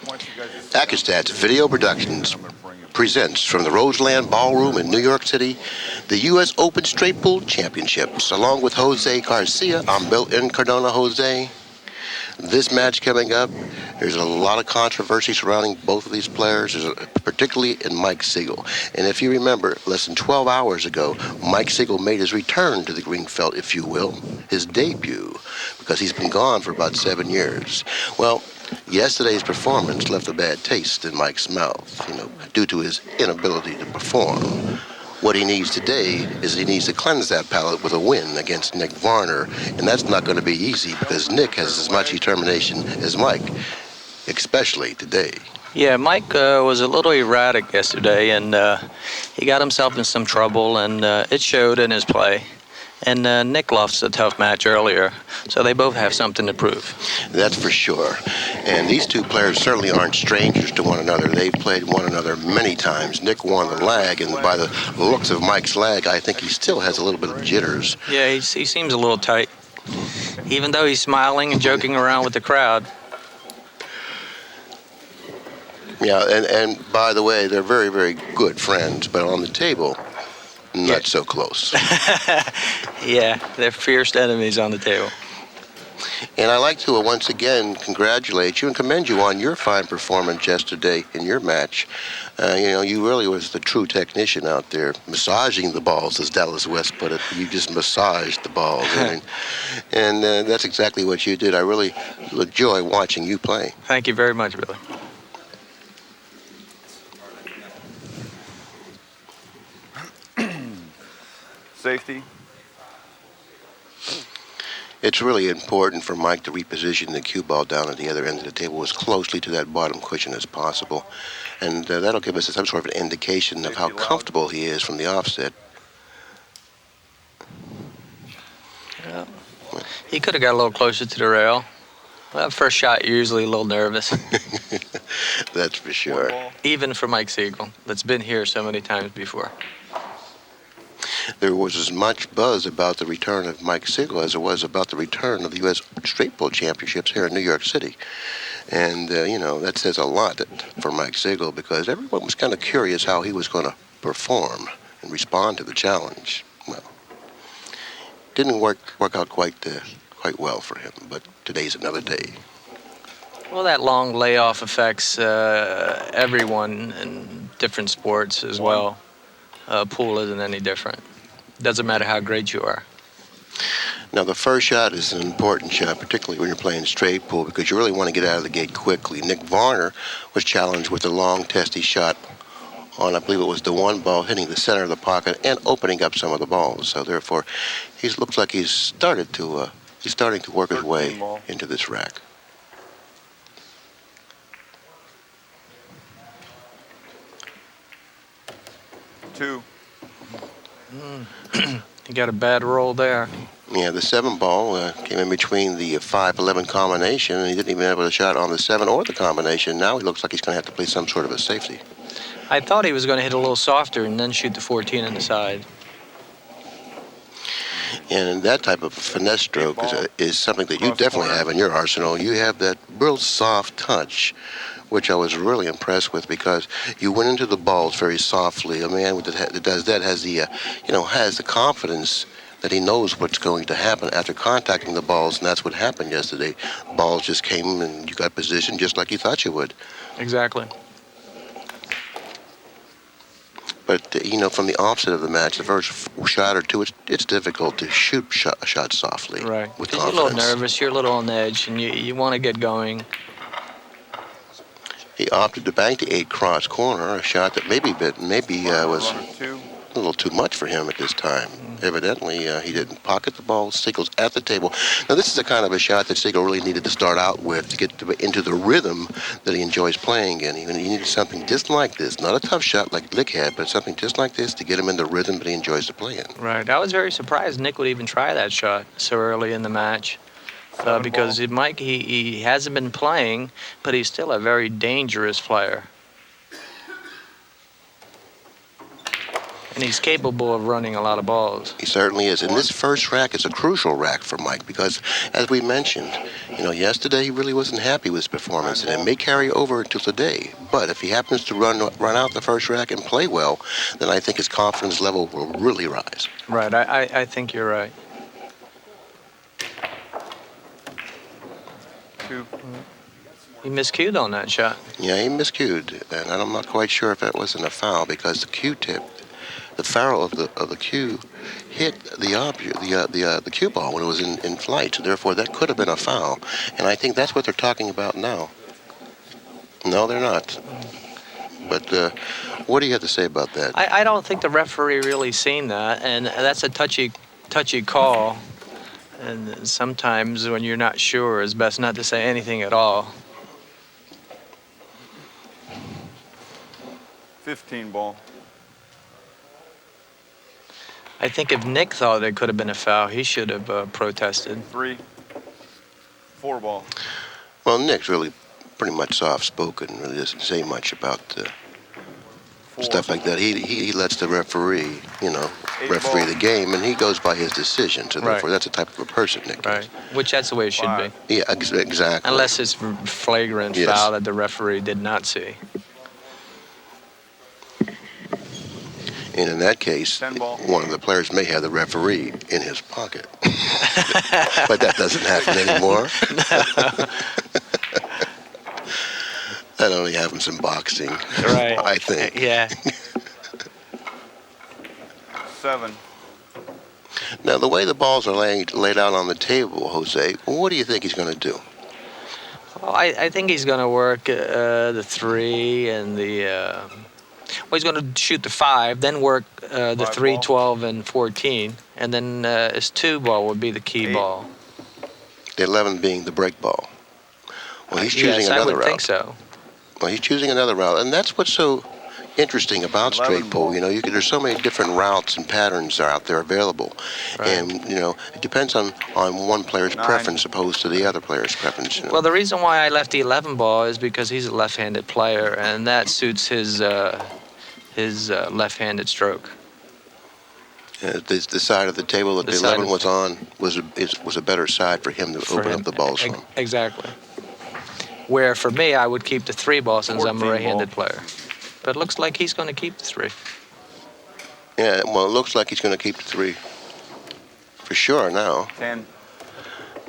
Accu-Stats Video Productions presents from the Roseland Ballroom in New York City the U.S. Open Straight Pool Championships. Along with José Garcia, I'm Bill Incardona José. This match coming up, there's a lot of controversy surrounding both of these players, particularly in Mike Sigel. And if you remember, less than 12 hours ago, Mike Sigel made his return to the green felt, if you will, his debut, because he's been gone for about 7 years. Well, yesterday's performance left a bad taste in Mike's mouth, due to his inability to perform. What he needs today is he needs to cleanse that palate with a win against Nick Varner, and that's not going to be easy because Nick has as much determination as Mike, especially today. Yeah, Mike was a little erratic yesterday, and he got himself in some trouble, and it showed in his play. And Nick lost a tough match earlier, so they both have something to prove. That's for sure. And these two players certainly aren't strangers to one another. They've played one another many times. Nick won the lag, and by the looks of Mike's lag, I think he still has a little bit of jitters. Yeah, he seems a little tight, even though he's smiling and joking around with the crowd. Yeah, and by the way, they're very, very good friends, but on the table, not so close. Yeah, they're fierce enemies on the table. And I'd like to once again congratulate you and commend you on your fine performance yesterday in your match. You really was the true technician out there, massaging the balls, as Dallas West put it. You just massaged the balls. and that's exactly what you did. I really enjoy watching you play. Thank you very much, Billy. Safety. It's really important for Mike to reposition the cue ball down at the other end of the table as closely to that bottom cushion as possible. And that'll give us some sort of an indication of how comfortable he is from the offset. Yeah. He could have got a little closer to the rail. Well, first shot, you're usually a little nervous. That's for sure. Even for Mike Sigel, that's been here so many times before. There was as much buzz about the return of Mike Sigel as there was about the return of the U.S. Straight Pool Championships here in New York City. And, that says a lot for Mike Sigel because everyone was kind of curious how he was going to perform and respond to the challenge. Well, didn't work out quite well for him, but today's another day. Well, that long layoff affects everyone in different sports as well. Pool isn't any different. Doesn't matter how great you are. Now, the first shot is an important shot, particularly when you're playing straight pool, because you really want to get out of the gate quickly. Nick Varner was challenged with a long, testy shot on, I believe it was the one ball, hitting the center of the pocket and opening up some of the balls. So, therefore, he looks like he's starting to work his way into this rack. Two. He got a bad roll there. Yeah, the 7 ball came in between the 5-11 combination, and he didn't even have a shot on the 7 or the combination. Now he looks like he's going to have to play some sort of a safety. I thought he was going to hit a little softer and then shoot the 14 on the side. And that type of finesse stroke is something that you definitely have in your arsenal. You have that real soft touch, which I was really impressed with because you went into the balls very softly. A man that does that has the confidence that he knows what's going to happen after contacting the balls, and that's what happened yesterday. Balls just came and you got positioned just like you thought you would. Exactly. But, from the offset of the match, the first shot or two, it's difficult to shoot a shot softly. Right. With You're confidence. a little nervous, you're a little on edge, and you want to get going. He opted to bank the 8 cross corner, a shot that maybe was a little too much for him at this time. Evidently, he didn't pocket the ball. Sigel's at the table. Now, this is the kind of a shot that Sigel really needed to start out with to get into the rhythm that he enjoys playing in. He needed something just like this. Not a tough shot like Nick had, but something just like this to get him in the rhythm that he enjoys to play in. Right. I was very surprised Nick would even try that shot so early in the match. Because Mike, he hasn't been playing, but he's still a very dangerous player. And he's capable of running a lot of balls. He certainly is. And this first rack is a crucial rack for Mike because, as we mentioned, yesterday he really wasn't happy with his performance, and it may carry over until today. But if he happens to run out the first rack and play well, then I think his confidence level will really rise. Right. I think you're right. 2. He miscued on that shot. Yeah, he miscued, and I'm not quite sure if that wasn't a foul because the Q-tip, the ferrule of the cue, hit the object, the cue ball when it was in flight. So therefore, that could have been a foul, and I think that's what they're talking about now. No, they're not. But what do you have to say about that? I don't think the referee really seen that, and that's a touchy call. And sometimes when you're not sure, it's best not to say anything at all. 15 ball. I think if Nick thought it could have been a foul, he should have protested. 3. 4 ball. Well, Nick's really pretty much soft-spoken. Really doesn't say much about stuff like that. He lets the referee, referee the game, and he goes by his decision. So therefore, that's the type of a person Nick Right. is. Which that's the way it should be. Yeah, exactly. Unless it's flagrant Yes. foul that the referee did not see. And in that case, 10 ball. one of the players may have the referee in his pocket. But that doesn't happen anymore. That only happens in boxing, Right. I think. Yeah. 7. Now, the way the balls are laid out on the table, Jose, what do you think he's going to do? Well, I think he's going to work the 3 and the... he's going to shoot the 5, then work the 5 3, ball. 12, and 14. And then his 2 ball would be the key 8. ball. The 11 being the break ball. Well, he's choosing Yes, another I would route. think so. Well, he's choosing another route, and that's what's so interesting about 11 straight pull. ball. There's so many different routes and patterns are out there available, Right. and it depends on one player's 9. preference opposed to the other player's preference. Well, the reason why I left the 11 ball is because he's a left-handed player, and that suits his left-handed stroke. The side of the table that The the side 11 of- was on was a better side for him to For open him. up the balls from. Exactly. Where for me, I would keep the 3 ball since I'm a 14 right-handed ball. player. But it looks like he's going to keep the 3. Yeah, well, it looks like he's going to keep the 3 for sure now. 10.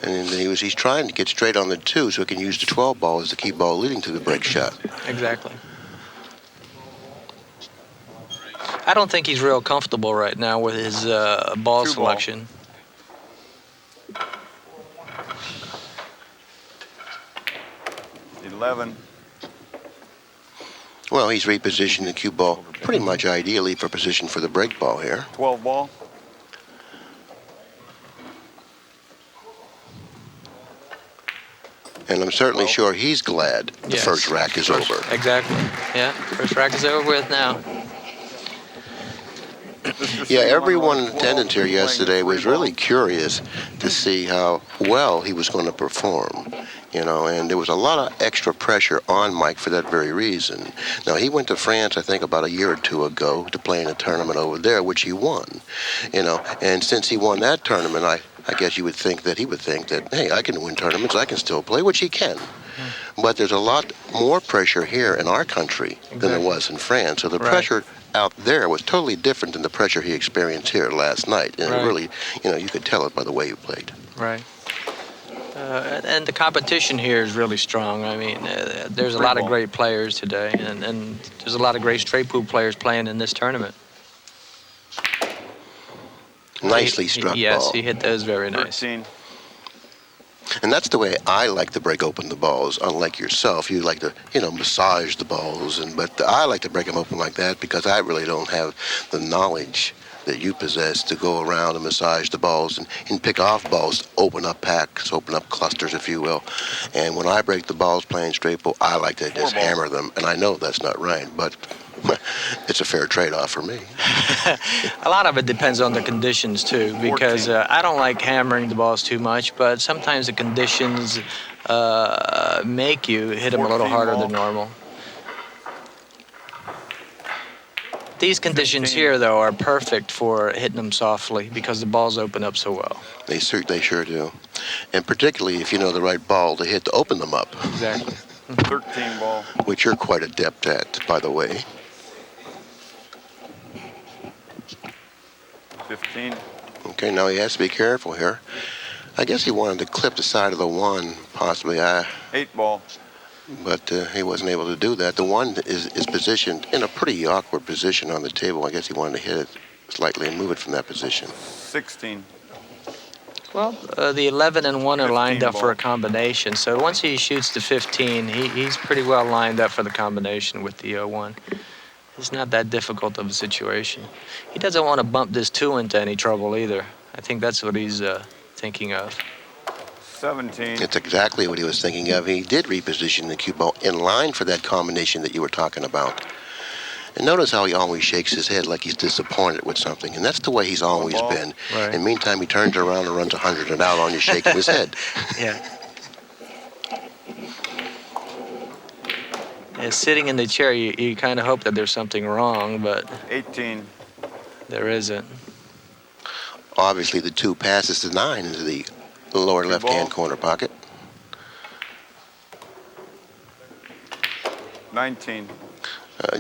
And he's trying to get straight on the 2 so he can use the 12 ball as the key ball leading to the break shot. Exactly. I don't think he's real comfortable right now with his ball 2 ball. selection. $11. Well, he's repositioned the cue ball pretty much ideally for position for the break ball here. 12 ball. And I'm certainly sure he's glad the Yes. first rack is over. Exactly. Yeah. First rack is over with now. Yeah, everyone in attendance here yesterday was really curious to see how well he was going to perform, and there was a lot of extra pressure on Mike for that very reason. Now, he went to France, I think, about a year or 2 ago to play in a tournament over there, which he won, and since he won that tournament, I guess you would think that he would think that, hey, I can win tournaments, I can still play, which he can. But there's a lot more pressure here in our country than there was in France. So the Right. pressure out there was totally different than the pressure he experienced here last night. And Right. it really, you could tell it by the way he played. Right. And the competition here is really strong. I mean, there's a lot of great players today, and there's a lot of great straight pool players playing in this tournament. Nicely struck Yes, ball. he hit those very nice. 13. And that's the way I like to break open the balls. Unlike yourself, you like to, massage the balls. But I like to break them open like that because I really don't have the knowledge that you possess to go around and massage the balls and pick off balls, open up packs, open up clusters, if you will. And when I break the balls playing straight ball, I like to just hammer them. And I know that's not right, but it's a fair trade-off for me. A lot of it depends on the conditions too, because 14. I don't like hammering the balls too much, but sometimes the conditions make you hit them a little 14 harder ball. than normal. These conditions 15. here, though, are perfect for hitting them softly because the balls open up so well. They sure do. And particularly if you know the right ball to hit to open them up, Exactly. 13 ball. which you're quite adept at, by the way. 15. Okay, now he has to be careful here. I guess he wanted to clip the side of the one, possibly, 8 ball. but he wasn't able to do that. The one is positioned in a pretty awkward position on the table. I guess he wanted to hit it slightly and move it from that position. 16. Well, the 11 and 1 are lined 15 up for a combination. So once he shoots the 15, he's pretty well lined up for the combination with the 1. It's not that difficult of a situation. He doesn't want to bump this 2 into any trouble either. I think that's what he's thinking of. 17. It's exactly what he was thinking of. He did reposition the cue ball in line for that combination that you were talking about. And notice how he always shakes his head like he's disappointed with something. And that's the way he's always ball. been. Right. And meantime, he turns around and runs 100 and out on you shaking his head. Yeah. Sitting in the chair, you kind of hope that there's something wrong, but 18. there isn't. Obviously, the 2 passes the 9 into the lower left-hand corner pocket. 19.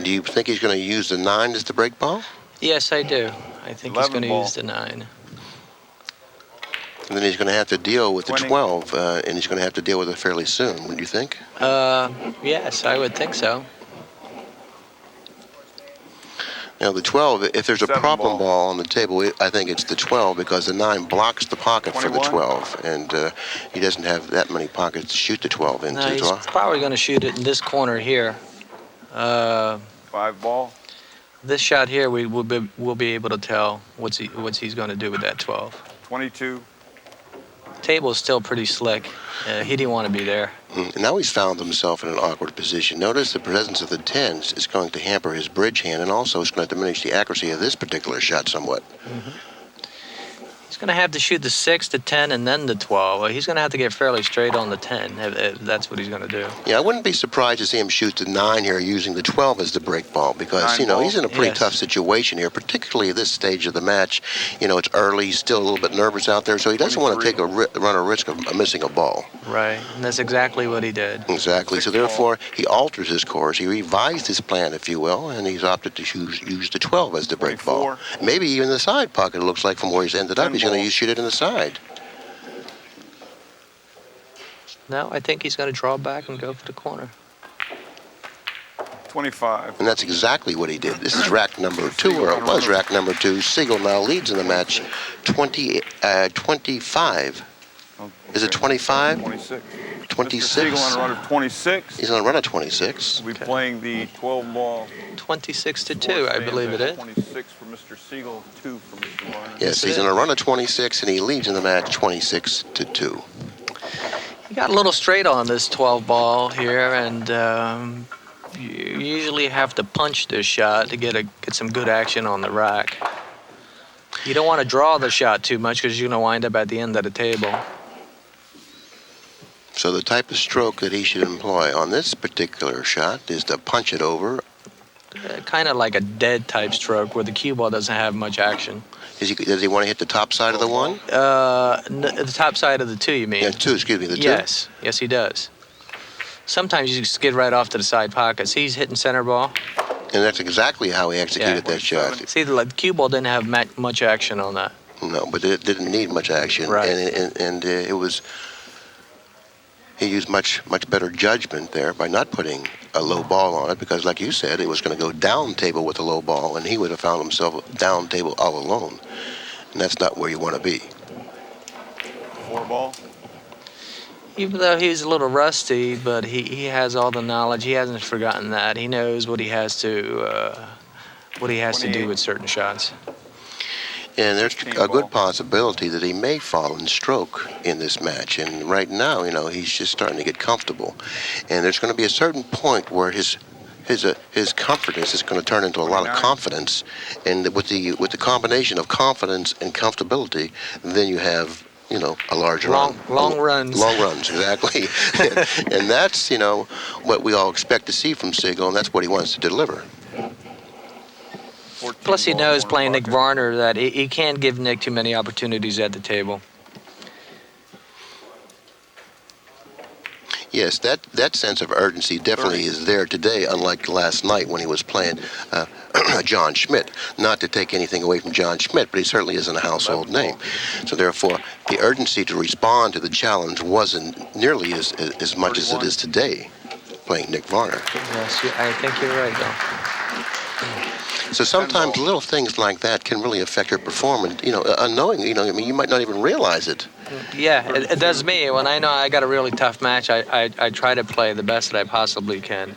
Do you think he's going to use the 9 as the break ball? Yes, I do. I think he's 11 going to ball. use the 9. And then he's going to have to deal with the 20. 12, and he's going to have to deal with it fairly soon, wouldn't you think? Yes, I would think so. Now, the 12, if there's a 7 problem ball. ball on the table, I think it's the 12 because the 9 blocks the pocket for the 21. 12, and he doesn't have that many pockets to shoot the 12 into. No, he's probably going to shoot it in this corner here. 5 ball. This shot here, we'll be able to tell what he's going to do with that 12. 22. Table is still pretty slick. He didn't want to be there. And now he's found himself in an awkward position. Notice the presence of the 10s is going to hamper his bridge hand, and also it's going to diminish the accuracy of this particular shot somewhat. He's going to have to shoot the 6, the 10, and then the 12. He's going to have to get fairly straight on the 10 if that's what he's going to do. Yeah, I wouldn't be surprised to see him shoot the 9 here using the 12 as the break ball because, 9 ball. he's in a pretty Yes. tough situation here, particularly at this stage of the match. It's early. He's still a little bit nervous out there, so he doesn't want to take run a risk of missing a ball. Right, and that's exactly what he did. Exactly. So 6 ball. therefore, he alters his course. He revised his plan, if you will, and he's opted to use the 12 as the break ball. 24. Maybe even the side pocket, it looks like, from where he's ended up. 10 He's going ball. to shoot it in the side. No, I think he's going to draw back and go for the corner. 25. And that's exactly what he did. This is rack number 2, or it was rack number 2. Sigel now leads in the match 25. Is it 25? 26. 26. Sigel on a run of 26. He's on a run of 26. We'll be playing the 12 ball. 26 to 2, I believe it is. 26 for Mr. Sigel, 2 for Mr. Varner. Yes, he's on a run of 26, and he leads in the match 26 to 2. He got a little straight on this 12 ball here, and you usually have to punch this shot to get some good action on the rack. You don't want to draw the shot too much because you're going to wind up at the end of the table. So the type of stroke that he should employ on this particular shot is to punch it over. Kind of like a dead type stroke where the cue ball doesn't have much action. Does he want to hit the top side of the 1? The top side of the 2, you mean? Yeah, 2, excuse me, the 2? Yes, he does. Sometimes you skid right off to the side pockets. He's hitting center ball. And that's exactly how he executed Yeah. that shot. See, the cue ball didn't have much action on that. No, but it didn't need much action. Right. And it was... He used much better judgment there by not putting a low ball on it because, like you said, it was going to go down table with a low ball, and he would have found himself down table all alone. And that's not where you want to be. 4 ball. Even though he's a little rusty, but he has all the knowledge. He hasn't forgotten that. He knows what he has to do with certain shots. And there's a good possibility that he may fall in stroke in this match. And right now, he's just starting to get comfortable. And there's going to be a certain point where his confidence is going to turn into a lot of confidence. And with the combination of confidence and comfortability, then you have, a large run. Long runs. Long runs, exactly. And that's, what we all expect to see from Sigel, and that's what he wants to deliver. 14 Plus, he ball, knows corner playing Nick pocket. Varner that he can't give Nick too many opportunities at the table. Yes, that sense of urgency definitely 30. is there today, unlike last night when he was playing John Schmidt. Not to take anything away from John Schmidt, but he certainly isn't a household 11 name. ball. So therefore, the urgency to respond to the challenge wasn't nearly as much as it 31. is today, playing Nick Varner. Yes, I think you're right, though. So sometimes ball. little things like that can really affect your performance, unknowingly, I mean, you might not even realize it. Yeah, it does me. When I know I got a really tough match, I try to play the best that I possibly can.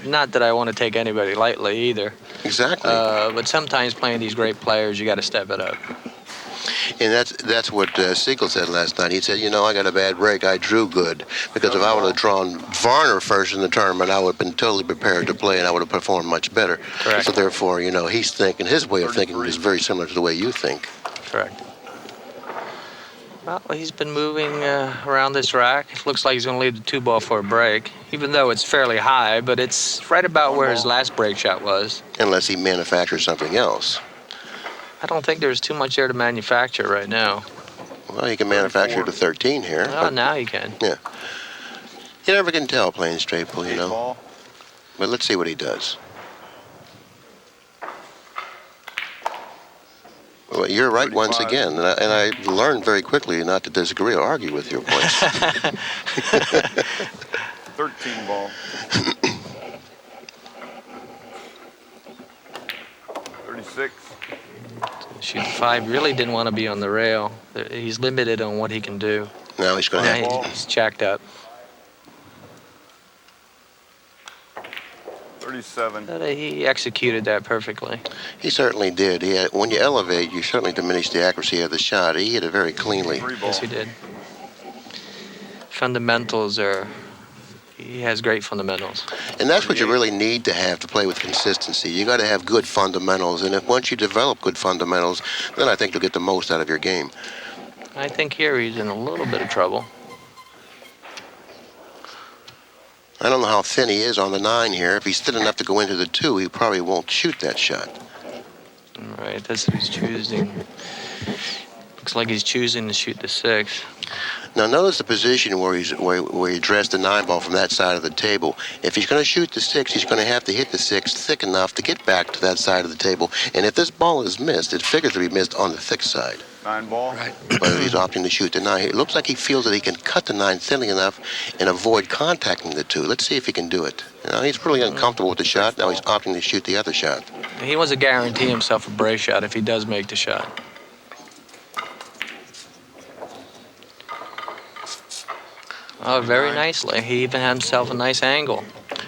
Not that I want to take anybody lightly either. Exactly. But sometimes playing these great players, you got to step it up. And that's what Sigel said last night. He said, I got a bad break. I drew good. Because if I would have drawn Varner first in the tournament, I would have been totally prepared to play, and I would have performed much better. Correct. So therefore, he's thinking, his way of thinking 33. is very similar to the way you think. Correct. Well, he's been moving around this rack. It looks like he's going to leave the 2-ball for a break, even though it's fairly high, but it's right about where his last break shot was. Unless he manufactures something else. I don't think there's too much there to manufacture right now. Well, he can manufacture to 13 here. Oh, now he can. Yeah. You never can tell playing straight pool, 8 ball. But let's see what he does. Well, you're right 35. once again, and I learned very quickly not to disagree or argue with your points. 13 ball. 36. Shoot the 5. Really didn't want to be on the rail. He's limited on what he can do. Now he's going to have Now he's jacked up. 37. But he executed that perfectly. He certainly did. When you elevate, you certainly diminish the accuracy of the shot. He hit it very cleanly. 3 ball. Yes, he did. Fundamentals are... He has great fundamentals. And that's what you really need to have to play with consistency. You got to have good fundamentals. And if once you develop good fundamentals, then I think you'll get the most out of your game. I think here he's in a little bit of trouble. I don't know how thin he is on the 9 here. If he's thin enough to go into the 2, he probably won't shoot that shot. All right, that's what he's choosing. Looks like he's choosing to shoot the 6. Now notice the position where he addressed the 9 ball from that side of the table. If he's going to shoot the 6, he's going to have to hit the 6 thick enough to get back to that side of the table. And if this ball is missed, it figures to be missed on the thick side. 9 ball. Right. But he's opting to shoot the 9. It looks like he feels that he can cut the 9 thinly enough and avoid contacting the 2. Let's see if he can do it. He's really uncomfortable with the shot. Now he's opting to shoot the other shot. He wants to guarantee himself a break shot if he does make the shot. Oh, very nicely. He even had himself a nice angle.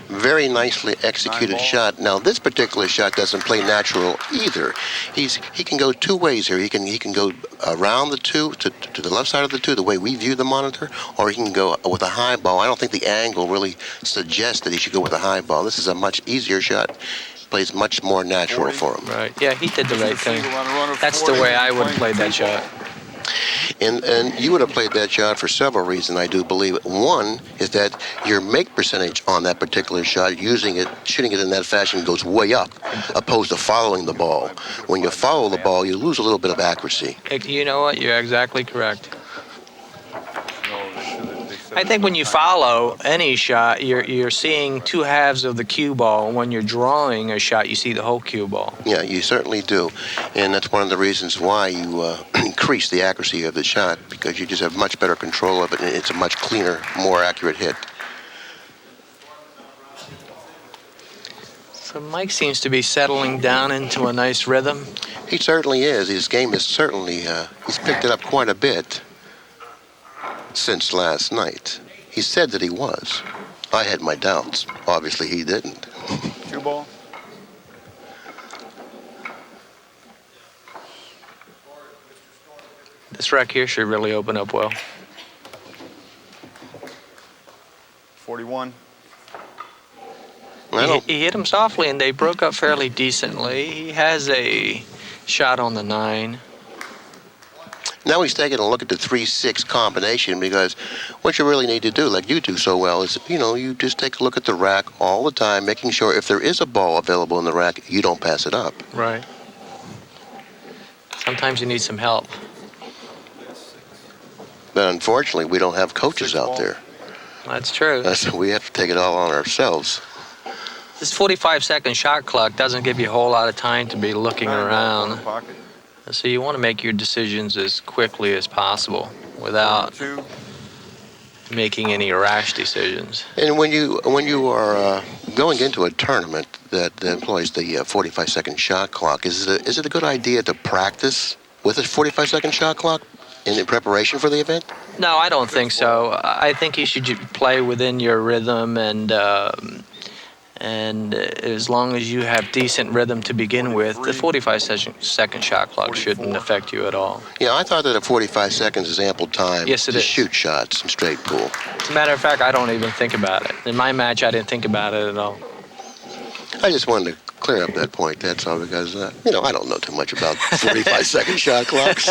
Very nicely executed 9 ball. shot. Now this particular shot doesn't play natural either. He can go 2 ways here. He can go around the 2 to the left side of the 2, the way we view the monitor, or he can go with a high ball. I don't think the angle really suggests that he should go with a high ball. This is a much easier shot. Plays much more natural 40. for him. Right. Yeah, he did the right thing. Sigel on a run of That's the 40, way I would have playing played that 2 ball. shot. And you would have played that shot for several reasons, I do believe. One is that your make percentage on that particular shot, shooting it in that fashion, goes way up, opposed to following the ball. When you follow the ball, you lose a little bit of accuracy. You know what? You're exactly correct. No, they said I think when you follow any shot, you're seeing 2 halves of the cue ball. When you're drawing a shot, you see the whole cue ball. Yeah, you certainly do. And that's one of the reasons why you increase the accuracy of the shot, because you just have much better control of it, and it's a much cleaner, more accurate hit. So Mike seems to be settling down into a nice rhythm. He certainly is. His game is certainly, he's picked it up quite a bit since last night. He said that he was. I had my doubts. Obviously, he didn't. 2 ball. This rack here should really open up well. 41. He hit him softly, and they broke up fairly decently. He has a shot on the 9. Now he's taking a look at the 3-6 combination, because what you really need to do, like you do so well, is, you just take a look at the rack all the time, making sure if there is a ball available in the rack, you don't pass it up. Right. Sometimes you need some help. But unfortunately, we don't have coaches out there. That's true. So we have to take it all on ourselves. This 45-second shot clock doesn't give you a whole lot of time to be looking around. So you want to make your decisions as quickly as possible without making any rash decisions. And when you are going into a tournament that employs the 45-second shot clock, is it a good idea to practice with a 45-second shot clock in preparation for the event? No, I don't think so. I think you should play within your rhythm, and as long as you have decent rhythm to begin with, the 45-second shot clock shouldn't affect you at all. Yeah, I thought that a 45 seconds is ample time to shoot shots in straight pool. As a matter of fact, I don't even think about it. In my match, I didn't think about it at all. I just wanted to clear up that point, that's all, because, I don't know too much about 45-second shot clocks.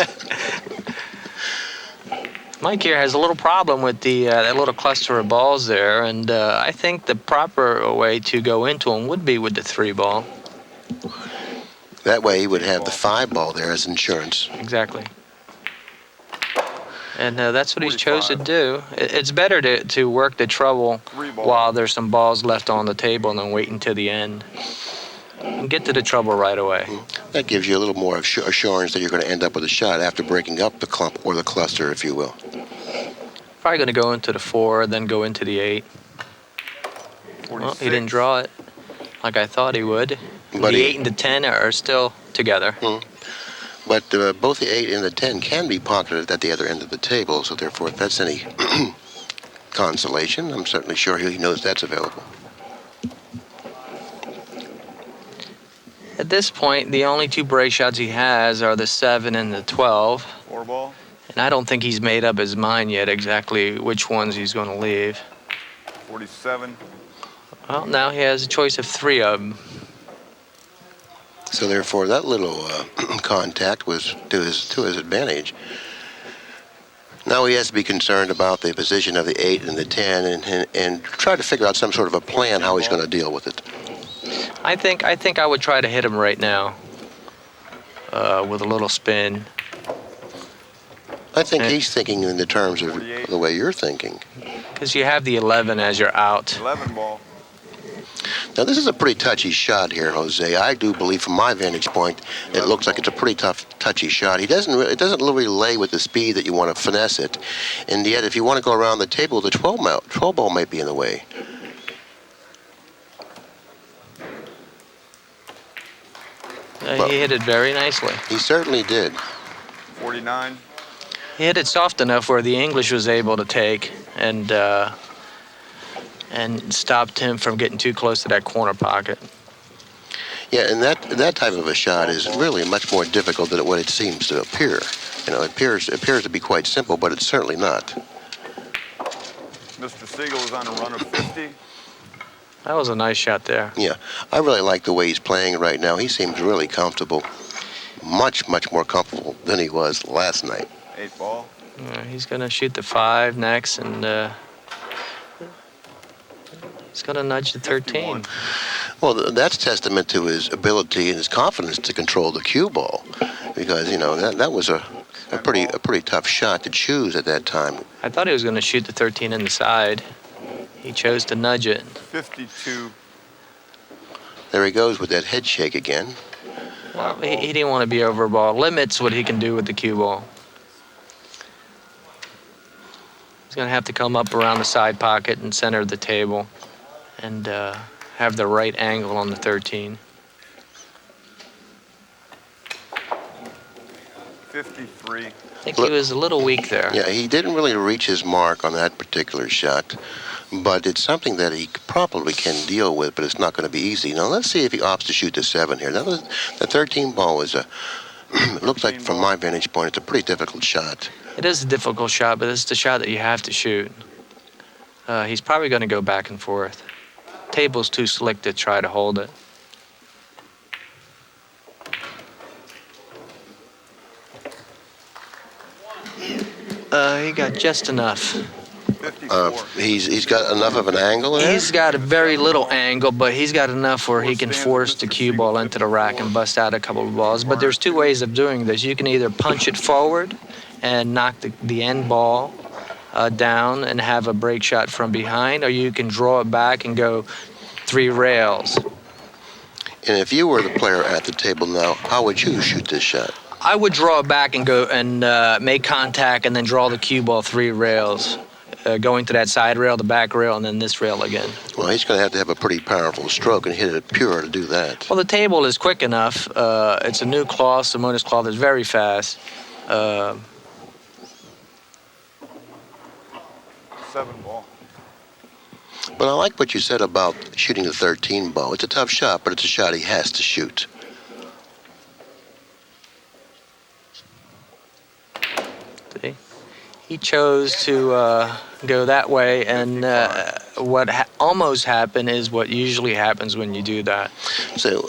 Mike here has a little problem with that little cluster of balls there, and I think the proper way to go into them would be with the 3-ball. That way he would have the 5-ball there as insurance. Exactly. And that's what he's chosen to do. It's better to work the trouble while there's some balls left on the table than wait until the end. And get to the trouble right away. That gives you a little more assurance that you're going to end up with a shot after breaking up the clump or the cluster, if you will. Probably going to go into the 4, then go into the 8. Well, he didn't draw it like I thought he would. But the 8 and the 10 are still together. But both the 8 and the 10 can be pocketed at the other end of the table, so therefore, if that's any consolation, I'm certainly sure he knows that's available. At this point, the only 2 break shots he has are the 7 and the 12. 4-ball. And I don't think he's made up his mind yet exactly which ones he's going to leave. 47. Well, now he has a choice of 3 of them. So therefore, that little contact was to his advantage. Now he has to be concerned about the position of the 8 and the 10 and try to figure out some sort of a plan how he's going to deal with it. I think I would try to hit him right now with a little spin. I think he's thinking in the terms of the way you're thinking. Because you have the 11 as your out. 11-ball. Now, this is a pretty touchy shot here, Jose. I do believe, from my vantage point, it looks like it's a pretty touchy shot. It doesn't really lay with the speed that you want to finesse it. And yet, if you want to go around the table, the 12 ball might be in the way. He hit it very nicely. He certainly did. 49. He hit it soft enough where the English was able to take and stopped him from getting too close to that corner pocket. Yeah, and that type of a shot is really much more difficult than what it seems to appear. It appears to be quite simple, but it's certainly not. Mr. Sigel is on a run of 50. That was a nice shot there. Yeah, I really like the way he's playing right now. He seems really comfortable, much more comfortable than he was last night. 8-ball. He's going to shoot the 5 next, and he's going to nudge the 13. 51. Well, that's testament to his ability and his confidence to control the cue ball, because that was a pretty tough shot to choose at that time. I thought he was going to shoot the 13 in the side. He chose to nudge it. 52. There he goes with that head shake again. Well, he didn't want to be over ball. Limits what he can do with the cue ball. He's going to have to come up around the side pocket and center of the table and have the right angle on the 13. 53. I think he was a little weak there. Yeah, he didn't really reach his mark on that particular shot, but it's something that he probably can deal with, but it's not going to be easy. Now, let's see if he opts to shoot the 7 here. Now, the 13 ball is it looks like, from my vantage point, it's a pretty difficult shot. It is a difficult shot, but it's the shot that you have to shoot. He's probably going to go back and forth. Table's too slick to try to hold it. He got just enough. 54. He's got enough of an angle there? He's got a very little angle, but he's got enough where he can force the cue ball into the rack and bust out a couple of balls. But there's two ways of doing this. You can either punch it forward and knock the end ball down and have a break shot from behind, or you can draw it back and go 3 rails. And if you were the player at the table now, how would you shoot this shot? I would draw it back and go and make contact and then draw the cue ball 3 rails, going to that side rail, the back rail, and then this rail again. Well, he's going to have a pretty powerful stroke and hit it pure to do that. Well, the table is quick enough. It's a new cloth. Simonis cloth is very fast. 7 ball. But I like what you said about shooting the 13 ball. It's a tough shot, but it's a shot he has to shoot. See? He chose to go that way, and what almost happened is what usually happens when you do that. So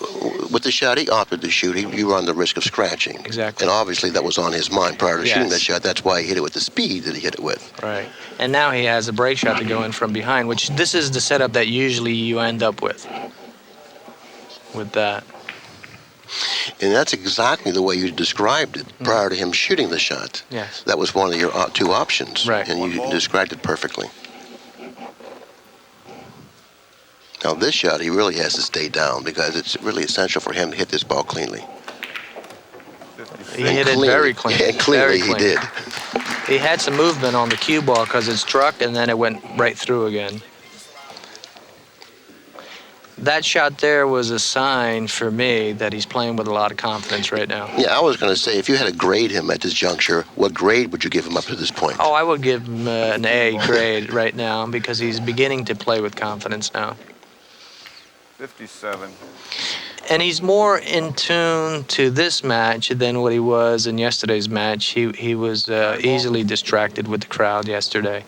with the shot he opted to shoot, you run the risk of scratching. Exactly. And obviously that was on his mind prior to shooting Yes. that shot. That's why he hit it with the speed that he hit it with. Right. And now he has a break shot to go in from behind, which this is the setup that usually you end up with that. And that's exactly the way you described it prior to him shooting the shot. Yes. That was one of your 2 options. Right. And you described it perfectly. Now this shot, he really has to stay down because it's really essential for him to hit this ball cleanly. 56. He hit it very clean. Yeah, clearly Very he clean. did. He had some movement on the cue ball because it struck and then it went right through again. That shot there was a sign for me that he's playing with a lot of confidence right now. Yeah, I was going to say, if you had to grade him at this juncture, what grade would you give him up to this point? Oh, I would give him an A grade right now because he's beginning to play with confidence now. 57. And he's more in tune to this match than what he was in yesterday's match. He was easily distracted with the crowd yesterday.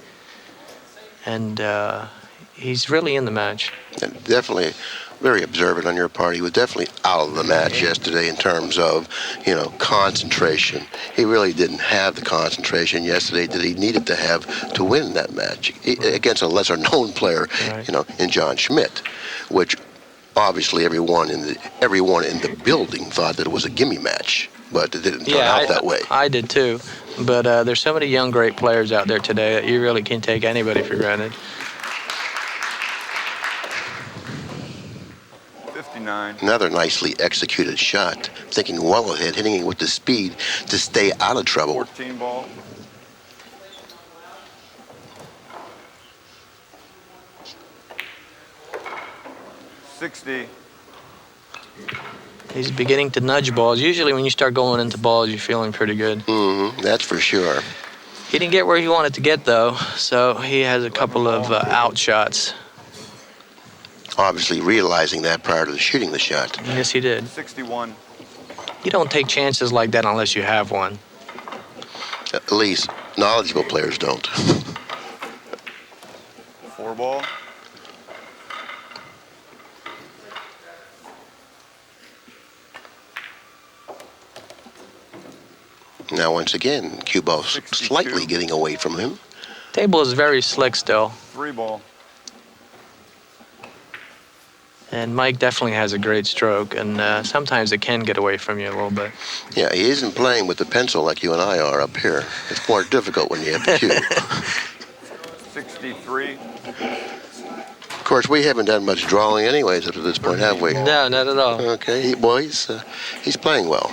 And he's really in the match. And definitely very observant on your part. He was definitely out of the match yesterday in terms of, concentration. He really didn't have the concentration yesterday that he needed to have to win that match against a lesser-known player, Right. In John Schmidt, which obviously everyone in the building thought that it was a gimme match, but it didn't turn out that way. I did too. But there's so many young, great players out there today that you really can't take anybody for granted. 59. Another nicely executed shot, thinking well ahead, hitting it with the speed to stay out of trouble. 14 ball. $60. He's beginning to nudge balls. Usually when you start going into balls, you're feeling pretty good. That's for sure. He didn't get where he wanted to get, though, so he has a couple of out shots. Obviously realizing that prior to shooting the shot. Yes, he did. 61. You don't take chances like that unless you have one. At least knowledgeable players don't. 4 ball. Now, once again, cue ball 62. slightly getting away from him. Table is very slick still, 3 ball. and Mike definitely has a great stroke, and sometimes it can get away from you a little bit. Yeah, he isn't playing with the pencil like you and I are up here. It's more difficult when you have the cue. 63. Of course, we haven't done much drawing anyways up to this point, have we? No, not at all. Okay, he's playing well.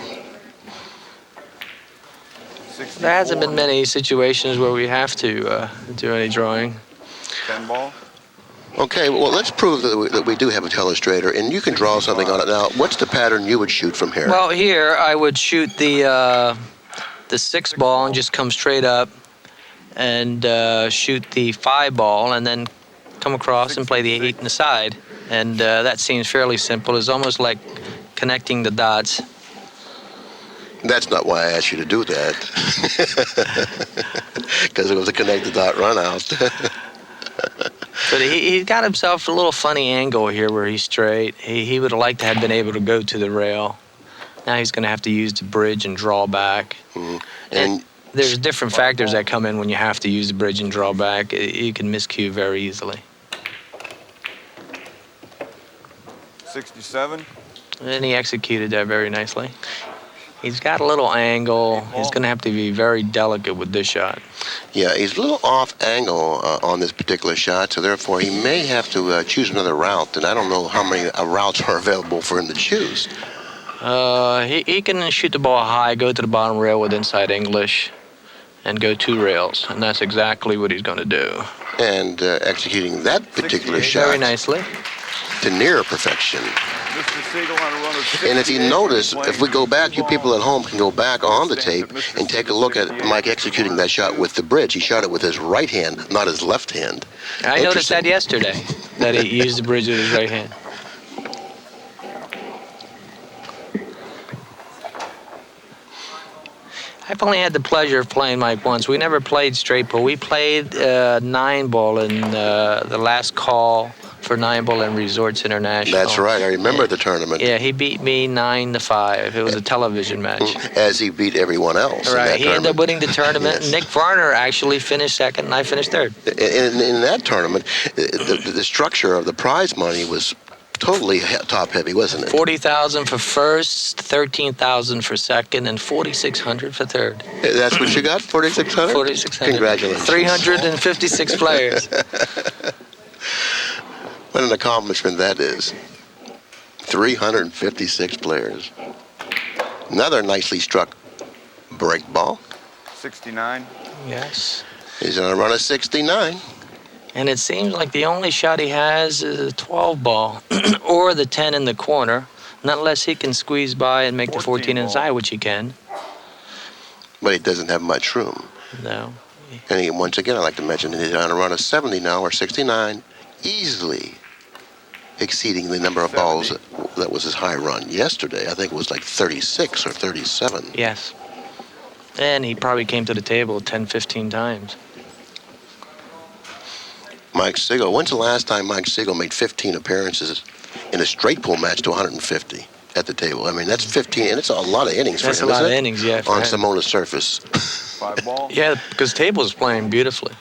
64. There hasn't been many situations where we have to do any drawing. 10 ball. Okay, well, let's prove that we do have a telestrator, and you can draw something on it now. What's the pattern you would shoot from here? Well, here I would shoot the 6 ball and just come straight up, and shoot the 5 ball, and then come across and play the 8 in the side. And that seems fairly simple. It's almost like connecting the dots. That's not why I asked you to do that. Because it was a connected dot run out. But he's got himself a little funny angle here where he's straight. He would have liked to have been able to go to the rail. Now he's going to have to use the bridge and draw back. And there's different factors that come in when you have to use the bridge and draw back. You can miscue very easily. 67. And he executed that very nicely. He's got a little angle. He's going to have to be very delicate with this shot. Yeah, he's a little off angle on this particular shot, so therefore he may have to choose another route, and I don't know how many routes are available for him to choose. He can shoot the ball high, go to the bottom rail with inside English, and go 2 rails, and that's exactly what he's going to do. And executing that particular shot Very nicely. to near perfection. Mr. Sigel on a run of 68. And if you notice, if we go back, you people at home can go back on the tape and take a look at Mike executing that shot with the bridge. He shot it with his right hand, not his left hand. I noticed that yesterday, that he used the bridge with his right hand. I've only had the pleasure of playing Mike once. We never played straight ball. We played 9-ball in the last call for 9-ball in Resorts International. That's right. I remember the tournament. Yeah, he beat me 9-5. It was a television match. As he beat everyone else. Right. He ended up winning the tournament. Yes. Nick Varner actually finished second, and I finished third. In that tournament, the structure of the prize money was totally top heavy, wasn't it? 40,000 for first, 13,000 for second, and 4,600 for third. That's what you got, 4,600? 4,600. Congratulations. 356 players. What an accomplishment that is. 356 players. Another nicely struck break ball. 69. Yes. He's on a run of 69. And it seems like the only shot he has is a 12-ball or the 10 in the corner, not unless he can squeeze by and make the 14 inside, which he can. But he doesn't have much room. No. And he, once again, I'd like to mention he's on a run of 70 now, or 69, easily exceeding the number of balls that was his high run yesterday. I think it was like 36 or 37. Yes. And he probably came to the table 10, 15 times. Mike Sigel, when's the last time Mike Sigel made 15 appearances in a straight pool match to 150 at the table? I mean, that's 15, and it's a lot of innings for him, That's a lot of innings, yeah. on Simona's surface. 5-ball. Yeah, because table is playing beautifully.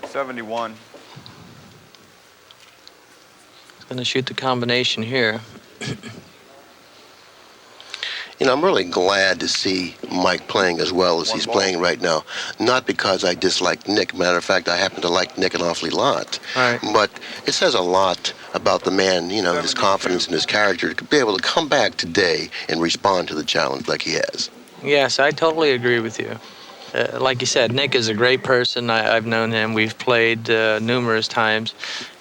71. He's going to shoot the combination here. You know, I'm really glad to see Mike playing as well as he's playing right now. Not because I dislike Nick. Matter of fact, I happen to like Nick an awfully lot. Right. But it says a lot about the man, you know, his confidence and his character to be able to come back today and respond to the challenge like he has. Yes, I totally agree with you. Like you said, Nick is a great person. I've known him. We've played numerous times.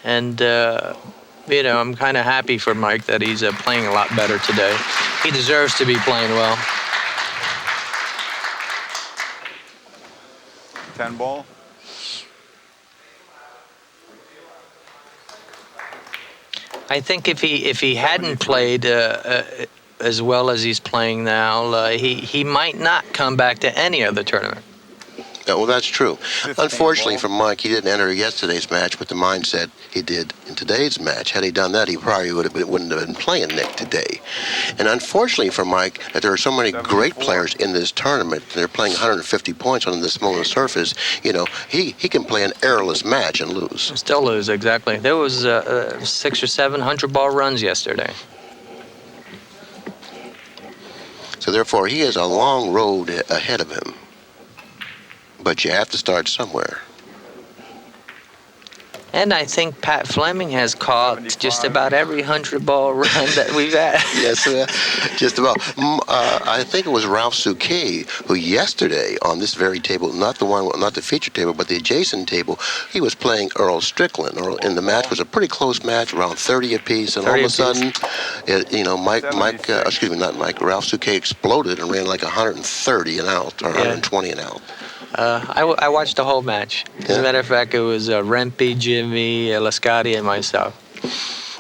And, you know, I'm kind of happy for Mike that he's playing a lot better today. He deserves to be playing well. 10-ball. I think if he hadn't played as well as he's playing now, he might not come back to any other tournament. Yeah, well, that's true. 15 Unfortunately ball. for Mike, he didn't enter yesterday's match with the mindset he did in today's match. Had he done that, he probably wouldn't have been playing Nick today. And unfortunately for Mike, that there are so many great 74. players in this tournament. They're playing 150 points on this smaller surface. You know, he can play an errorless match and lose. Still lose, exactly. There was 600 or 700 ball runs yesterday. So therefore, he has a long road ahead of him. But you have to start somewhere. And I think Pat Fleming has caught just about every 100-ball run that we've had. Yes, just about. I think it was Ralph Souquet who yesterday on this very table, not the feature table, but the adjacent table, he was playing Earl Strickland. And the match was a pretty close match, around 30 apiece. And all of a sudden, Ralph Souquet exploded and ran like 130 and out, or 120 and out. I watched the whole match. As a matter of fact, it was Rempe, Jimmy, Lascati, and myself.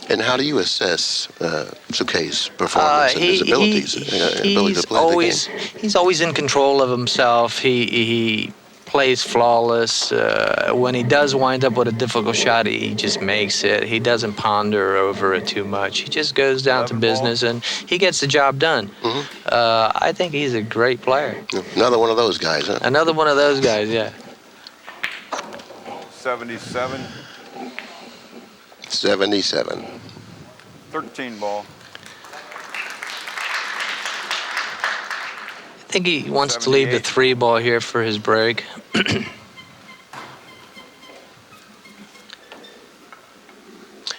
And how do you assess Souquet's performance and his abilities? Ability to play the game? He's always in control of himself. He plays flawless. When he does wind up with a difficult shot, he just makes it. He doesn't ponder over it too much. He just goes down to 11 business, and he gets the job done. I think he's a great player. Another one of those guys, huh? Another one of those guys, yeah. 77. 77. 13 ball. I think he wants to leave the 3 ball here for his break.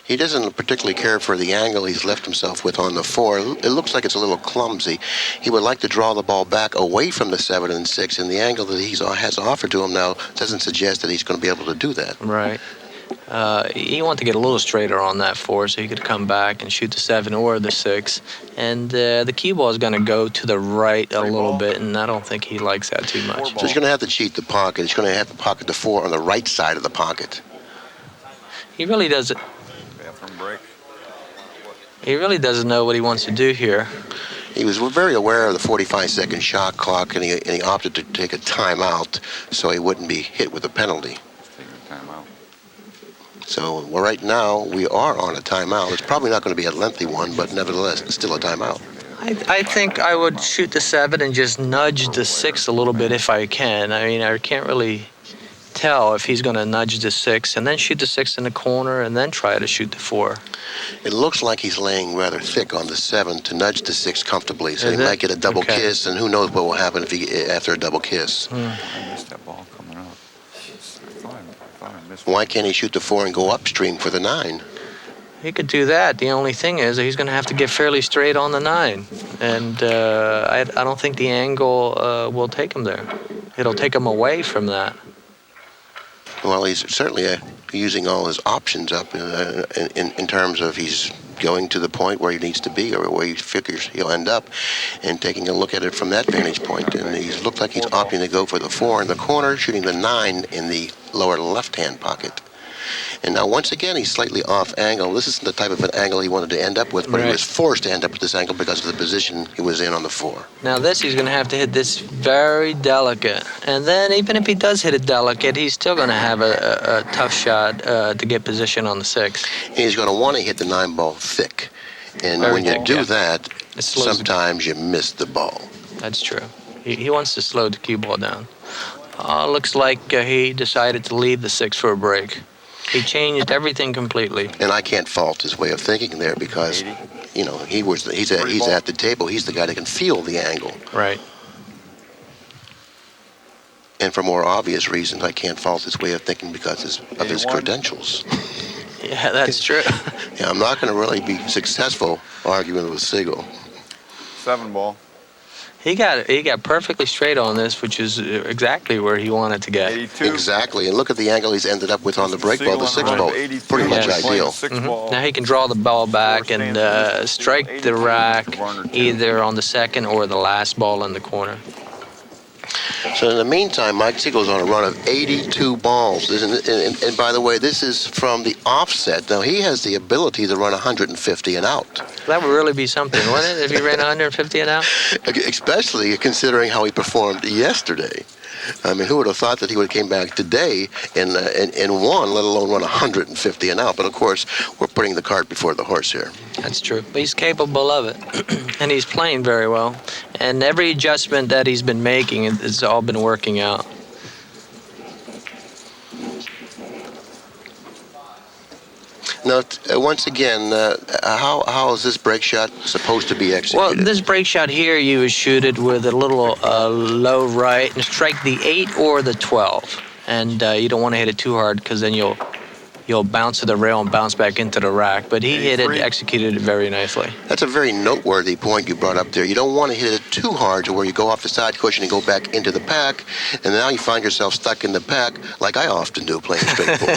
He doesn't particularly care for the angle he's left himself with on the 4. It looks like it's a little clumsy. He would like to draw the ball back away from the 7 and 6, and the angle that he has offered to him now doesn't suggest that he's going to be able to do that. Right. He wanted to get a little straighter on that 4 so he could come back and shoot the 7 or the 6. And the cue ball is going to go to the right a little bit, and I don't think he likes that too much. So he's going to have to cheat the pocket. He's going to have to pocket the 4 on the right side of the pocket. He really doesn't. Bathroom break. He really doesn't know what he wants to do here. He was very aware of the 45-second shot clock, and he opted to take a timeout so he wouldn't be hit with a penalty. Taking a timeout. So right now we are on a timeout. It's probably not going to be a lengthy one, but nevertheless, it's still a timeout. I think I would shoot the 7 and just nudge the 6 a little bit if I can. I mean, I can't really tell if he's going to nudge the 6 and then shoot the 6 in the corner and then try to shoot the 4. It looks like he's laying rather thick on the 7 to nudge the 6 comfortably. So he might get a double kiss, and who knows what will happen after a double kiss. I missed that ball coming up. I missed. Why can't he shoot the 4 and go upstream for the 9? He could do that. The only thing is that he's going to have to get fairly straight on the 9. And I don't think the angle will take him there. It'll take him away from that. Well, he's certainly using all his options up in terms of he's going to the point where he needs to be or where he figures he'll end up, and taking a look at it from that vantage point. And he looks like he's opting to go for the 4 in the corner, shooting the 9 in the lower left-hand pocket. And now, once again, he's slightly off angle. This isn't the type of an angle he wanted to end up with, but he was forced to end up with this angle because of the position he was in on the 4. Now this, he's going to have to hit this very delicate. And then even if he does hit it delicate, he's still going to have a tough shot to get position on the 6. And he's going to want to hit the 9 ball thick. And when you do that, sometimes you miss the ball. That's true. He wants to slow the cue ball down. Looks like he decided to leave the 6 for a break. He changed everything completely. And I can't fault his way of thinking there because, you know, he's at the table. He's the guy that can feel the angle. Right. And for more obvious reasons, I can't fault his way of thinking because of his credentials. Yeah, that's true. Yeah, I'm not going to really be successful arguing with Sigel. 7 ball. He got perfectly straight on this, which is exactly where he wanted to get. 82. Exactly, and look at the angle he's ended up with on the break ball, the 6 ball. Pretty much ideal. Now he can draw the ball back and strike the rack either on the 2nd or the last ball in the corner. So in the meantime, Mike Siegel's on a run of 82 balls. And by the way, this is from the offset. Now, he has the ability to run 150 and out. That would really be something, wouldn't it, if he ran 150 and out? Especially considering how he performed yesterday. I mean, who would have thought that he would have came back today and won, let alone run 150 and out? But, of course, we're putting the cart before the horse here. That's true. But he's capable of it, and he's playing very well. And every adjustment that he's been making, it's all been working out. Now, once again, how is this break shot supposed to be executed? Well, this break shot here, you would shoot it with a little low right and strike the 8 or the 12. And you don't want to hit it too hard because then you'll bounce to the rail and bounce back into the rack. But he hit it, executed it very nicely. That's a very noteworthy point you brought up there. You don't want to hit it too hard to where you go off the side cushion and go back into the pack, and now you find yourself stuck in the pack like I often do playing straight pool.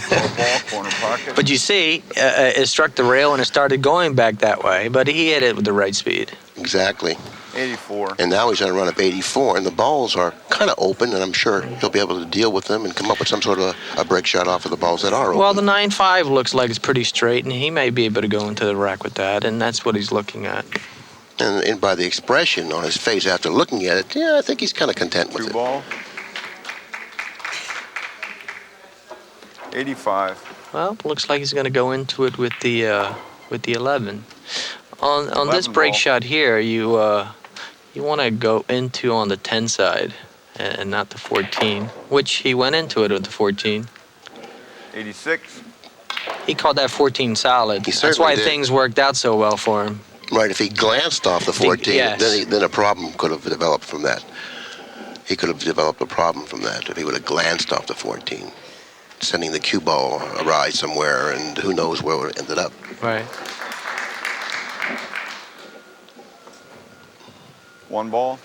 Corner pocket. But you see, it struck the rail and it started going back that way, but he hit it with the right speed. Exactly. 84. And now he's on a run of 84, and the balls are kind of open, and I'm sure he'll be able to deal with them and come up with some sort of a break shot off of the balls that are open. Well, the 9-5 looks like it's pretty straight, and he may be able to go into the rack with that, and that's what he's looking at. And by the expression on his face after looking at it, yeah, I think he's kind of content with 2 it. ball. 85. Well, looks like he's going to go into it with the 11. On this 11 break ball. shot here, you want to go into on the 10 side and not the 14, which he went into it with the 14. 86. He called that 14 solid. He That's certainly why did. things worked out so well for him. Right, if he glanced off the 14, Yes. then a problem could have developed from that. He could have developed a problem from that if he would have glanced off the 14, sending the cue ball awry somewhere, and who knows where it ended up. Right. 1 ball.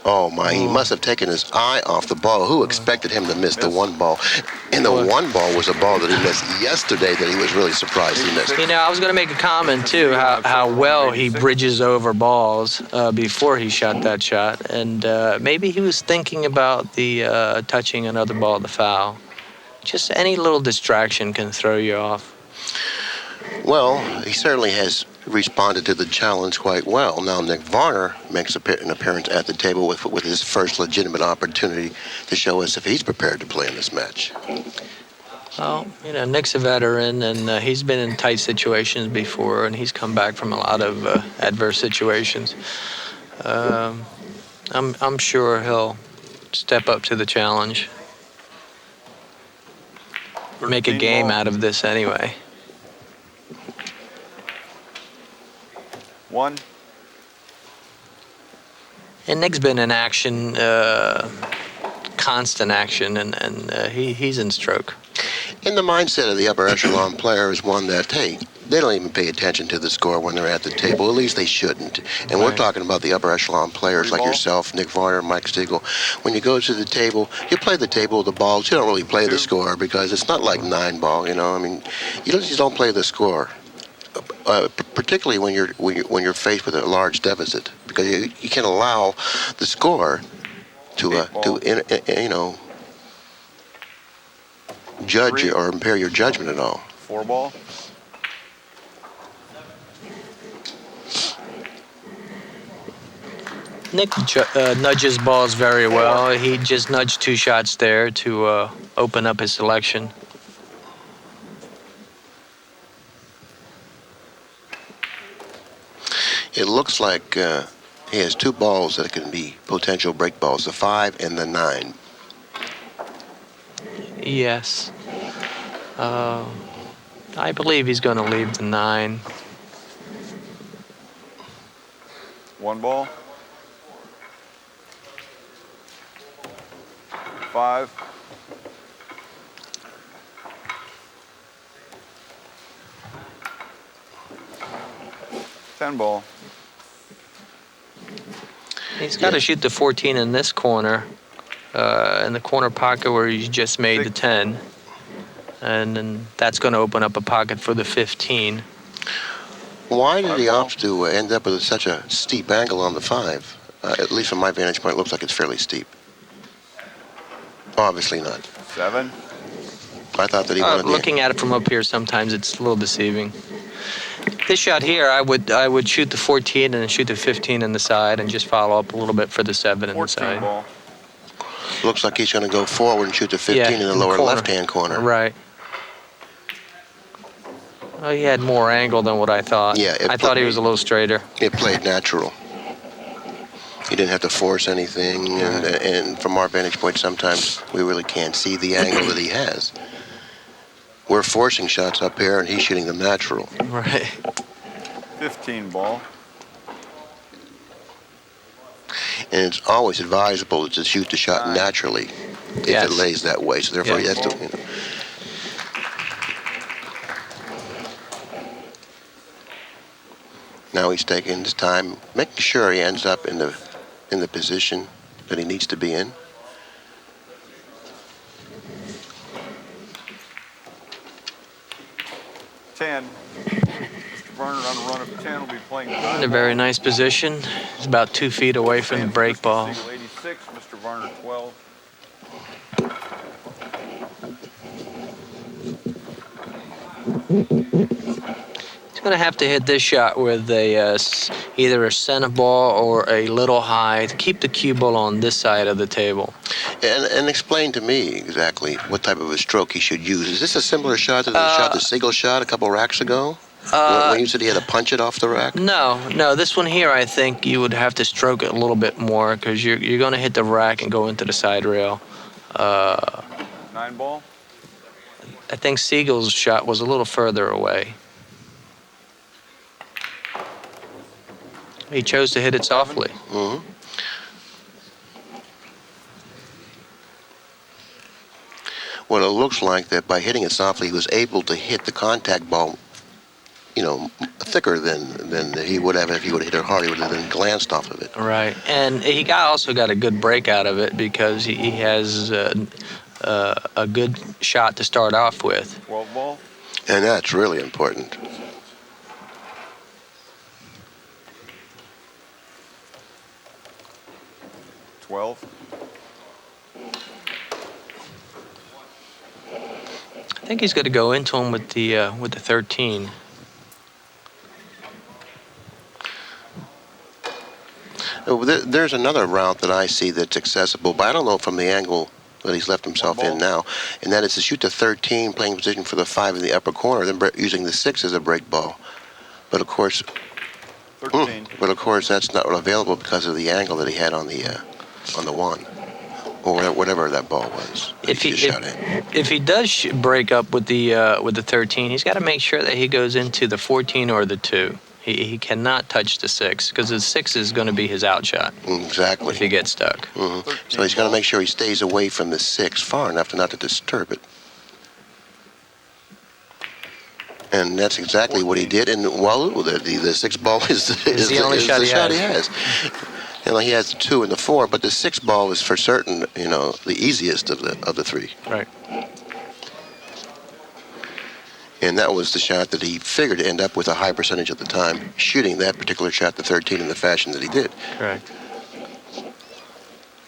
Oh my, he must have taken his eye off the ball. Who expected him to miss the 1 ball? And the 1 ball was a ball that he missed yesterday that he was really surprised he missed. You know, I was going to make a comment, too, how well he bridges over balls before he shot that shot. And maybe he was thinking about the touching another ball at the foul. Just any little distraction can throw you off. Well, he certainly has responded to the challenge quite well. Now, Nick Varner makes an appearance at the table with his first legitimate opportunity to show us if he's prepared to play in this match. Well, you know, Nick's a veteran, and he's been in tight situations before, and he's come back from a lot of adverse situations. I'm sure he'll step up to the challenge. Make a game out of this anyway. 1. And Nick's been in action, constant action, and he's in stroke. And the mindset of the upper echelon player is one that, hey, they don't even pay attention to the score when they're at the table. At least they shouldn't. And we're talking about the upper echelon players like yourself, Nick Varner, Mike Sigel. When you go to the table, you play the table with the balls. You don't really play the score because it's not like 9 ball, you know. I mean, you just don't play the score. Particularly when you're faced with a large deficit, because you can allow the score to judge or impair your judgment at all. 4 ball. Nick nudges balls very well. He just nudged 2 shots there to open up his selection. It looks like he has 2 balls that can be potential break balls, the 5 and the 9. Yes. I believe he's going to leave the 9. 1 ball. 5. 10 ball. He's got to shoot the 14 in this corner, in the corner pocket where he's just made the 10. And then that's going to open up a pocket for the 15. Why did he opt to end up with such a steep angle on the 5? At least from my vantage point, it looks like it's fairly steep. Obviously not. 7. I thought that he wanted looking at it from up here, sometimes it's a little deceiving. This shot here, I would shoot the 14 and then shoot the 15 in the side and just follow up a little bit for the 7 in the side. Ball. Looks like he's going to go forward and shoot the 15 in the lower left-hand corner. Right. Oh, he had more angle than what I thought. Yeah, I thought he was a little straighter. It played natural. He didn't have to force anything, and from our vantage point, sometimes we really can't see the angle that he has. We're forcing shots up here, and he's shooting them natural. Right. 15 ball. And it's always advisable to shoot the shot naturally if it lays that way. So therefore, he has to. You know. Now he's taking his time, making sure he ends up in the position that he needs to be in. Mr. Varner on a run of 10 will be playing In a very nice position. He's about 2 feet away from the break ball. Sigel 86, Mr. Varner 12. He's going to have to hit this shot with either a center ball or a little high to keep the cue ball on this side of the table. And explain to me exactly what type of a stroke he should use. Is this a similar shot to the shot the Sigel shot a couple racks ago? When you said he had to punch it off the rack? No. This one here, I think you would have to stroke it a little bit more because you're going to hit the rack and go into the side rail. 9 ball. I think Siegel's shot was a little further away. He chose to hit it softly. Mm-hmm. Well, it looks like that by hitting it softly, he was able to hit the contact ball, thicker than he would have if he would have hit it hard. He would have then glanced off of it. Right, and he also got a good break out of it because he has a good shot to start off with. 12 ball. And that's really important. I think he's going to go into him with the 13. There's another route that I see that's accessible, but I don't know from the angle that he's left himself in now, and that is to shoot the 13, playing position for the 5 in the upper corner, then using the 6 as a break ball. But of course, 13. But of course, that's not available because of the angle that he had on the 1, or whatever that ball was. If he does break up with the 13, he's got to make sure that he goes into the 14 or the 2. He cannot touch the 6 because the 6 is going to be his out shot. Exactly. If he gets stuck. Mm-hmm. So he's got to make sure he stays away from the 6 far enough to not to disturb it. And that's exactly what he did. And Walu, the 6 ball is the only shot he has. He has the 2 and the 4, but the 6 ball is for certain, the easiest of the 3. Right. And that was the shot that he figured to end up with a high percentage at the time, shooting that particular shot, the 13, in the fashion that he did. Correct.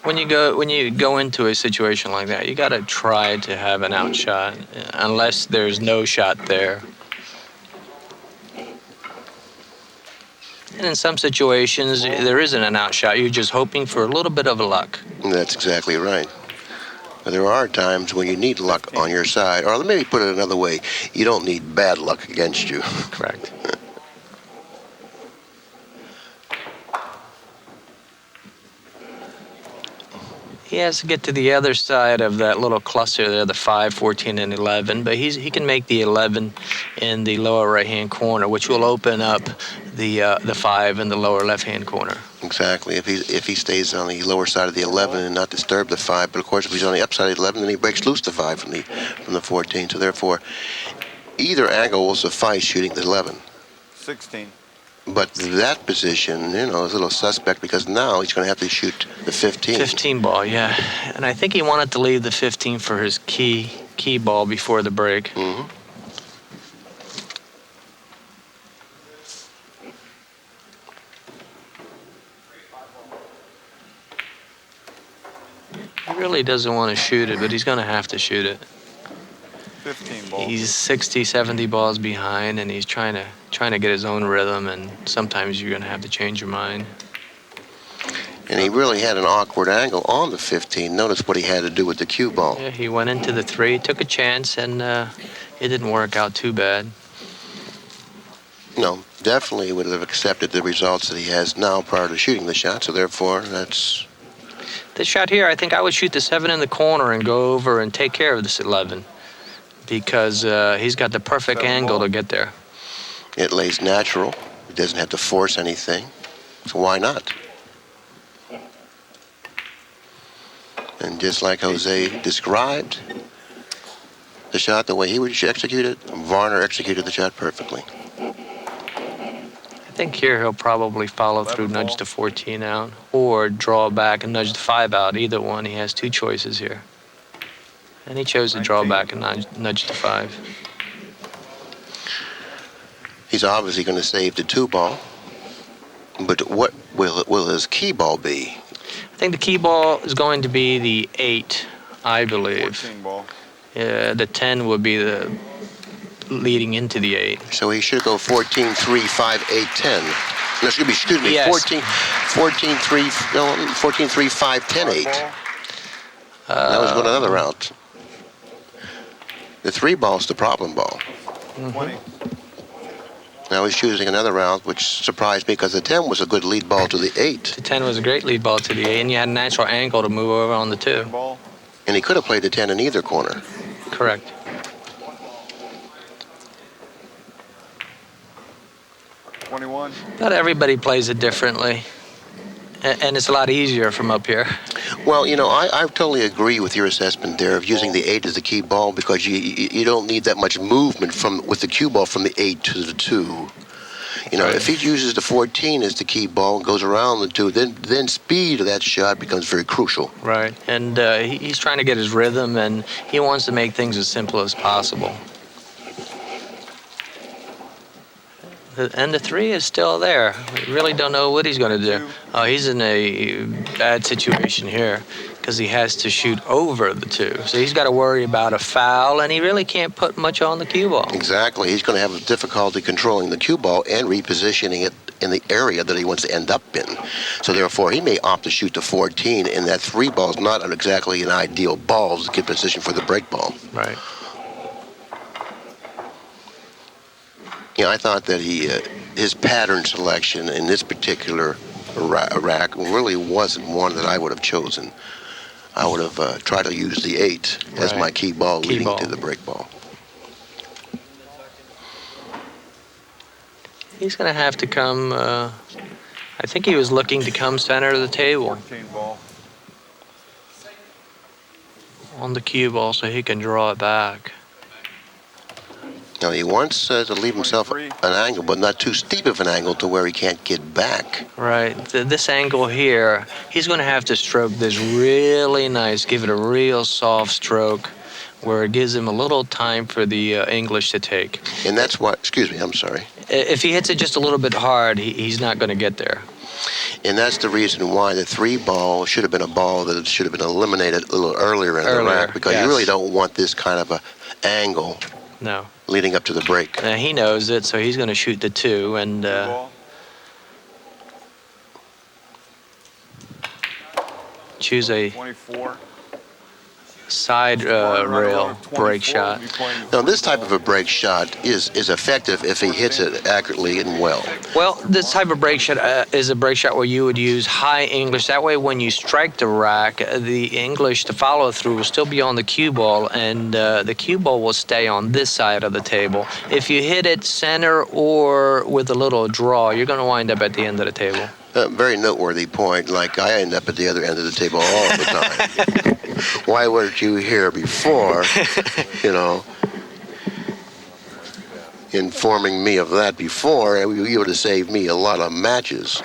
When you go into a situation like that, you got to try to have an out shot, unless there's no shot there. And in some situations, there isn't an out shot. You're just hoping for a little bit of luck. That's exactly right. But there are times when you need luck on your side. Or let me put it another way. You don't need bad luck against you. Correct. He has to get to the other side of that little cluster there, the 5, 14, and 11. But he can make the 11 in the lower right-hand corner, which will open up the 5 in the lower left-hand corner. Exactly. If he stays on the lower side of the 11 and not disturb the 5, but of course if he's on the upside of the 11, then he breaks loose the 5 from the 14. So therefore, either angle will suffice shooting the 11. 16. But that position, is a little suspect because now he's going to have to shoot the 15. 15 ball, yeah. And I think he wanted to leave the 15 for his key ball before the break. Mm-hmm. He really doesn't want to shoot it, but he's going to have to shoot it. 15 ball. He's 60, 70 balls behind, and he's trying to get his own rhythm, and sometimes you're going to have to change your mind. And he really had an awkward angle on the 15. Notice what he had to do with the cue ball. Yeah, he went into the 3, took a chance, and it didn't work out too bad. No, definitely would have accepted the results that he has now prior to shooting the shot, so therefore that's... This shot here, I think I would shoot the 7 in the corner and go over and take care of this 11 because he's got the perfect angle to get there. It lays natural. He doesn't have to force anything, so why not? And just like Jose described the shot, the way he would execute it, Varner executed the shot perfectly. I think here he'll probably follow through, nudge the 14 out, or draw back and nudge the 5 out. Either one, he has 2 choices here. And he chose to draw back and nudge the 5. He's obviously going to save the 2 ball, but what will his key ball be? I think the key ball is going to be the 8, I believe. 14 ball. The 10 would be the leading into the 8. So he should go 14, 3, 5, 8, 10. No, excuse me, Yes. 14, 3, no, 14, 3, 5, 10, 8. That was going another route. The 3 ball's the problem ball. 20. Now he's choosing another route, which surprised me because the 10 was a good lead ball to the 8. The 10 was a great lead ball to the 8, and you had a natural angle to move over on the 2. Ball. And he could have played the 10 in either corner. Correct. 21. Not everybody plays it differently, and it's a lot easier from up here. Well, you know, I totally agree with your assessment there of using the 8 as the key ball because you don't need that much movement with the cue ball from the 8 to the 2. You know, if he uses the 14 as the key ball and goes around the 2, then speed of that shot becomes very crucial. Right, and he's trying to get his rhythm, and he wants to make things as simple as possible. And the 3 is still there. We really don't know what he's going to do. Oh, he's in a bad situation here because he has to shoot over the 2. So he's got to worry about a foul, and he really can't put much on the cue ball. Exactly. He's going to have difficulty controlling the cue ball and repositioning it in the area that he wants to end up in. So therefore, he may opt to shoot the 14, and that 3 ball is not exactly an ideal ball to get position for the break ball. Right. You know, I thought that his pattern selection in this particular rack really wasn't one that I would have chosen. I would have tried to use the 8 as my key ball leading to the break ball. He's going to have to come, I think he was looking to come center of the table 14 ball. on the cue ball so he can draw it back. Now, he wants to leave himself an angle, but not too steep of an angle to where he can't get back. Right. This angle here, he's going to have to stroke this really nice, give it a real soft stroke where it gives him a little time for the English to take. And that's what, excuse me, I'm sorry. If he hits it just a little bit hard, he's not going to get there. And that's the reason why the 3 ball should have been a ball that should have been eliminated a little earlier in the rack, because you really don't want this kind of a angle. No. Leading up to the break. He knows it, so he's going to shoot the 2 and choose a 24. side rail break shot. Now, this type of a break shot is effective if he hits it accurately and well. Well, this type of break shot is a break shot where you would use high English. That way, when you strike the rack, the English, the follow-through, will still be on the cue ball, and the cue ball will stay on this side of the table. If you hit it center or with a little draw, you're going to wind up at the end of the table. Very noteworthy point. Like, I end up at the other end of the table all the time. Why weren't you here before, you know, informing me of that before? You would have saved me a lot of matches.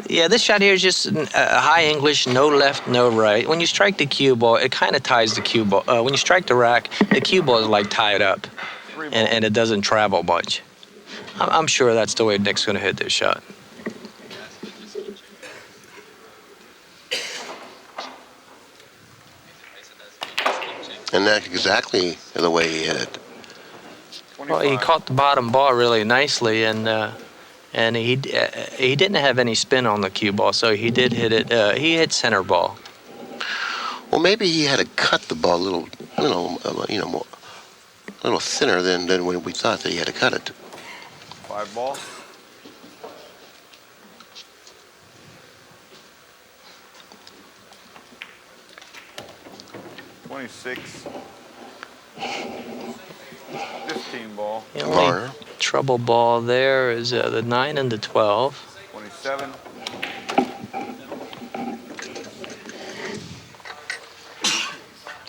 Yeah, this shot here is just high English, no left, no right. When you strike the cue ball, it kind of ties the cue ball. When you strike the rack, the cue ball is like tied up, and it doesn't travel much. I'm sure that's the way Nick's going to hit this shot. And that's exactly the way he hit it. Well, he caught the bottom ball really nicely, and he didn't have any spin on the cue ball, so he did hit it. He hit center ball. Well, maybe he had to cut the ball a little thinner than when we thought that he had to cut it. 5 ball. .26. 15 ball. The only Varner. trouble ball there is the 9 and the 12. 27.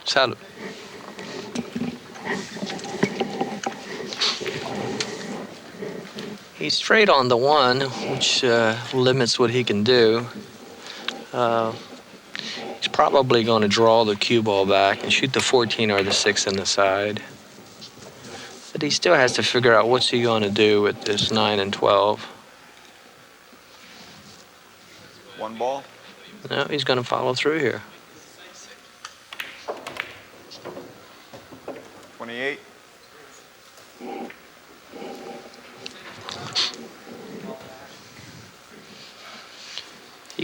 Salud. He's straight on the 1, which limits what he can do. He's probably going to draw the cue ball back and shoot the 14 or the 6 in the side. But he still has to figure out what's he going to do with this 9 and 12. 1 ball. No, he's going to follow through here. 28.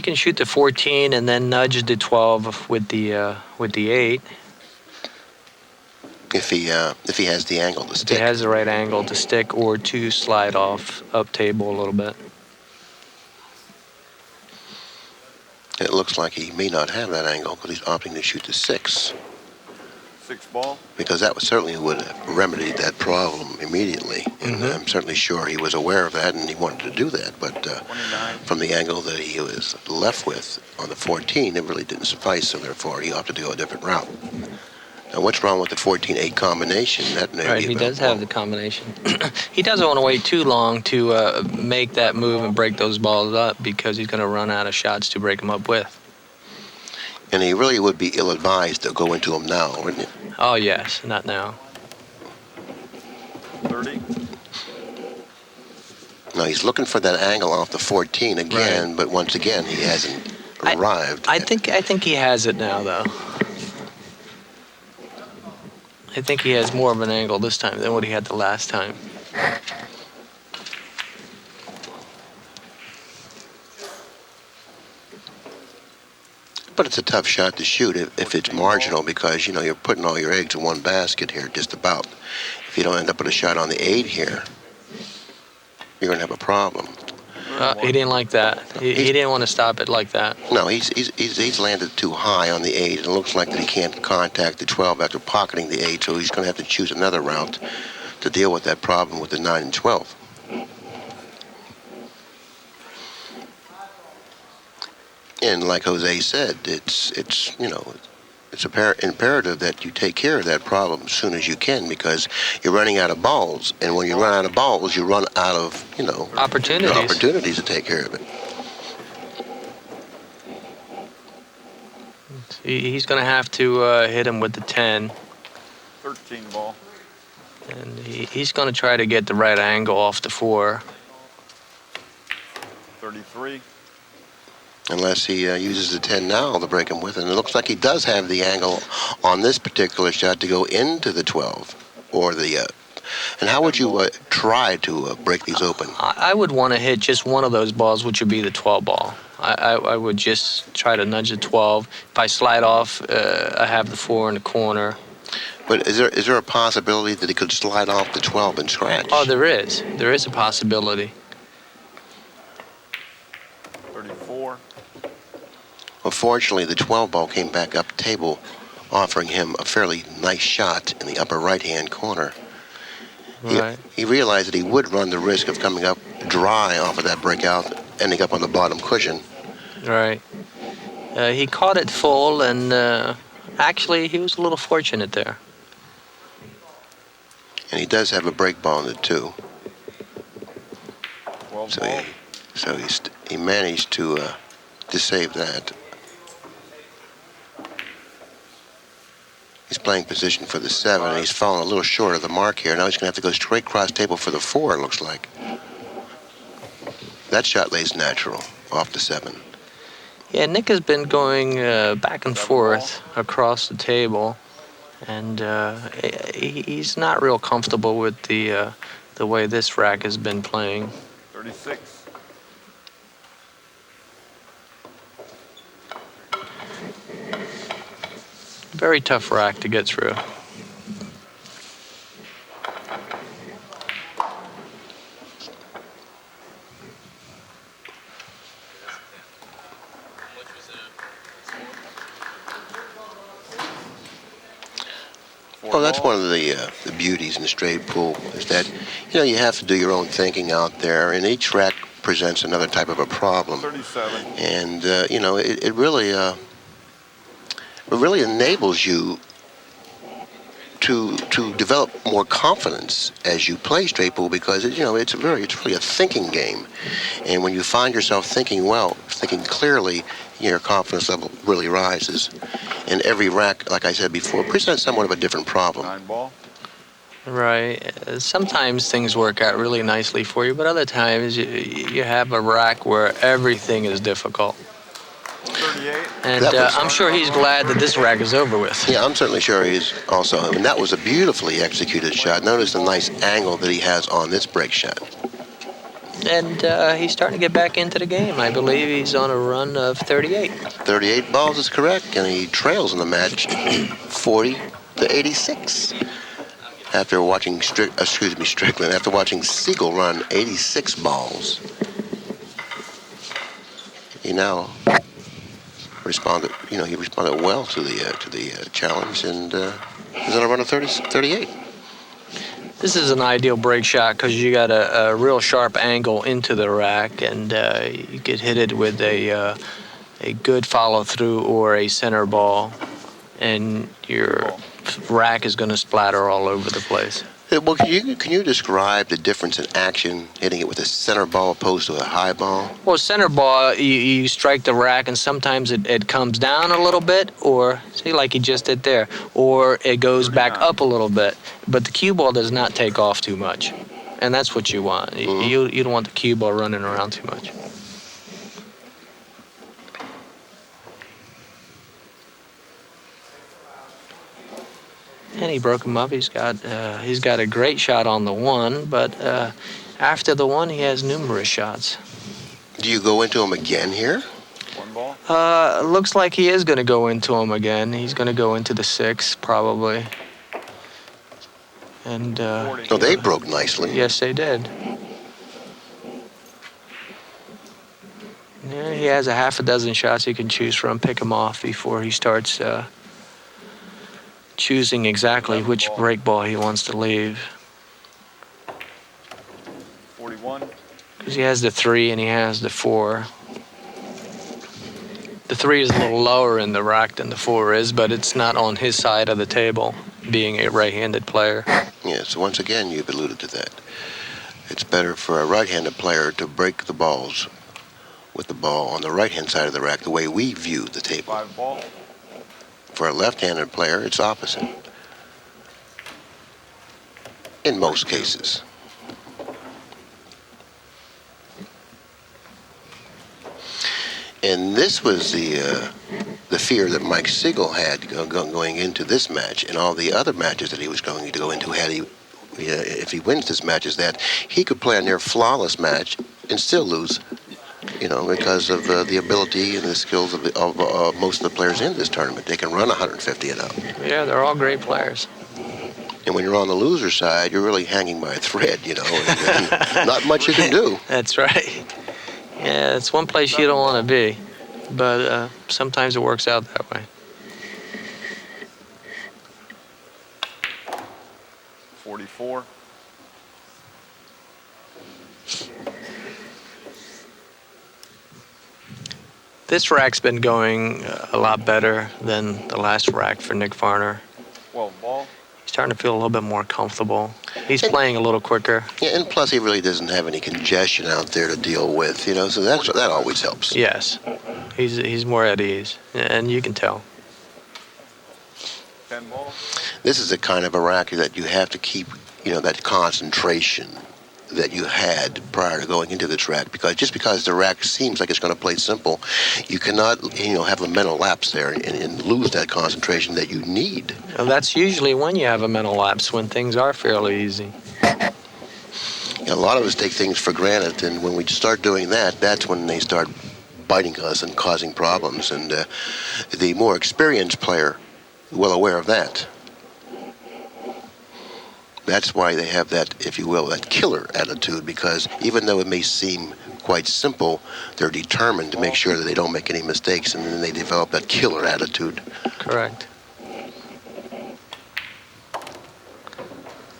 He can shoot the 14 and then nudge the 12 with the 8. If he has the angle to If he stick. has the right angle to stick or to slide off up table a little bit. It looks like he may not have that angle because he's opting to shoot the 6. 6 ball. Because that certainly would have remedied that problem immediately. And I'm certainly sure he was aware of that and he wanted to do that. But from the angle that he was left with on the 14, it really didn't suffice. So therefore, he opted to go a different route. Now, what's wrong with the 14-8 combination? That may Right, be he about does have the combination. He doesn't want to wait too long to make that move and break those balls up because he's going to run out of shots to break them up with. And he really would be ill-advised to go into them now, wouldn't it? Oh, yes, not now. 30. Now, he's looking for that angle off the 14 again, Right. but once again, he hasn't arrived. I think he has it now, though. I think he has more of an angle this time than what he had the last time. But it's a tough shot to shoot if it's marginal because, you know, you're putting all your eggs in one basket here, just about. If you don't end up with a shot on the 8 here, you're going to have a problem. He didn't like that. He didn't want to stop it like that. No, he's landed too high on the 8, and it looks like that he can't contact the 12 after pocketing the 8, so he's going to have to choose another route to deal with that problem with the 9 and 12. And like Jose said, it's you know, it's imperative that you take care of that problem as soon as you can because you're running out of balls, and when you run out of balls, you run out of, you know, opportunities to take care of it. He's going to have to hit him with the 10. 13 ball. And he's going to try to get the right angle off the 4. 33. Unless he uses the 10 now to break him with. And it looks like he does have the angle on this particular shot to go into the 12. Or the... and how would you try to break these open? I would want to hit just one of those balls, which would be the 12 ball. I would just try to nudge the 12. If I slide off, I have the 4 in the corner. But is there a possibility that he could slide off the 12 and scratch? Oh, there is. There is a possibility. 34. Well, fortunately, the 12 ball came back up table, offering him a fairly nice shot in the upper right-hand corner. Right. He realized that he would run the risk of coming up dry off of that breakout, ending up on the bottom cushion. Right. He caught it full, and actually, he was a little fortunate there. And he does have a break ball in the 2. 12 ball. So he managed to save that. He's playing position for the 7, and he's fallen a little short of the mark here. Now he's going to have to go straight cross table for the 4, it looks like. That shot lays natural off the 7. Yeah, Nick has been going back and forth across the table, and he's not real comfortable with the way this rack has been playing. 36. Very tough rack to get through. Well, that's one of the beauties in the straight pool is that, you know, you have to do your own thinking out there, and each rack presents another type of a problem. 37. And, you know, it really enables you to develop more confidence as you play straight pool because, you know, it's really a thinking game. And when you find yourself thinking well, thinking clearly, your confidence level really rises. And every rack, like I said before, presents somewhat of a different problem. 9 ball. Right. Sometimes things work out really nicely for you, but other times you have a rack where everything is difficult. 38. And I'm sure he's glad that this rack is over with. Yeah, I'm certainly sure he is also. And that was a beautifully executed shot. Notice the nice angle that he has on this break shot. And he's starting to get back into the game. I believe he's on a run of 38. 38 balls is correct, and he trails in the match 40-86. After watching Strickland, after watching Sigel run 86 balls, he now responded. He responded well to the challenge, and is on a run of 38. This is an ideal break shot because you got a real sharp angle into the rack, and you could hit it with a good follow through or a center ball, and your rack is going to splatter all over the place. Well, can you describe the difference in action hitting it with a center ball opposed to a high ball? Well, center ball, you strike the rack, and sometimes it comes down a little bit, or see, like he just did there, or it goes back up a little bit. But the cue ball does not take off too much, and that's what you want. You don't want the cue ball running around too much. And he broke him up. He's got a great shot on the one, but after the one, he has numerous shots. Do you go into him again here? One ball? Looks like he is going to go into him again. He's going to go into the 6, probably. And No, they broke nicely. Yes, they did. Yeah, he has a half a dozen shots he can choose from. Pick him off before he starts choosing exactly which break ball he wants to leave. 41. Because he has the 3 and he has the 4. The 3 is a little lower in the rack than the 4 is, but it's not on his side of the table, being a right-handed player. Yes, once again, you've alluded to that. It's better for a right-handed player to break the balls with the ball on the right-hand side of the rack, the way we view the table. 5 ball. For a left-handed player, it's opposite. In most cases. And this was the fear that Mike Sigel had going into this match and all the other matches that he was going to go into if he wins this match, is that he could play a near flawless match and still lose, because of the ability and the skills of most of the players in this tournament. They can run 150 and up. Yeah, they're all great players. And when you're on the loser side, you're really hanging by a thread, and not much you can do. That's right. Yeah, it's one place you don't want to be, but sometimes it works out that way. 44. This rack's been going a lot better than the last rack for Nick Varner. 12 ball. He's starting to feel a little bit more comfortable. He's playing a little quicker. Yeah, and plus he really doesn't have any congestion out there to deal with, so that always helps. Yes, he's more at ease, and you can tell. 10 ball. This is the kind of a rack that you have to keep, that concentration that you had prior to going into the track, because just because the rack seems like it's going to play simple, you cannot, have a mental lapse there and lose that concentration that you need. Well, that's usually when you have a mental lapse, when things are fairly easy. A lot of us take things for granted, and when we start doing that, that's when they start biting us and causing problems. And the more experienced player, well aware of that. That's why they have that, if you will, that killer attitude, because even though it may seem quite simple, they're determined to make sure that they don't make any mistakes, and then they develop that killer attitude. Correct.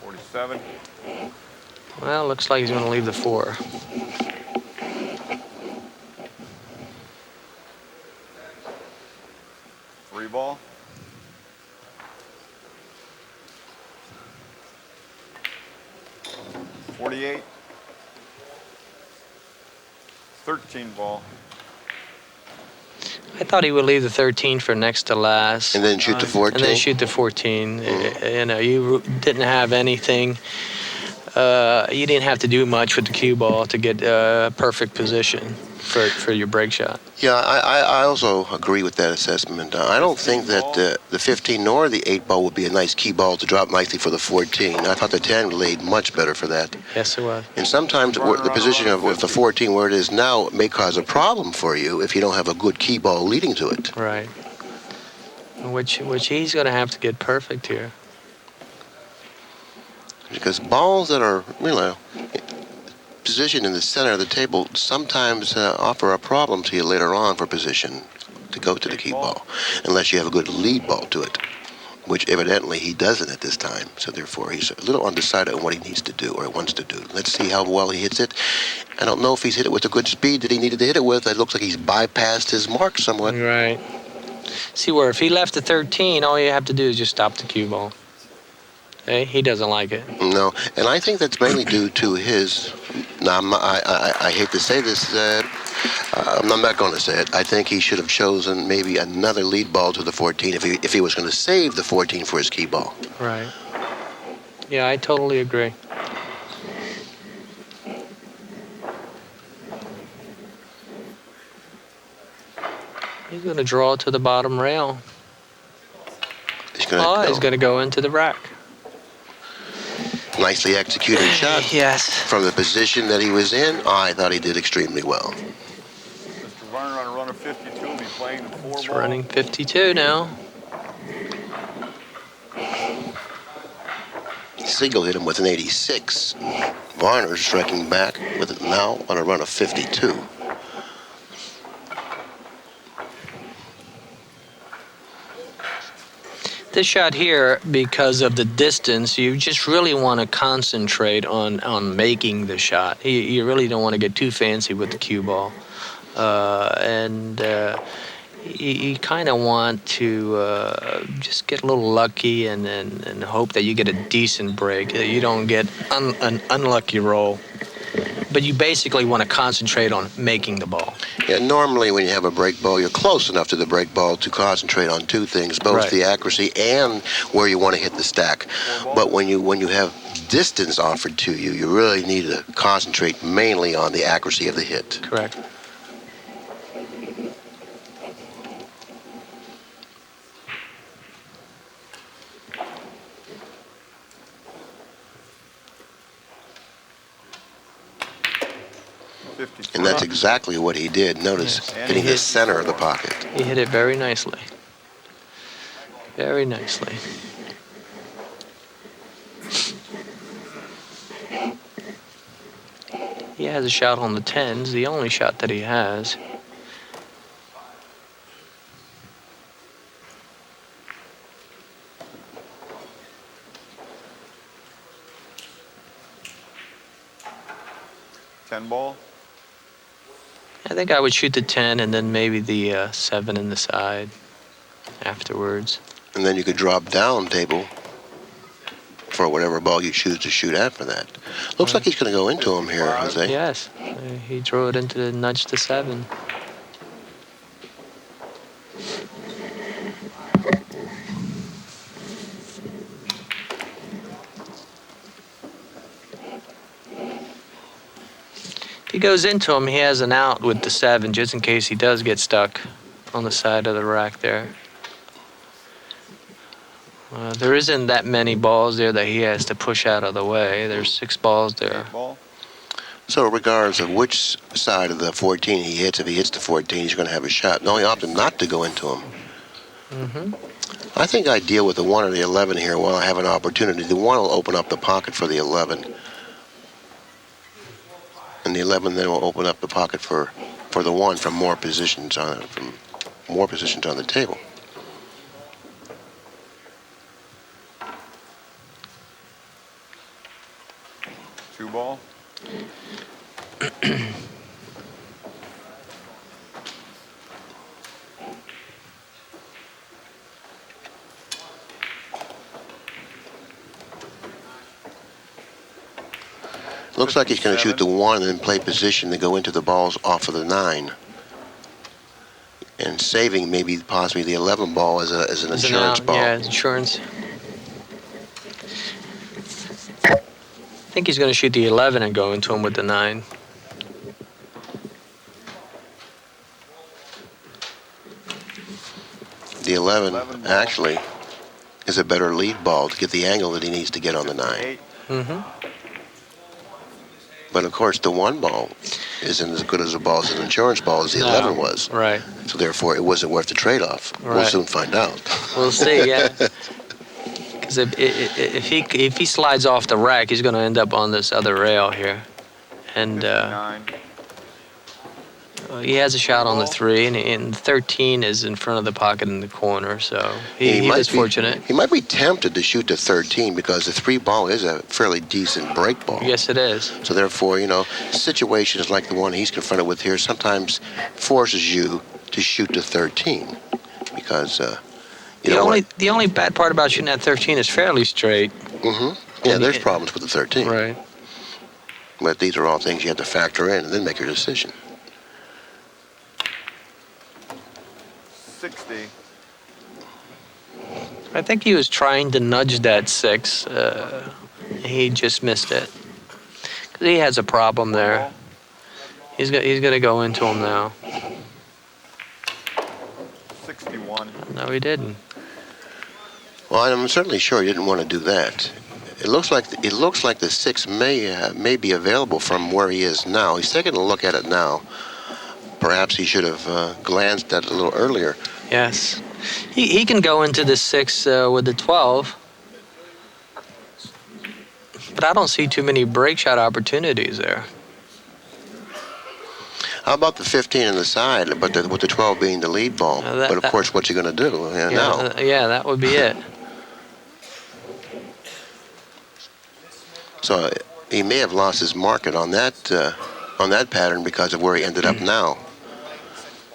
47. Well, looks like he's going to leave the 4. Three ball. 48. 13 ball. I thought he would leave the 13 for next to last. And then shoot the 14? And then shoot the 14. You didn't have anything you didn't have to do much with the cue ball to get perfect position for your break shot. Yeah, I also agree with that assessment. I don't think that the 15 nor the 8 ball would be a nice key ball to drop nicely for the 14. I thought the 10 laid much better for that. Yes, it was. And sometimes the position of the 14 where it is now may cause a problem for you if you don't have a good key ball leading to it. Right. Which he's going to have to get perfect here. Because balls that are, positioned in the center of the table sometimes offer a problem to you later on for position to go to the key ball, unless you have a good lead ball to it, which evidently he doesn't at this time. So therefore, he's a little undecided on what he needs to do or wants to do. Let's see how well he hits it. I don't know if he's hit it with the good speed that he needed to hit it with. It looks like he's bypassed his mark somewhat. Right. See, where if he left the 13, all you have to do is just stop the cue ball. Okay? He doesn't like it. No, and I think that's mainly due to his. Now, I hate to say this. I'm not going to say it. I think he should have chosen maybe another lead ball to the 14 if he was going to save the 14 for his key ball. Right. Yeah, I totally agree. He's going to draw to the bottom rail. He's going to go into the rack. Nicely executed shot. Yes. From the position that he was in, I thought he did extremely well. Mr. Varner on a run of 52 will be playing the 4 It's ball. running 52 now. Sigel hit him with an 86. Varner striking back with it now on a run of 52. This shot here, because of the distance, you just really want to concentrate on making the shot. You really don't want to get too fancy with the cue ball. You kind of want to just get a little lucky and hope that you get a decent break, that you don't get an unlucky roll. But you basically want to concentrate on making the ball. Yeah, normally when you have a break ball, you're close enough to the break ball to concentrate on two things, both Right. the accuracy and where you want to hit the stack. But when you have distance offered to you, you really need to concentrate mainly on the accuracy of the hit. Correct. And that's exactly what he did. Notice hitting the center of the pocket. He hit it very nicely. Very nicely. He has a shot on the 10s, the only shot that he has. Ball. I think I would shoot the 10 and then maybe the 7 in the side afterwards. And then you could drop down table for whatever ball you choose to shoot after that. Looks like he's going to go into him here, Jose. Yes, he drew it into the nudge to 7. If he goes into him, he has an out with the 7 just in case he does get stuck on the side of the rack there. There isn't that many balls there that he has to push out of the way. There's 6 balls there. So regardless of which side of the 14 he hits, if he hits the 14, he's going to have a shot. No, he opted not to go into him. I think I deal with the 1 or the 11 here while I have an opportunity. The 1 will open up the pocket for the 11. And the 11 then will open up the pocket for the 1 from more positions on the table. Ball. Looks like he's going to shoot the 1 and then play position to go into the balls off of the 9. And saving maybe possibly the 11 ball as an insurance ball. Yeah, insurance. think he's going to shoot the 11 and go into him with the 9. The 11 actually is a better lead ball to get the angle that he needs to get on the 9. Mm-hmm. But of course, the 1 ball isn't as good as a ball as an insurance ball as the 11 was. Right. So therefore, it wasn't worth the trade-off. Right. We'll soon find out. We'll see, yeah. Because if he slides off the rack, he's going to end up on this other rail here. And he has a shot on the 3, and 13 is in front of the pocket in the corner, so he was fortunate. He might be tempted to shoot the 13 because the 3 ball is a fairly decent break ball. Yes, it is. So therefore, situations like the one he's confronted with here sometimes forces you to shoot the 13 because the only bad part about shooting that 13 is fairly straight. Mm-hmm. Yeah, there's problems with the 13. Right. But these are all things you have to factor in and then make your decision. 60. I think he was trying to nudge that 6. He just missed it. 'Cause he has a problem there. He's going to go into him now. 61. No, he didn't. Well, I'm certainly sure he didn't want to do that. It looks like the 6 may be available from where he is now. He's taking a look at it now. Perhaps he should have glanced at it a little earlier. Yes. He can go into the 6 with the 12. But I don't see too many break shot opportunities there. How about the 15 on the side, but with the 12 being the lead ball? But of course, what's he going to do now? Yeah, that would be it. So he may have lost his market on that pattern because of where he ended up now.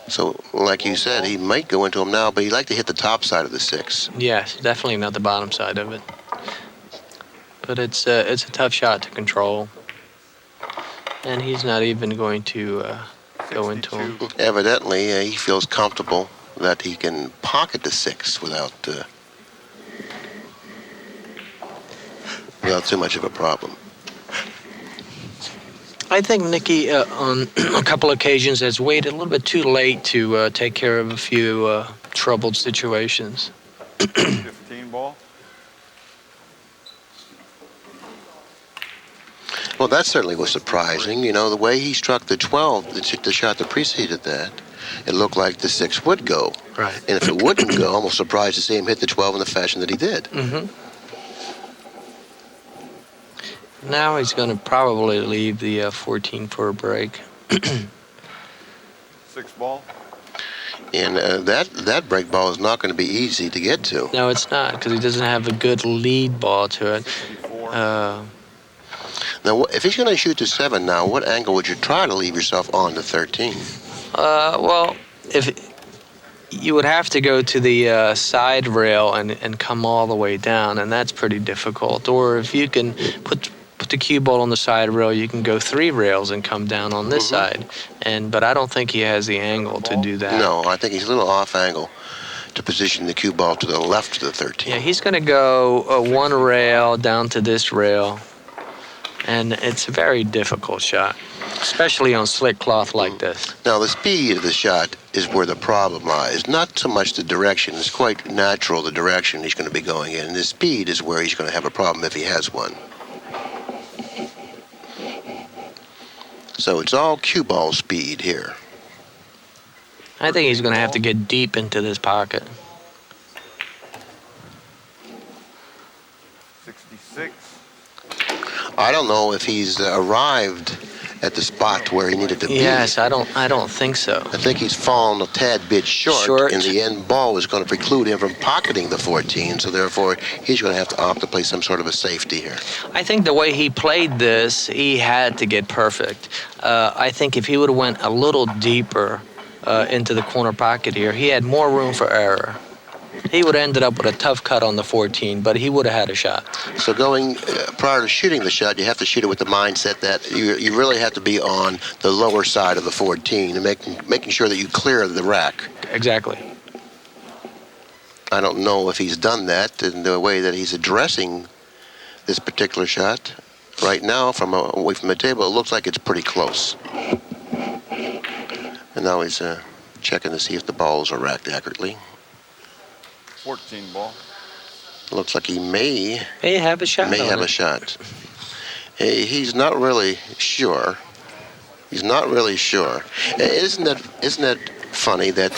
So, like you said, he might go into him now, but he'd like to hit the top side of the 6. Yes, definitely not the bottom side of it. But it's a tough shot to control. And he's not even going to go into him. Evidently, he feels comfortable that he can pocket the 6 without too much of a problem. I think Nicky, on a couple occasions, has waited a little bit too late to take care of a few troubled situations. 15 ball. Well, that certainly was surprising. The way he struck the 12, the shot that preceded that, it looked like the 6 would go. Right. And if it wouldn't go, almost surprised to see him hit the 12 in the fashion that he did. Mm-hmm. Now he's going to probably leave the 14 for a break. 6 ball. And that break ball is not going to be easy to get to. No, it's not, because he doesn't have a good lead ball to it. 64. Now, if he's going to shoot the 7 now, what angle would you try to leave yourself on the 13? Well, if you would have to go to the side rail and come all the way down, and that's pretty difficult. Or if you can put the cue ball on the side rail, you can go 3 rails and come down on this side. But I don't think he has the angle to do that. No, I think he's a little off angle to position the cue ball to the left of the 13. Yeah, he's going to go 1 rail down to this rail, and it's a very difficult shot, especially on slick cloth like this. Now, the speed of the shot is where the problem lies. Not so much the direction. It's quite natural, the direction he's going to be going in. The speed is where he's going to have a problem if he has one. So it's all cue ball speed here. I think he's going to have to get deep into this pocket. 66. I don't know if he's arrived at the spot where he needed to be. Yes, I don't think so. I think he's fallen a tad bit short, and the end ball is going to preclude him from pocketing the 14, so therefore he's going to have to opt to play some sort of a safety here. I think the way he played this, he had to get perfect. I think if he would have went a little deeper into the corner pocket here, he had more room for error. He would have ended up with a tough cut on the 14, but he would have had a shot. So going prior to shooting the shot, you have to shoot it with the mindset that you really have to be on the lower side of the 14 and making sure that you clear the rack. Exactly. I don't know if he's done that in the way that he's addressing this particular shot. Right now, from away from the table, it looks like it's pretty close. And now he's checking to see if the balls are racked accurately. 14 ball. Looks like he may have a shot. have a shot. He's not really sure. He's not really sure. Isn't that funny that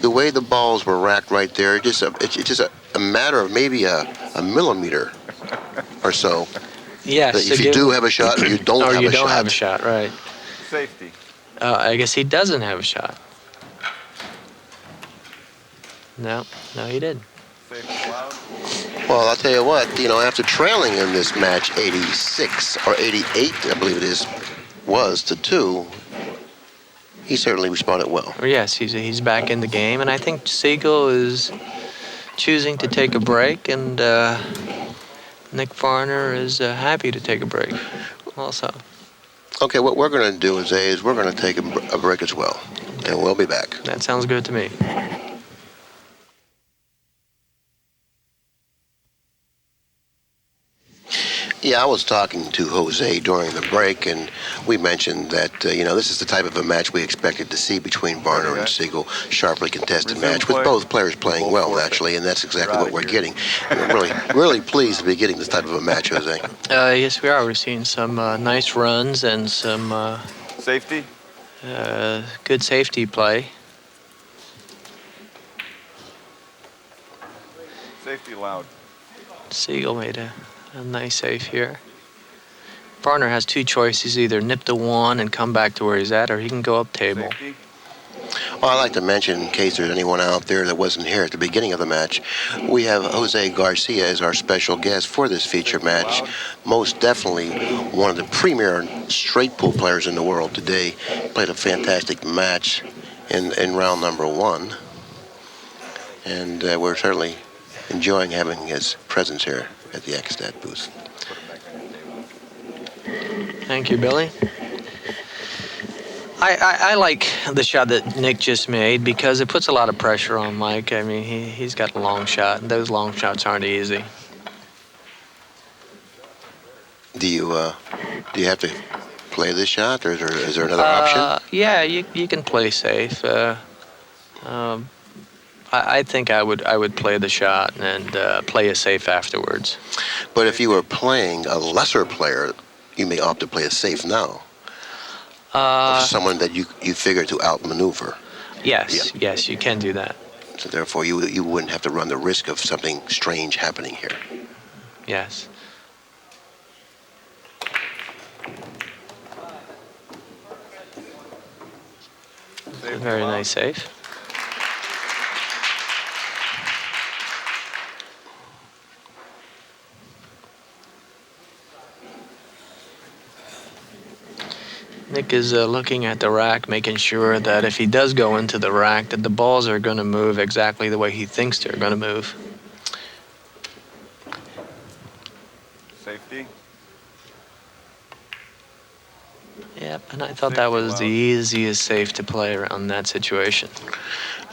the way the balls were racked right there, it's just a matter of maybe a millimeter or so. Yes. That if you do have a shot or you don't or have you a don't shot. have a shot, right? Safety. I guess he doesn't have a shot. No, he didn't. Safety allowed. Well, I'll tell you what, after trailing in this match 86 or 88, I believe it was to 2, he certainly responded well. Yes, he's back in the game, and I think Sigel is choosing to take a break, and Nick Varner is happy to take a break also. Okay, what we're going to do is we're going to take a break as well, and we'll be back. That sounds good to me. Yeah, I was talking to Jose during the break, and we mentioned that, this is the type of a match we expected to see between Varner and Sigel. Sharply contested match with both players playing well, actually, and that's exactly what we're getting. We're really pleased to be getting this type of a match, Jose. Yes, we are. We're seeing some nice runs and some Safety. good safety play. Safety allowed. Sigel made a nice save here. Varner has 2 choices, either nip the 1 and come back to where he's at, or he can go up table. Safety. Well, I'd like to mention, in case there's anyone out there that wasn't here at the beginning of the match, we have José Garcia as our special guest for this feature match. Most definitely one of the premier straight pool players in the world today. Played a fantastic match in round number 1. And we're certainly enjoying having his presence here at the Accu-Stats booth. Thank you, Billy. I like the shot that Nick just made because it puts a lot of pressure on Mike. I mean, he's got a long shot, and those long shots aren't easy. Do you have to play this shot, or is there another option? Yeah, you can play safe. I think I would play the shot and play it safe afterwards. But if you were playing a lesser player, you may opt to play it safe now. Someone that you figure to outmaneuver. Yes, yes, you can do that. So therefore, you wouldn't have to run the risk of something strange happening here. Yes. Very nice save. Nick is looking at the rack, making sure that if he does go into the rack, that the balls are going to move exactly the way he thinks they're going to move. Safety. Yep, and I thought that was the easiest save to play around that situation.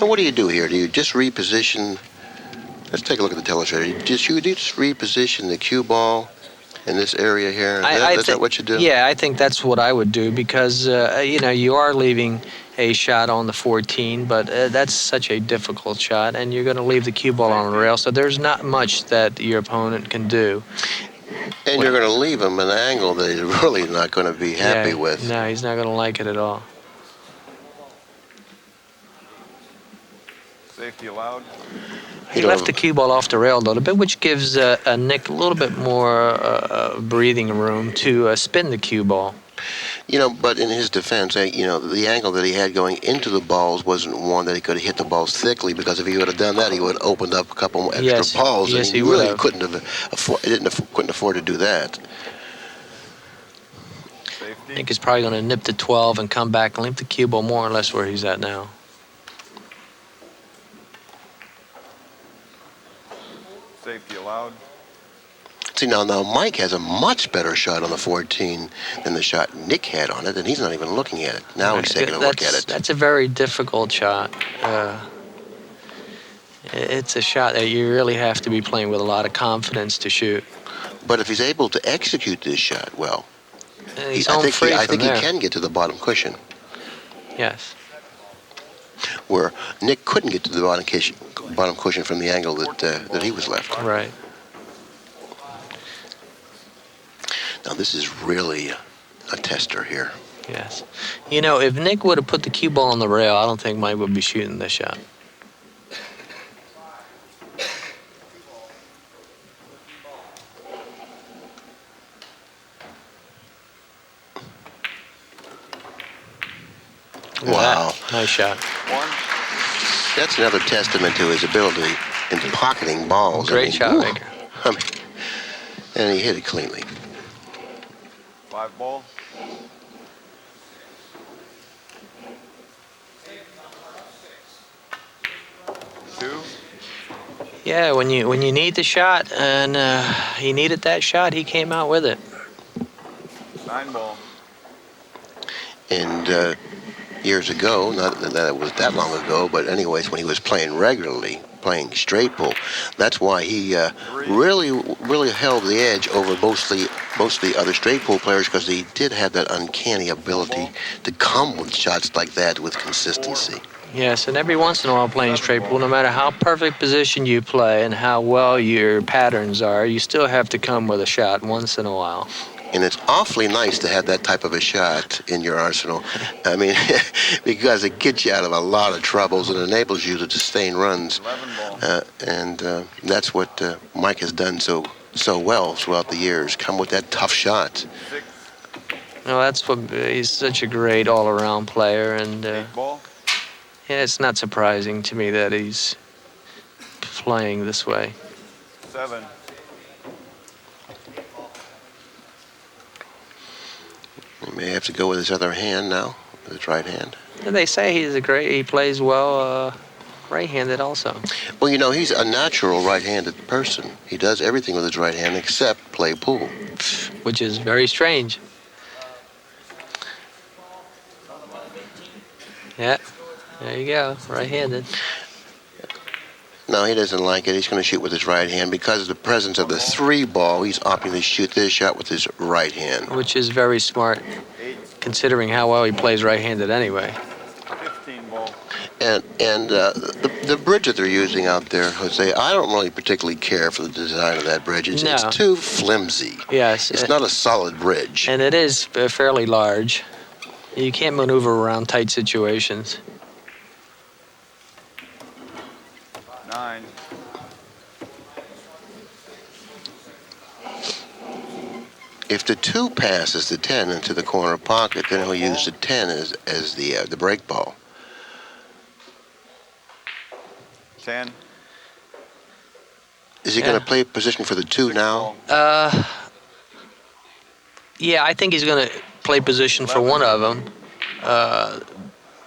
Now, what do you do here? Do you just reposition? Let's take a look at the telestrator. You just reposition the cue ball in this area here? Is that what you do? Yeah, I think that's what I would do because, you are leaving a shot on the 14, but that's such a difficult shot, and you're going to leave the cue ball on the rail, so there's not much that your opponent can do. And you're going to leave him an angle that he's really not going to be happy with. No, he's not going to like it at all. Safety allowed. He left the cue ball off the rail a little bit, which gives Nick a little bit more breathing room to spin the cue ball. But in his defense, the angle that he had going into the balls wasn't one that he could have hit the balls thickly, because if he would have done that, he would have opened up a couple more extra balls. Yes, and he really would have. couldn't afford to do that. Safety. Nick is probably going to nip to 12 and come back and leave the cue ball more or less where he's at now. Safety allowed. See, now Mike has a much better shot on the 14 than the shot Nick had on it, and he's not even looking at it. Now he's taking a look at it. That's a very difficult shot. It's a shot that you really have to be playing with a lot of confidence to shoot. But if he's able to execute this shot well, He's I home think, free I from think there. he can get to the bottom cushion, Yes. where Nick couldn't get to the bottom cushion from the angle that he was left. Right. Now this is really a tester here. Yes. You know, if Nick would have put the cue ball on the rail, I don't think Mike would be shooting this shot. Look at Wow. that. Nice shot. One. That's another testament to his ability in pocketing balls. Great shot whew, maker. I mean, and he hit it cleanly. 5 ball. Two. Yeah, when you need the shot, and he needed that shot, he came out with it. 9 ball. And years ago, not that it was that long ago, but anyways, when he was playing regularly, playing straight pull, that's why he really held the edge over most of the other straight pull players, because he did have that uncanny ability to come with shots like that with consistency. Yes, and every once in a while playing straight pull, no matter how perfect position you play and how well your patterns are, you still have to come with a shot once in a while. And it's awfully nice to have that type of a shot in your arsenal. I mean, because it gets you out of a lot of troubles and enables you to sustain runs. 11 ball. And that's what Mike has done so well throughout the years. Come with that tough shot. 6. No, that's what he's such a great all-around player, and 8 ball. yeah, it's not surprising to me that he's playing this way. 7. He may have to go with his other hand now, with his right hand. And they say he plays well right-handed also. Well, you know, he's a natural right-handed person. He does everything with his right hand except play pool. Which is very strange. Yeah, there you go, right-handed. No, he doesn't like it. He's going to shoot with his right hand. Because of the presence of the 3 ball, he's opting to shoot this shot with his right hand. Which is very smart, 8. considering how well he plays right-handed anyway. 15 ball. And the bridge that they're using out there, Jose, I don't really particularly care for the design of that bridge. It's No. too flimsy. Yes. It's not a solid bridge. And it is fairly large. You can't maneuver around tight situations. 9. If the 2 passes the 10 into the corner pocket, then he'll use the 10 as the break ball. 10. Is he going to play position for the 2 now? Yeah, I think he's going to play position for one of them,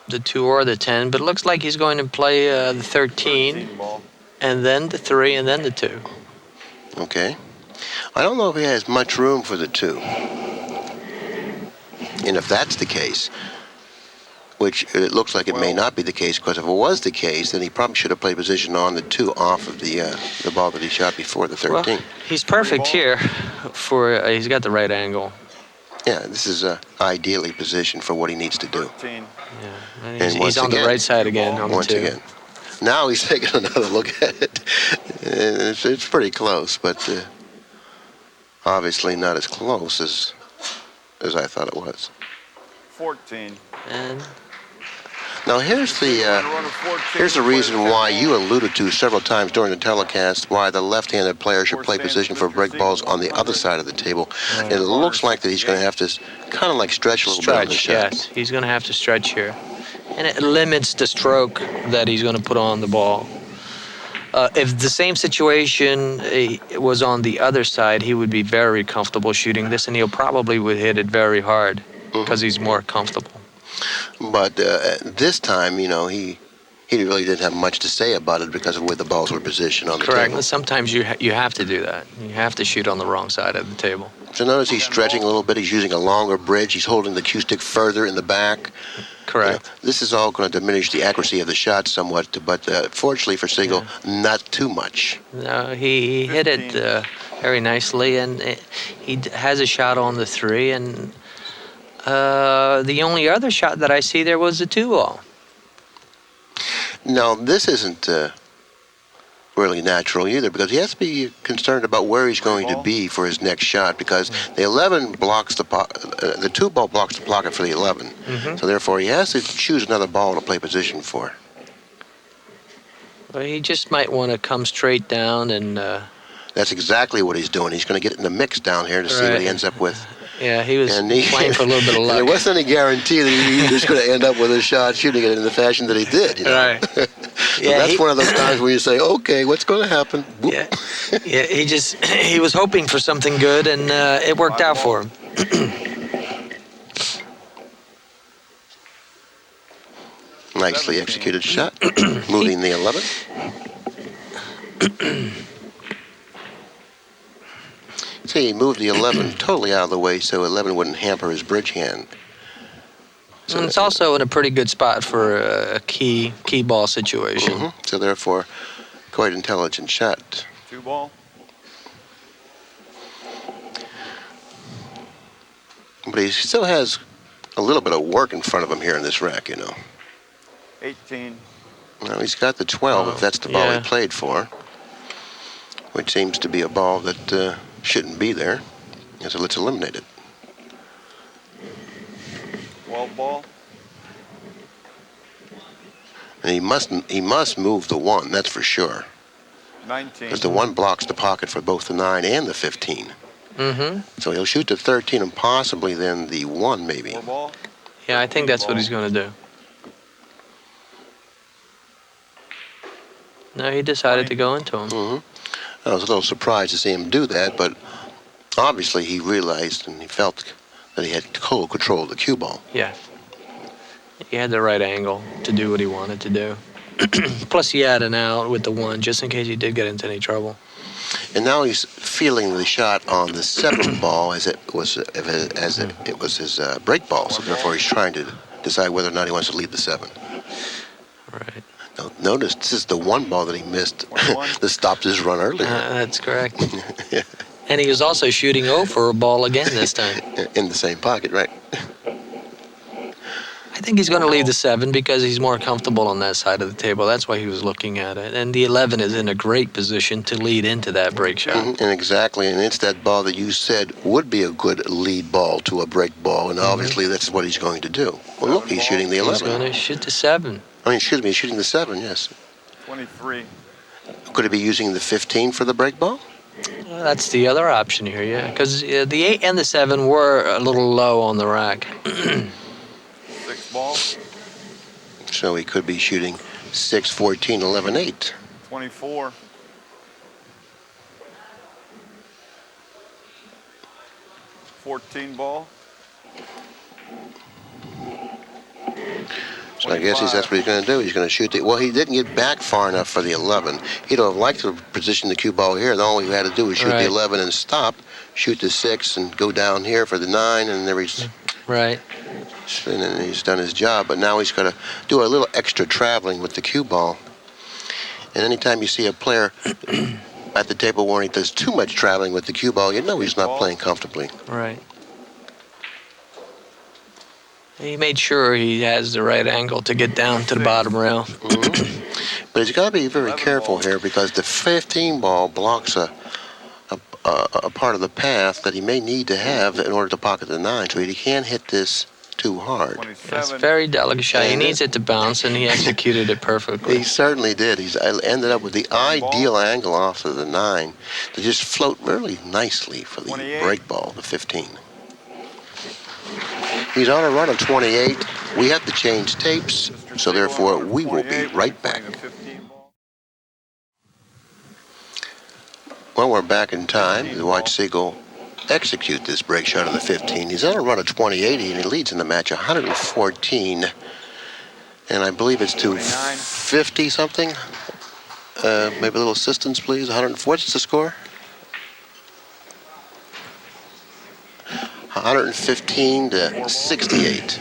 the 2 or the 10. But it looks like he's going to play the 13, 13 ball. and then the 3, and then the 2. Okay. I don't know if he has much room for the 2. And if that's the case, which it looks like it may not be the case, because if it was the case, then he probably should have played position on the 2 off of the ball that he shot before the 13. Well, he's perfect here. He's got the right angle. Yeah, this is ideally positioned for what he needs to do. 13. Yeah, and And he's once on the again- right side again on the Once 2. again. Now he's taking another look at it. And it's pretty close, but obviously not as close as I thought it was. 14. And Now here's the reason why you alluded to several times during the telecast why the left-handed player should play position for break balls on the other side of the table. And it looks like that he's going to have to kind of like stretch a little bit on the shot. yes, he's going to have to stretch here. And it limits the stroke that he's going to put on the ball. If the same situation was on the other side, he would be very comfortable shooting this, and he'll probably would hit it very hard because he's more comfortable. But this time, you know, he really didn't have much to say about it because of where the balls were positioned on the Correct. table. Sometimes you have to do that. You have to shoot on the wrong side of the table. So notice he's stretching a little bit. He's using a longer bridge. He's holding the cue stick further in the back. Correct. You know, this is all going to diminish the accuracy of the shot somewhat, but fortunately for Sigel, not too much. No, he hit it very nicely, and has a shot on the 3, and the only other shot that I see there was the 2 ball. Now, this isn't really natural either, because he has to be concerned about where he's going to be for his next shot, because the 11 blocks the 2 ball blocks the pocket for the 11. So therefore, he has to choose another ball to play position for. Well, he just might want to come straight down and. That's exactly what he's doing. He's going to get in the mix down here to see what he ends up with. Yeah, he was playing for a little bit of luck. There wasn't any guarantee that he was going to end up with a shot shooting it in the fashion that he did. You know? Right. So that's one of those times where you say, okay, what's going to happen? Whoop. Yeah. He was hoping for something good, and it worked out for him. Nicely executed shot, moving the 11. See, he moved the 11 totally out of the way so 11 wouldn't hamper his bridge hand. So and it's also in a pretty good spot for a key ball situation. So therefore, quite intelligent shot. 2 ball. But he still has a little bit of work in front of him here in this rack, you know. 18. Well, he's got the 12, if that's the ball he played for, which seems to be a ball that shouldn't be there. So let's eliminate it. 12 ball. And he must move the 1, that's for sure. 19. Because the 1 blocks the pocket for both the 9 and the 15. So he'll shoot the 13 and possibly then the 1 maybe. 4 ball. Yeah, I think that's what he's going to do. No, he decided to go into him. I was a little surprised to see him do that, but obviously he realized and he felt that he had total control of the cue ball. Yeah. He had the right angle to do what he wanted to do. Plus he had an out with the 1 just in case he did get into any trouble. And now he's feeling the shot on the 7 ball as it was his break ball. So therefore he's trying to decide whether or not he wants to leave the 7. Right. Now, notice this is the 1 ball that he missed that stopped his run earlier. That's correct. And he was also shooting over a ball again this time. In the same pocket, right? I think he's going to leave the 7 because he's more comfortable on that side of the table. That's why he was looking at it. And the 11 is in a great position to lead into that break shot. And exactly, and it's that ball that you said would be a good lead ball to a break ball, and obviously that's what he's going to do. Well, look, he's shooting the 11. He's going to shoot the 7. I mean, excuse me, he's shooting the 7, yes. 23. Could he be using the 15 for the break ball? Well, that's the other option here, yeah. Because the 8 and the 7 were a little low on the rack. 6 ball. So he could be shooting 6, 14, 11, 8. 24. 14 ball. So I guess that's what he's going to do. He's going to shoot the... Well, he didn't get back far enough for the 11. He'd have liked to position the cue ball here. All he had to do was shoot the 11 and stop, shoot the 6 and go down here for the 9, and there he's... Right. And then he's done his job, but now he's got to do a little extra traveling with the cue ball. And anytime you see a player at the table where he does too much traveling with the cue ball, you know he's not playing comfortably. Right. He made sure he has the right angle to get down to the bottom rail. But he's got to be very careful here because the 15 ball blocks a part of the path that he may need to have in order to pocket the 9, so he can't hit this too hard. It's a very delicate shot. He needs it to bounce, and he executed it perfectly. He certainly did. He's ended up with the ideal angle off of the 9 to just float really nicely for the break ball, the 15. He's on a run of 28. We have to change tapes, so therefore we will be right back. Well, we're back in time to watch Sigel execute this break shot of the 15. He's on a run of 2080, and he leads in the match 114. And I believe it's to 50-something. Maybe a little assistance, please. What's the score? 115 to 68.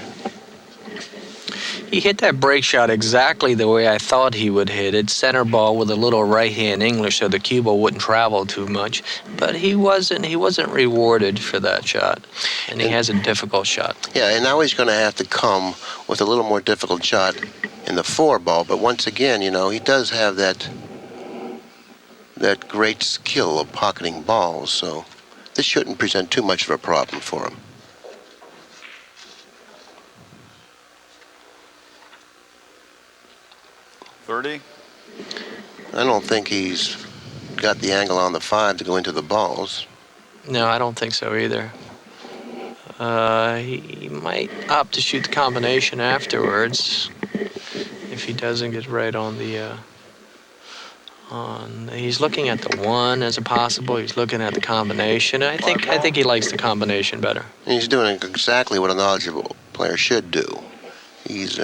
He hit that break shot exactly the way I thought he would hit it. Center ball with a little right-hand English so the cue ball wouldn't travel too much. But he wasn't rewarded for that shot. And he has a difficult shot. Yeah, and now he's going to have to come with a little more difficult shot in the 4 ball. But once again, you know, he does have that great skill of pocketing balls. So this shouldn't present too much of a problem for him. $30. I don't think he's got the angle on the 5 to go into the balls. No, I don't think so either. He might opt to shoot the combination afterwards if he doesn't get right on the. He's looking at the 1 as a possible. He's looking at the combination. I think he likes the combination better. And he's doing exactly what a knowledgeable player should do. He's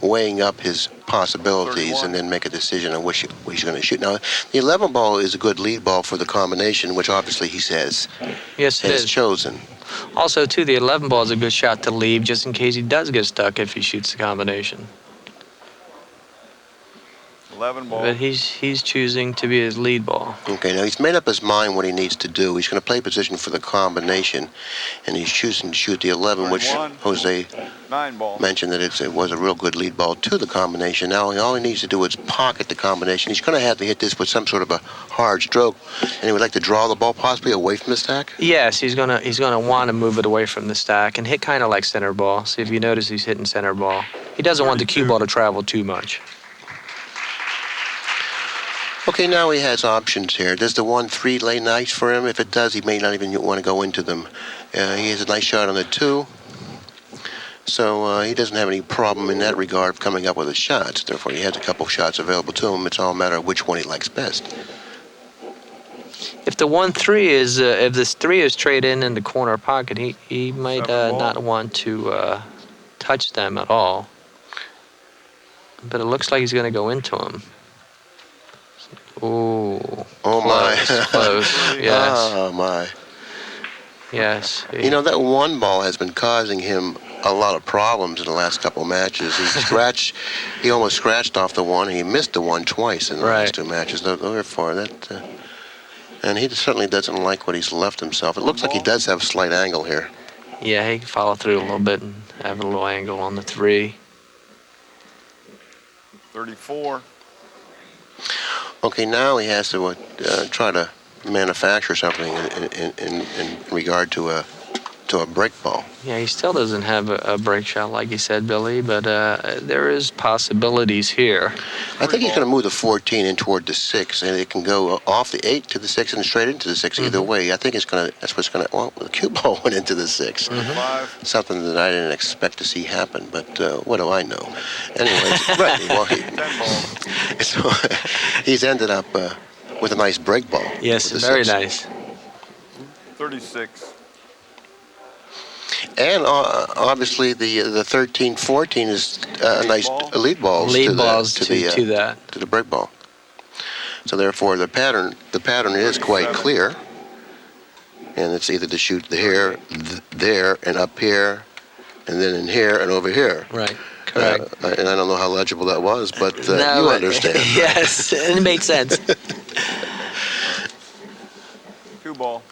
weighing up his possibilities 31. and then make a decision on which he's going to shoot. Now, the 11 ball is a good lead ball for the combination, which obviously he says yes, it has is. chosen. Also, too, the 11 ball is a good shot to leave just in case he does get stuck if he shoots the combination. 11 ball. But he's choosing to be his lead ball. Okay, now he's made up his mind what he needs to do. He's going to play position for the combination, and he's choosing to shoot the 11, which 31. Jose 9 ball. mentioned that it was a real good lead ball to the combination. Now all he needs to do is pocket the combination. He's going to have to hit this with some sort of a hard stroke, and he would like to draw the ball possibly away from the stack. Yes, he's gonna want to move it away from the stack and hit kind of like center ball. See if you notice he's hitting center ball. He doesn't want the cue ball to travel too much. Okay, now he has options here. Does the 1-3 lay nice for him? If it does, he may not even want to go into them. He has a nice shot on the 2. So he doesn't have any problem in that regard of coming up with his shots. Therefore, he has a couple shots available to him. It's all a matter of which one he likes best. If the 1-3 is, if this 3 is straight in the corner pocket, he might not want to touch them at all. But it looks like he's going to go into them. Ooh. Oh, close, my. Close. Yes. Oh, my. Yes. You know, that 1 ball has been causing him a lot of problems in the last couple of matches. He almost scratched off the 1. He missed the 1 twice in the last 2 matches. Therefore, and he certainly doesn't like what he's left himself. It looks like he does have a slight angle here. Yeah, he can follow through a little bit and have a little angle on the 3. 34. Okay, now he has to try to manufacture something in regard to a break ball. Yeah, he still doesn't have a break shot like you said, Billy, but there is possibilities here. I think he's going to move the 14 in toward the 6, and it can go off the 8 to the 6 and straight into the 6 either way. I think that's what's going to, well, the cue ball went into the 6. 5. Something that I didn't expect to see happen, but what do I know? Anyways, right, well, 10 ball. so he's ended up with a nice break ball. Yes, very nice. 36. And obviously the 13-14 is a nice lead balls to the break ball. So therefore the pattern is quite clear, and it's either to shoot here, there, and up here, and then in here and over here. Right. Correct. And I don't know how legible that was, but you understand. Yes, it made sense. 2 ball.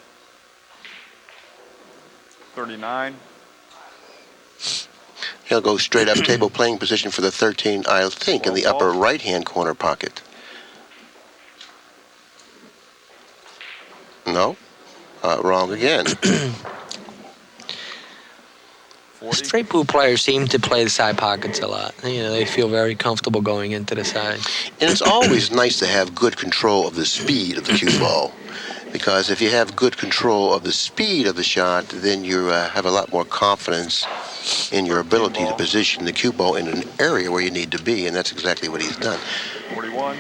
39. He'll go straight up table playing position for the 13, I think, in the upper right-hand corner pocket. No? Wrong again. Straight pool players seem to play the side pockets a lot. You know, they feel very comfortable going into the side. And it's always nice to have good control of the speed of the cue ball. Because if you have good control of the speed of the shot, then you have a lot more confidence in your ability to position the cue ball in an area where you need to be, and that's exactly what he's done. 41.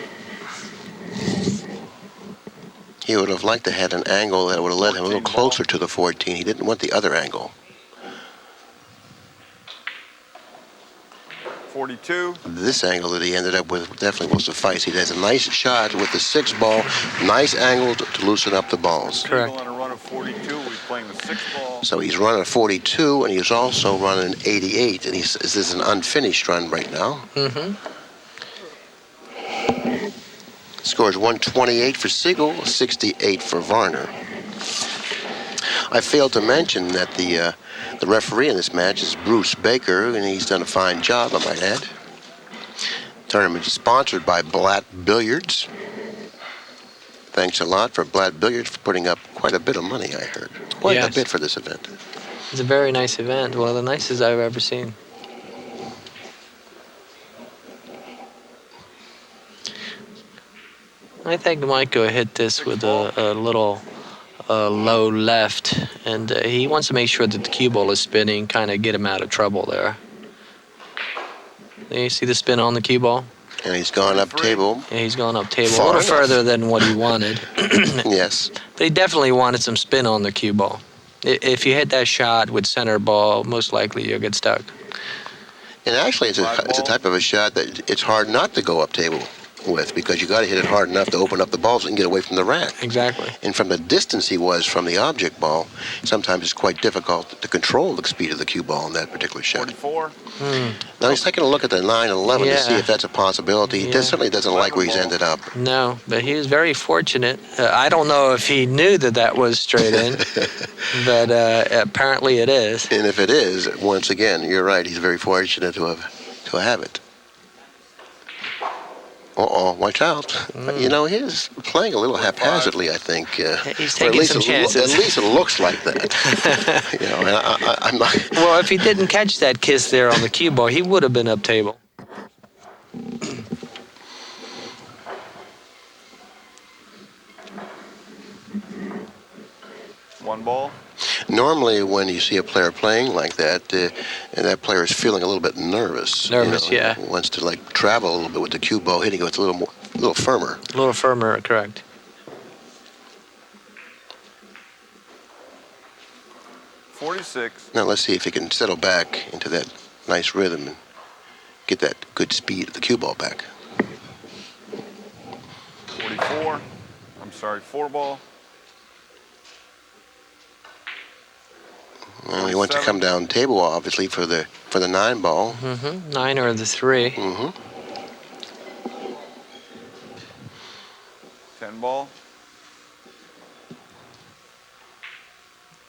He would have liked to have an angle that would have led him a little closer to the 14. He didn't want the other angle. 42. This angle that he ended up with definitely will suffice. He has a nice shot with the 6 ball, nice angle to loosen up the balls. Correct. On a run of 42, we're playing the 6 ball. So he's running a 42, and he's also running an 88, and this is an unfinished run right now. Mm-hmm. Scores 128 for Sigel, 68 for Varner. I failed to mention that the referee in this match is Bruce Baker, and he's done a fine job, I might add. Tournament is sponsored by Blatt Billiards. Thanks a lot for Blatt Billiards for putting up quite a bit of money, I heard. Quite a bit for this event. It's a very nice event, one of the nicest I've ever seen. I think Michael hit this with a little low left, and he wants to make sure that the cue ball is spinning, kind of get him out of trouble there. You see the spin on the cue ball? And he's gone up table. Yeah, he's gone up table Far a little enough. further than what he wanted. Yes. They definitely wanted some spin on the cue ball. If you hit that shot with center ball, most likely you'll get stuck. And actually, it's a type of a shot that it's hard not to go up table with, because you got to hit it hard enough to open up the ball so you can get away from the rack. Exactly. And from the distance he was from the object ball, sometimes it's quite difficult to control the speed of the cue ball in that particular shot. 44. Now he's taking a look at the 9 and 11 to see Yeah. if that's a possibility. He Yeah. certainly doesn't like where he's ended up. No, but he was very fortunate. I don't know if he knew that was straight in, but apparently it is. And if it is, once again, you're right, he's very fortunate to have it. Uh-oh, watch out. You know, he's playing a little haphazardly, I think. He's Or at taking least some it chances. At least it looks like that. You know, and I'm not... Well, if he didn't catch that kiss there on the cue ball, he would have been up table. 1 ball. Normally, when you see a player playing like that, and that player is feeling a little bit nervous. Nervous, you know, yeah. Wants to like travel a little bit with the cue ball, hitting it with a little firmer. A little firmer, correct. 46. Now let's see if he can settle back into that nice rhythm and get that good speed of the cue ball back. 44. I'm sorry, 4 ball. Well, he wants to come down table, obviously, for the 9 ball. Mm-hmm. 9 or the 3. Mm-hmm. 10 ball.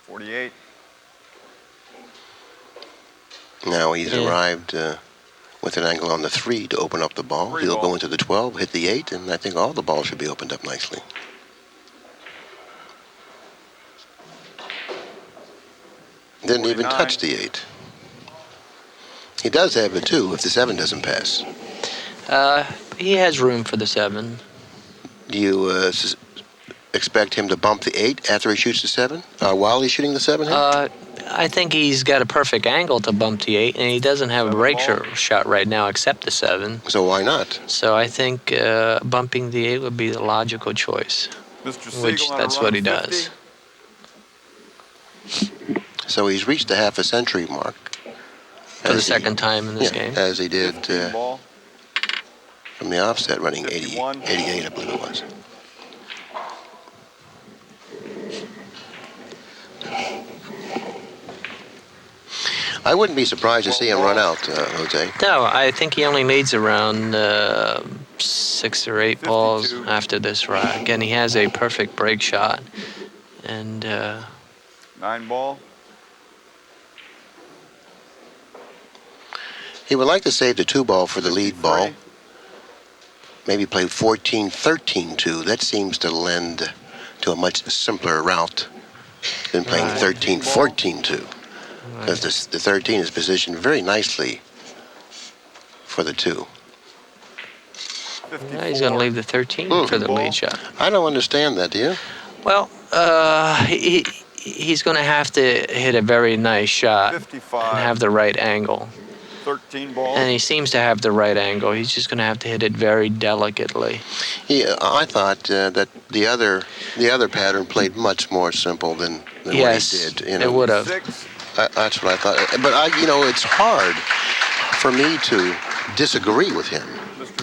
48. Now he's arrived with an angle on the 3 to open up the ball. 3 He'll ball. go into the 12, hit the 8, and I think all the balls should be opened up nicely. Didn't even 49. touch the 8. He does have a 2 if the 7 doesn't pass. He has room for the 7. Do you expect him to bump the 8 after he shoots the 7? While he's shooting the 7? I think he's got a perfect angle to bump the 8, and he doesn't have a break shot right now except the 7. So why not? So I think bumping the 8 would be the logical choice, Mr. Sigel which on a that's run what he 50. does. So he's reached the half a century mark. For the second time in this game. As he did 15 ball. from the offset, running 80, 51. 88, I believe it was. I wouldn't be surprised to see him run out, Jose. No, I think he only needs around 6 or 8 balls 52. after this rack, and he has a perfect break shot. And 9 ball. He would like to save the 2 ball for the lead ball. 53. Maybe play 14-13-2. That seems to lend to a much simpler route than playing Right. 13-14-2. Because the 13 is positioned very nicely for the 2. 54. he's going to leave the 13 for the lead shot. I don't understand that, do you? Well, he's going to have to hit a very nice shot 55. and have the right angle. 13 ball. And he seems to have the right angle. He's just going to have to hit it very delicately. Yeah, I thought that the other pattern played much more simple than Yes, what he did. You it know, would have. 6. That's what I thought. But it's hard for me to disagree with him.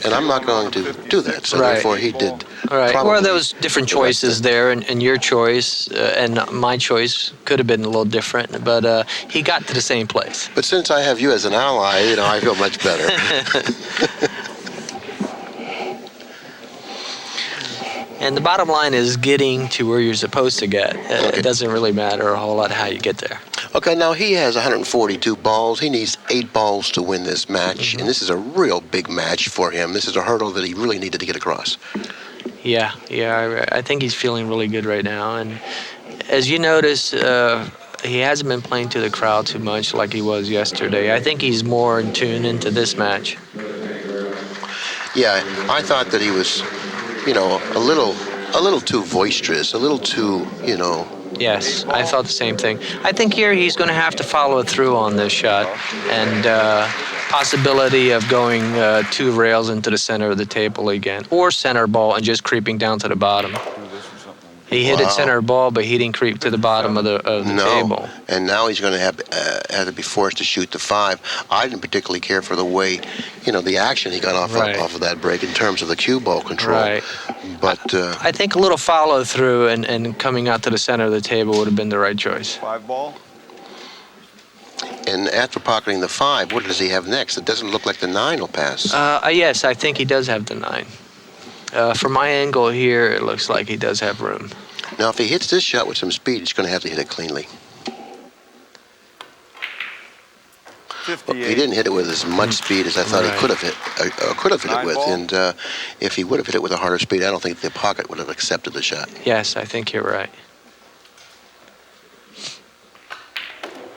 and I'm not going to do that. So Right. therefore, he did. All right. Probably Well, there was different the right choices thing. there, and your choice and my choice could have been a little different, but he got to the same place. But since I have you as an ally, I feel much better. And the bottom line is getting to where you're supposed to get. Okay. It doesn't really matter a whole lot how you get there. Okay, now he has 142 balls. He needs 8 balls to win this match, and this is a real big match for him. This is a hurdle that he really needed to get across. Yeah, I think he's feeling really good right now. And as you notice, he hasn't been playing to the crowd too much like he was yesterday. I think he's more in tune into this match. Yeah, I thought that he was, a little too boisterous, a little too, Yes, I thought the same thing. I think here he's going to have to follow through on this shot, and possibility of going 2 rails into the center of the table again, or center ball and just creeping down to the bottom. Do this or something. He hit it Wow. center ball, but he didn't creep to the bottom of the table. And now he's going to have to be forced to shoot the 5. I didn't particularly care for the way, the action he got off of that break in terms of the cue ball control. Right. But I think a little follow through and coming out to the center of the table would have been the right choice. 5 ball. and after pocketing the 5, what does he have next? It doesn't look like the 9 will pass. Yes, I think he does have the 9. From my angle here, it looks like he does have room. Now, if he hits this shot with some speed, he's going to have to hit it cleanly. 58. He didn't hit it with as much speed as I thought he could have hit it with. Ball. And if he would have hit it with a harder speed, I don't think the pocket would have accepted the shot. Yes, I think you're right.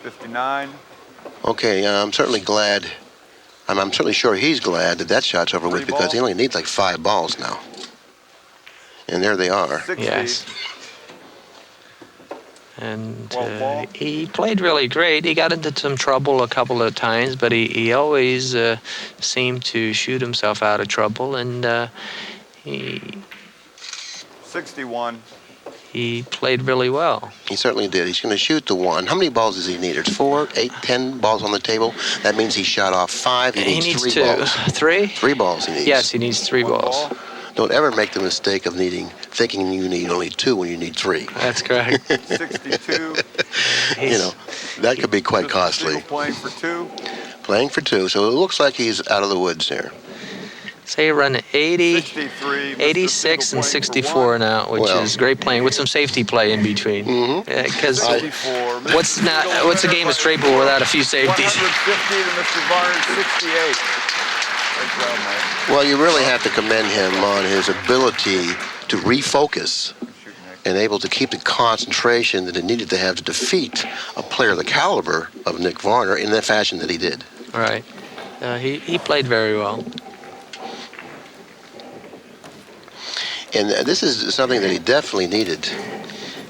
59. Okay, I'm certainly glad. I'm certainly sure he's glad that shot's over with, 3 because he ball. only needs like 5 balls now. And there they are. 60. Yes. And 12 ball. he played really great. He got into some trouble a couple of times, but he always seemed to shoot himself out of trouble, and he 61. played really well. He certainly did. He's going to shoot the 1. How many balls does he need? There's 4, 8, 10 balls on the table. That means he shot off 5. He needs 3 2. balls. 3? 3 balls he needs. Yes, he needs 3 1 balls. ball. Don't ever make the mistake of thinking you need only 2 when you need 3. That's correct. 62. That could be quite Mr. costly. Sigel playing for 2. Playing for 2, so it looks like he's out of the woods here. So you run 80, 63. Mr. 86, Sigel and playing for 64 1. now, which Well. is great playing with some safety play in between. Because 64. Mr. what's a game of straight ball without a few safeties? 150 to Mr. Varner, 68. Great job, Mike. Well, you really have to commend him on his ability to refocus and able to keep the concentration that he needed to have to defeat a player of the caliber of Nick Varner in the fashion that he did. Right. He played very well. And this is something that he definitely needed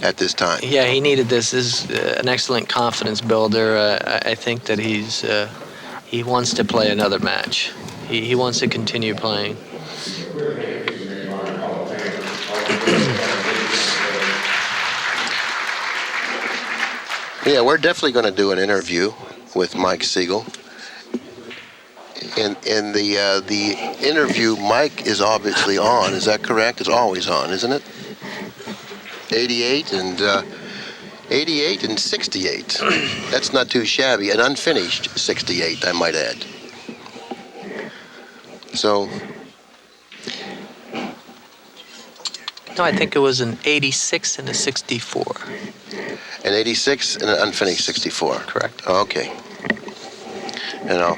at this time. Yeah, he needed this. This is an excellent confidence builder. I think that he wants to play another match. He wants to continue playing. Yeah, we're definitely going to do an interview with Mike Sigel. And the interview, Mike is obviously on. Is that correct? It's always on, isn't it? 88 and 68. That's not too shabby. An unfinished 68, I might add. So, No, I think it was an 86 and a 64. an 86 and an unfinished 64. Correct. Okay. And I'll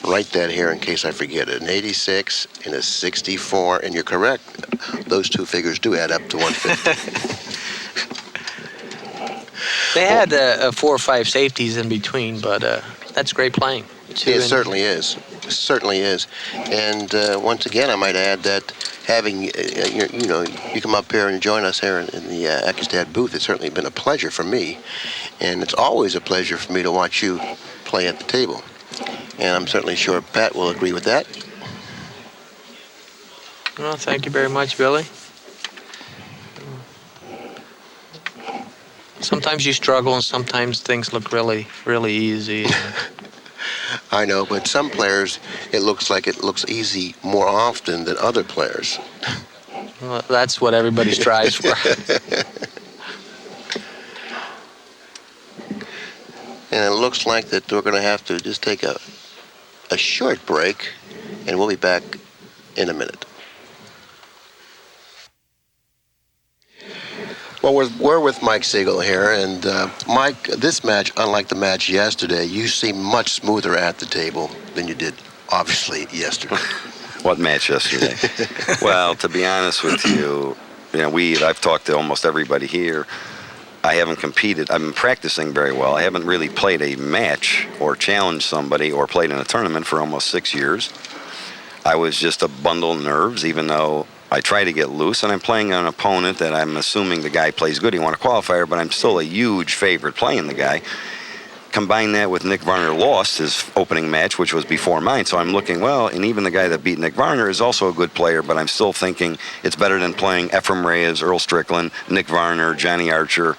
write that here in case I forget it. An 86 and a 64, and you're correct. Those two figures do add up to 150. They had 4 or 5 safeties in between, but that's great playing. It certainly is. It certainly is. And once again, I might add that having, you come up here and join us here in the Accu-Stats booth, it's certainly been a pleasure for me. And it's always a pleasure for me to watch you play at the table. And I'm certainly sure Pat will agree with that. Well, thank you very much, Billy. Sometimes you struggle, and sometimes things look really, really easy. I know, but some players, it looks easy more often than other players. Well, that's what everybody strives for. And it looks like that we're going to have to just take a short break, and we'll be back in a minute. Well, we're with Mike Sigel here, and Mike, this match, unlike the match yesterday, you seem much smoother at the table than you did, obviously, yesterday. What match yesterday? Well, to be honest with you, I've talked to almost everybody here. I haven't competed. I've been practicing very well. I haven't really played a match or challenged somebody or played in a tournament for almost 6 years. I was just a bundle of nerves, even though I try to get loose, and I'm playing an opponent that I'm assuming the guy plays good. He won a qualifier, but I'm still a huge favorite playing the guy. Combine that with Nick Varner lost his opening match, which was before mine, so I'm looking, well, and even the guy that beat Nick Varner is also a good player, but I'm still thinking it's better than playing Ephraim Reyes, Earl Strickland, Nick Varner, Johnny Archer,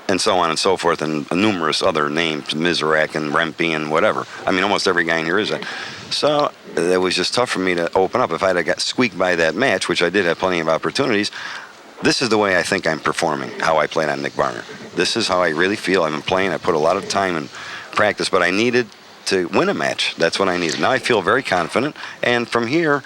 and so on and so forth, and numerous other names, Mizrak and Rempe and whatever. I mean, almost every guy in here is that. So it was just tough for me to open up. If I'd have got squeaked by that match, which I did have plenty of opportunities, this is the way I think I'm performing, how I played on Nick Varner. This is how I really feel. I've been playing. I put a lot of time in practice, but I needed to win a match. That's what I needed. Now I feel very confident, and from here,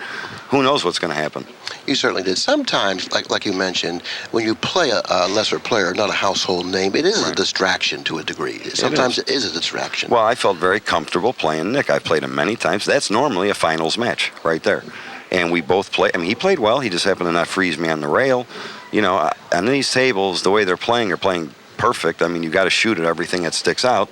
who knows what's going to happen. You certainly did. Sometimes, like you mentioned, when you play a lesser player, not a household name, it is a distraction to a degree. Sometimes it is a distraction. Well, I felt very comfortable playing Nick. I've played him many times. That's normally a finals match right there. And we both played. I mean, he played well. He just happened to not freeze me on the rail. On these tables, the way they're playing perfect. I mean, you got to shoot at everything that sticks out,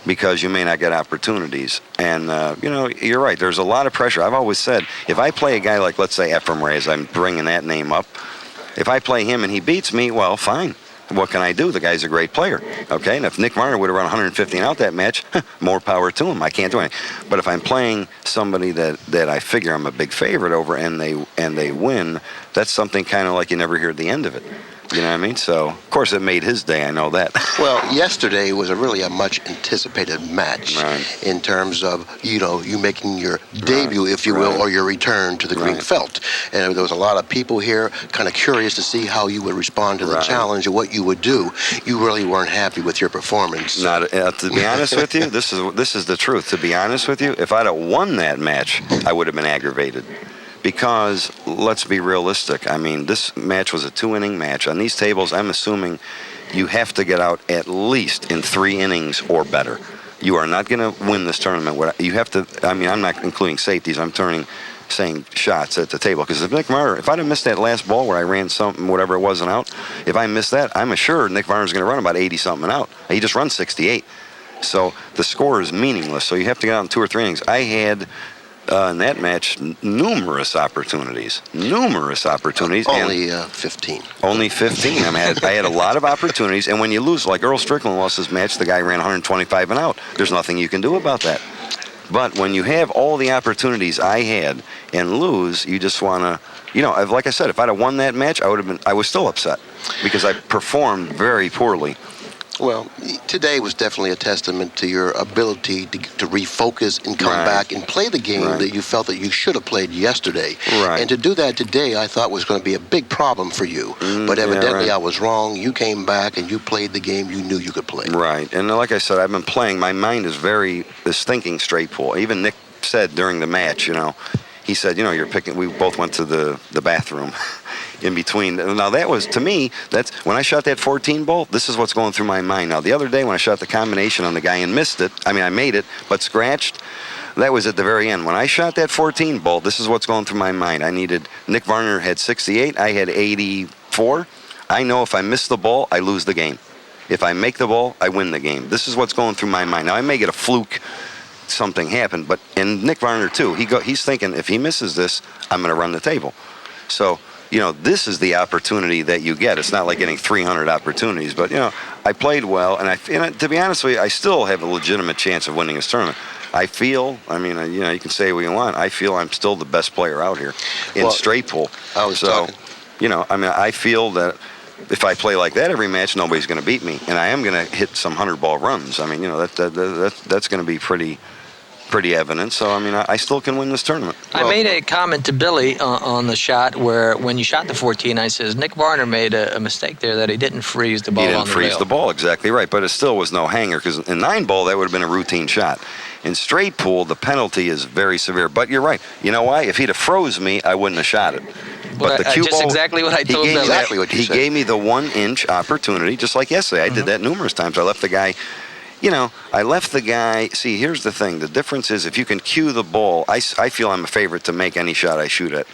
because you may not get opportunities. And, you're right. There's a lot of pressure. I've always said, if I play a guy like, let's say, Ephraim Reyes, I'm bringing that name up. If I play him and he beats me, well, fine. What can I do? The guy's a great player. Okay? And if Nick Varner would have run 115 out that match, more power to him. I can't do anything. But if I'm playing somebody that I figure I'm a big favorite over and they win, that's something kind of like you never hear the end of it. You know what I mean? So, of course, it made his day. I know that. Well, yesterday was really a much anticipated match in terms of, you making your debut, if you will, or your return to the green felt. And there was a lot of people here kind of curious to see how you would respond to the challenge and what you would do. You really weren't happy with your performance. To be honest with you, this is the truth. To be honest with you, if I'd have won that match, I would have been aggravated. Because, let's be realistic, I mean, this match was a 2-inning match. On these tables, I'm assuming you have to get out at least in 3 innings or better. You are not going to win this tournament. You have to, I mean, I'm not including safeties. I'm saying shots at the table. Because if I'd have missed that last ball where I ran something, whatever it was, and out, if I missed that, I'm assured Nick Varner's going to run about 80-something out. He just runs 68. So the score is meaningless. So you have to get out in 2 or 3 innings. I had... in that match, numerous opportunities. Only 15. Only 15. I had a lot of opportunities, and when you lose, like Earl Strickland lost his match, the guy ran 125 and out. There's nothing you can do about that. But when you have all the opportunities I had and lose, you just want to, like I said, if I'd have won that match, I was still upset because I performed very poorly. Well, today was definitely a testament to your ability to refocus and come back and play the game that you felt that you should have played yesterday. Right. And to do that today, I thought was going to be a big problem for you. But evidently I was wrong. You came back and you played the game you knew you could play. Right. And like I said, I've been playing. My mind is thinking straight pool. Even Nick said during the match, he said, you're picking, we both went to the bathroom. In between. Now that was, to me, that's when I shot that 14 ball, this is what's going through my mind. Now the other day when I shot the combination on the guy and missed it, I made it, but scratched, that was at the very end. When I shot that 14 ball, this is what's going through my mind. Nick Varner had 68, I had 84. I know if I miss the ball, I lose the game. If I make the ball, I win the game. This is what's going through my mind. Now I may get a fluke, something happened, and Nick Varner too, he's thinking, if he misses this, I'm going to run the table. So, this is the opportunity that you get. It's not like getting 300 opportunities, but, I played well, and to be honest with you, I still have a legitimate chance of winning this tournament. I feel, you can say what you want, I feel I'm still the best player out here in straight pool. I feel that if I play like that every match, nobody's going to beat me, and I am going to hit some 100-ball runs. That's going to be pretty pretty evident. So, I mean, I still can win this tournament. I made a comment to Billy on the shot where when you shot the 14, I says Nick Varner made a mistake there that he didn't freeze the ball He didn't on the freeze rail. the ball, exactly right. But it still was no hanger because in 9-ball, that would have been a routine shot. In straight pool, the penalty is very severe. But you're right. You know why? If he'd have froze me, I wouldn't have shot it. But the cue just ball, exactly what I told Billy. Exactly what you he said. gave me the 1-inch opportunity, just like yesterday. I did that numerous times. I left the guy, see, here's the thing. The difference is if you can cue the ball, I feel I'm a favorite to make any shot I shoot at.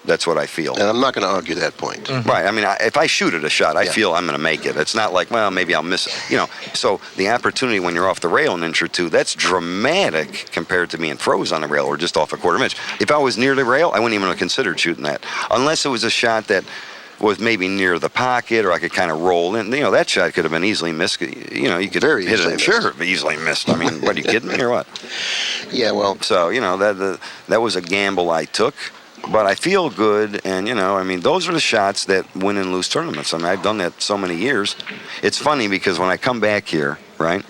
That's what I feel. And I'm not going to argue that point. Right. I mean, if I shoot at a shot, I feel I'm going to make it. It's not like, well, maybe I'll miss it. So the opportunity when you're off the rail an inch or two, that's dramatic compared to being froze on the rail or just off a quarter inch. If I was near the rail, I wouldn't even have considered shooting that. Unless it was a shot that was maybe near the pocket or I could kind of roll in. That shot could have been easily missed. You could Very hit easily it. missed. Sure, easily missed. I mean, what, are you kidding me or what? Yeah, well, So, that was a gamble I took. But I feel good, and, those are the shots that win and lose tournaments. I mean, I've done that so many years. It's funny because when I come back here, right,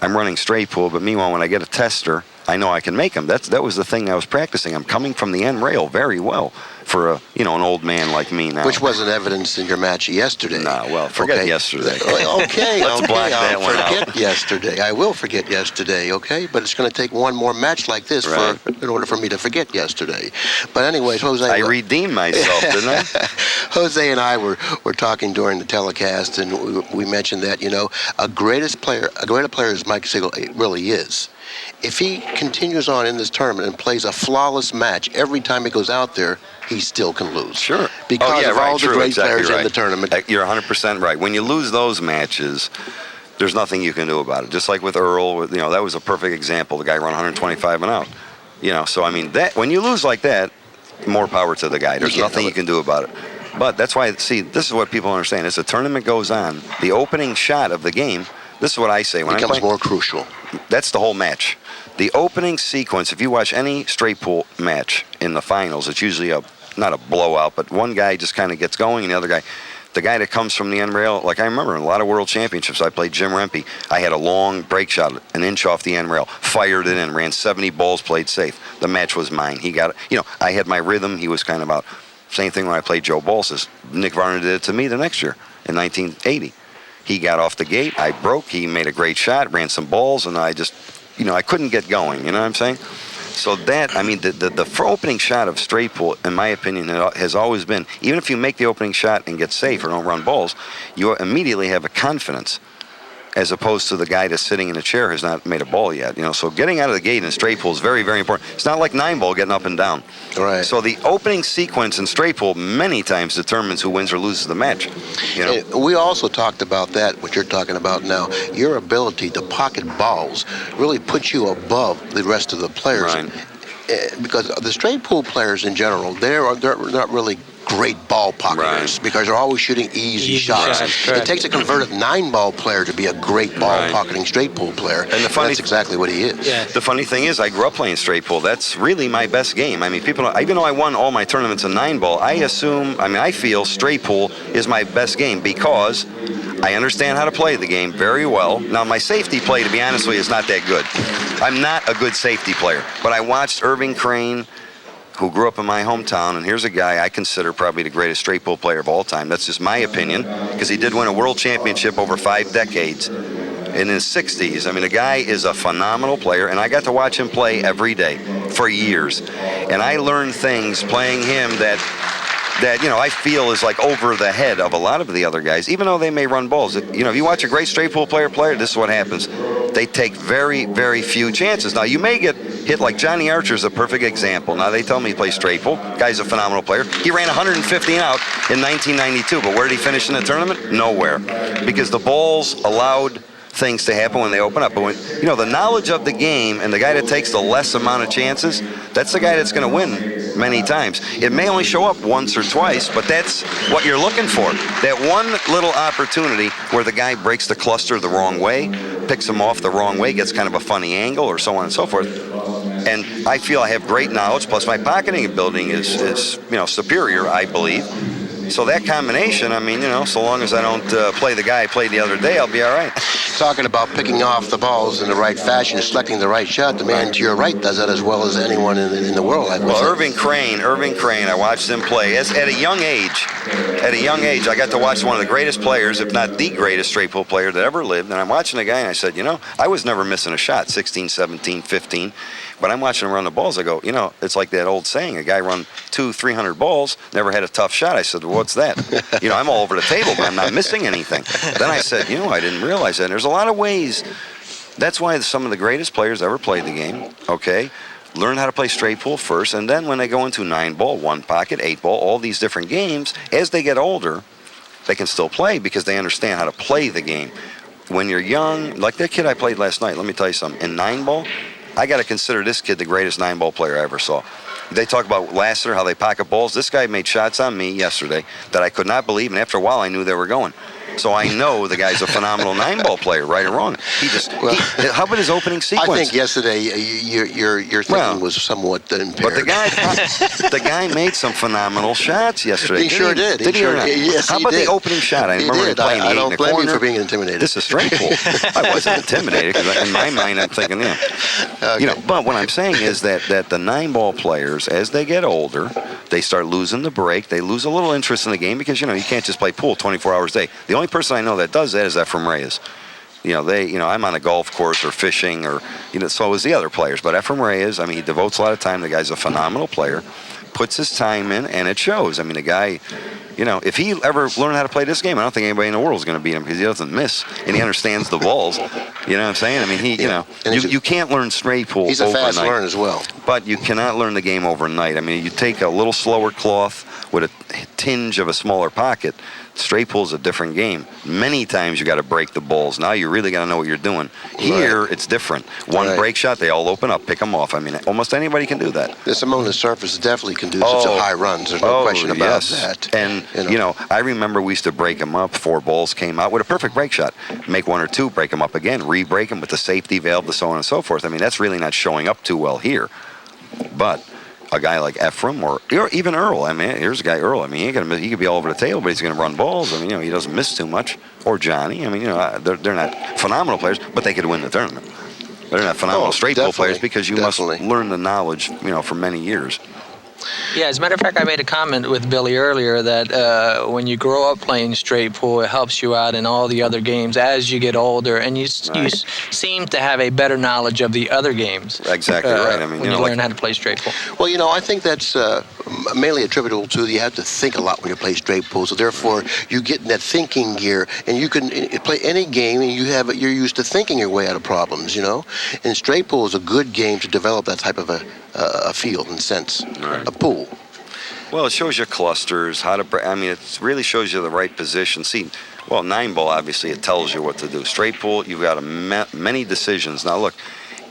I'm running straight pool, but meanwhile, when I get a tester, I know I can make them. That was the thing I was practicing. I'm coming from the end rail very well for an old man like me now. which wasn't evidenced in your match yesterday. Nah, well, forget yesterday. Okay, Let's block that I'll one out. forget yesterday. I will forget yesterday, okay? But it's going to take one more match like this Right. in order for me to forget yesterday. But anyways, Jose... I redeemed myself, didn't I? Jose and I were talking during the telecast, and we mentioned that, a greater player as Mike Sigel really is. If he continues on in this tournament and plays a flawless match every time he goes out there, he still can lose. Sure. Because of all the great players in the tournament. You're 100% right. When you lose those matches, there's nothing you can do about it. Just like with Earl, that was a perfect example. The guy ran 125 and out. So I mean, that when you lose like that, more power to the guy. There's nothing you can do about it. But that's why, see, this is what people understand. As the tournament goes on, the opening shot of the game, this is what I say. When becomes I play, more crucial. That's the whole match. The opening sequence, if you watch any straight pool match in the finals, it's usually not a blowout, but one guy just kind of gets going and the guy that comes from the end rail, like I remember in a lot of world championships, I played Jim Rempe. I had a long break shot, an inch off the end rail, fired it in, ran 70 balls, played safe. The match was mine. He got it. I had my rhythm. He was kind of out. Same thing when I played Joe Balsas. Nick Varner did it to me the next year in 1980. He got off the gate. I broke. He made a great shot, ran some balls, and I just, I couldn't get going. You know what I'm saying? So that, I mean, the opening shot of straight pool, in my opinion, has always been, even if you make the opening shot and get safe or don't run balls, you immediately have a confidence as opposed to the guy that's sitting in a chair has not made a ball yet. So getting out of the gate in straight pool is very, very important. It's not like 9-ball getting up and down. Right. So the opening sequence in straight pool many times determines who wins or loses the match. We also talked about that, what you're talking about now. Your ability to pocket balls really puts you above the rest of the players. Right. Because the straight pool players in general, they're not really great ball pocketers because they're always shooting easy shots. It takes a converted 9-ball player to be a great ball pocketing straight pool player. And that's exactly what he is. Yeah. The funny thing is, I grew up playing straight pool. That's really my best game. I mean, people, even though I won all my tournaments in 9-ball, I feel straight pool is my best game because I understand how to play the game very well. Now, my safety play, to be honest with you, is not that good. I'm not a good safety player, but I watched Irving Crane, who grew up in my hometown, and here's a guy I consider probably the greatest straight pool player of all time. That's just my opinion, because he did win a world championship over 5 decades in his 60s. I mean, the guy is a phenomenal player, and I got to watch him play every day for years. And I learned things playing him that I feel is like over the head of a lot of the other guys, even though they may run balls. If you watch a great straight pool player, this is what happens. They take very, very few chances. Now, you may get hit like Johnny Archer is a perfect example. Now, they tell me he plays straight pool. Guy's a phenomenal player. He ran 150 out in 1992, but where did he finish in the tournament? Nowhere. Because the balls allowed things to happen when they open up. But when, the knowledge of the game and the guy that takes the less amount of chances, that's the guy that's going to win many times. It may only show up once or twice, but that's what you're looking for. That one little opportunity where the guy breaks the cluster the wrong way, picks him off the wrong way, gets kind of a funny angle, or so on and so forth. And I feel I have great knowledge, plus my pocketing ability is superior, I believe. So that combination, I mean, so long as I don't play the guy I played the other day, I'll be all right. Talking about picking off the balls in the right fashion and selecting the right shot, the man to your right does that as well as anyone in the world. Well, Irving Crane, I watched him play at a young age. At a young age, I got to watch one of the greatest players, if not the greatest straight pull player that ever lived. And I'm watching the guy, and I said, I was never missing a shot, 16, 17, 15. But I'm watching him run the balls. I go, it's like that old saying, a guy run 200-300 balls, never had a tough shot. I said, well, what's that? I'm all over the table, but I'm not missing anything. Then I said, I didn't realize that. And there's a lot of ways. That's why some of the greatest players ever played the game, okay, learn how to play straight pull first, and then when they go into 9-ball, 1-pocket, 8-ball, all these different games, as they get older, they can still play because they understand how to play the game. When you're young, like that kid I played last night, let me tell you something. In 9-ball, I got to consider this kid the greatest 9-ball player I ever saw. They talk about Lassiter, how they pocket balls. This guy made shots on me yesterday that I could not believe, and after a while I knew they were going. So I know the guy's a phenomenal 9-ball player, right or wrong. How about his opening sequence? I think yesterday your thinking was somewhat impaired. But the guy made some phenomenal shots yesterday. He sure did. Yes, how about the opening shot? I remember him playing I don't blame you for being intimidated. This is straight pull. I wasn't intimidated because in my mind I'm thinking, Okay. But what I'm saying is that the 9-ball players, as they get older, they start losing the break. They lose a little interest in the game because you can't just play pool 24 hours a day. The only person I know that does that is Ephraim Reyes. I'm on a golf course or fishing or, so is the other players. But Ephraim Reyes, he devotes a lot of time. The guy's a phenomenal player, puts his time in, and it shows. The guy, if he ever learned how to play this game, I don't think anybody in the world is going to beat him because he doesn't miss and he understands the balls. You know what I'm saying? You can't learn straight pull overnight. He's a fast learner as well. But you cannot learn the game overnight. You take a little slower cloth with a tinge of a smaller pocket. Straight pull is a different game. Many times you got to break the balls. Now you really got to know what you're doing. Here, It's different. One break shot, they all open up, pick them off. Almost anybody can do that. This amount of surface definitely conducive to high runs. There's no question about that. And, I remember we used to break them up. 4 balls came out with a perfect break shot. Make 1 or 2, break them up again, re-break them with the safety valve, the so on and so forth. That's really not showing up too well here. But a guy like Ephraim or even Earl. Here's a guy, Earl. He could be all over the table, but he's going to run balls. He doesn't miss too much. Or Johnny. They're not phenomenal players, but they could win the tournament. They're not phenomenal straight pull players because you must learn the knowledge, for many years. Yeah, as a matter of fact, I made a comment with Billy earlier that when you grow up playing straight pool, it helps you out in all the other games as you get older, and you seem to have a better knowledge of the other games. Exactly right. When you learn how to play straight pool. Well, I think that's mainly attributable to you have to think a lot when you play straight pool, so therefore you get in that thinking gear, and you can play any game, and you're used to thinking your way out of problems, And straight pool is a good game to develop that type of a field and sense. Right. A pool. Well, it shows you clusters, how to. It really shows you the right position. See, 9-ball obviously it tells you what to do. Straight pool, you've got many decisions. Now look,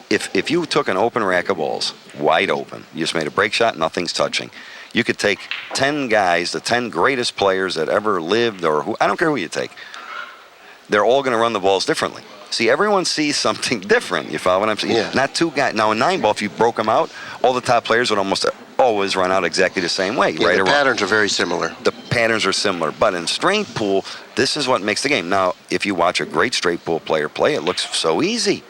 if you took an open rack of balls, wide open, you just made a break shot, nothing's touching. You could take 10 guys, the 10 greatest players that ever lived, or I don't care who you take. They're all going to run the balls differently. See, everyone sees something different. You follow what I'm saying? Yeah. Not 2 guys. Now, in 9-ball, if you broke them out, all the top players would almost always run out exactly the same way. Yeah, right the or wrong? patterns are very similar. The patterns are similar. But in straight pool, this is what makes the game. Now, if you watch a great straight pool player play, it looks so easy.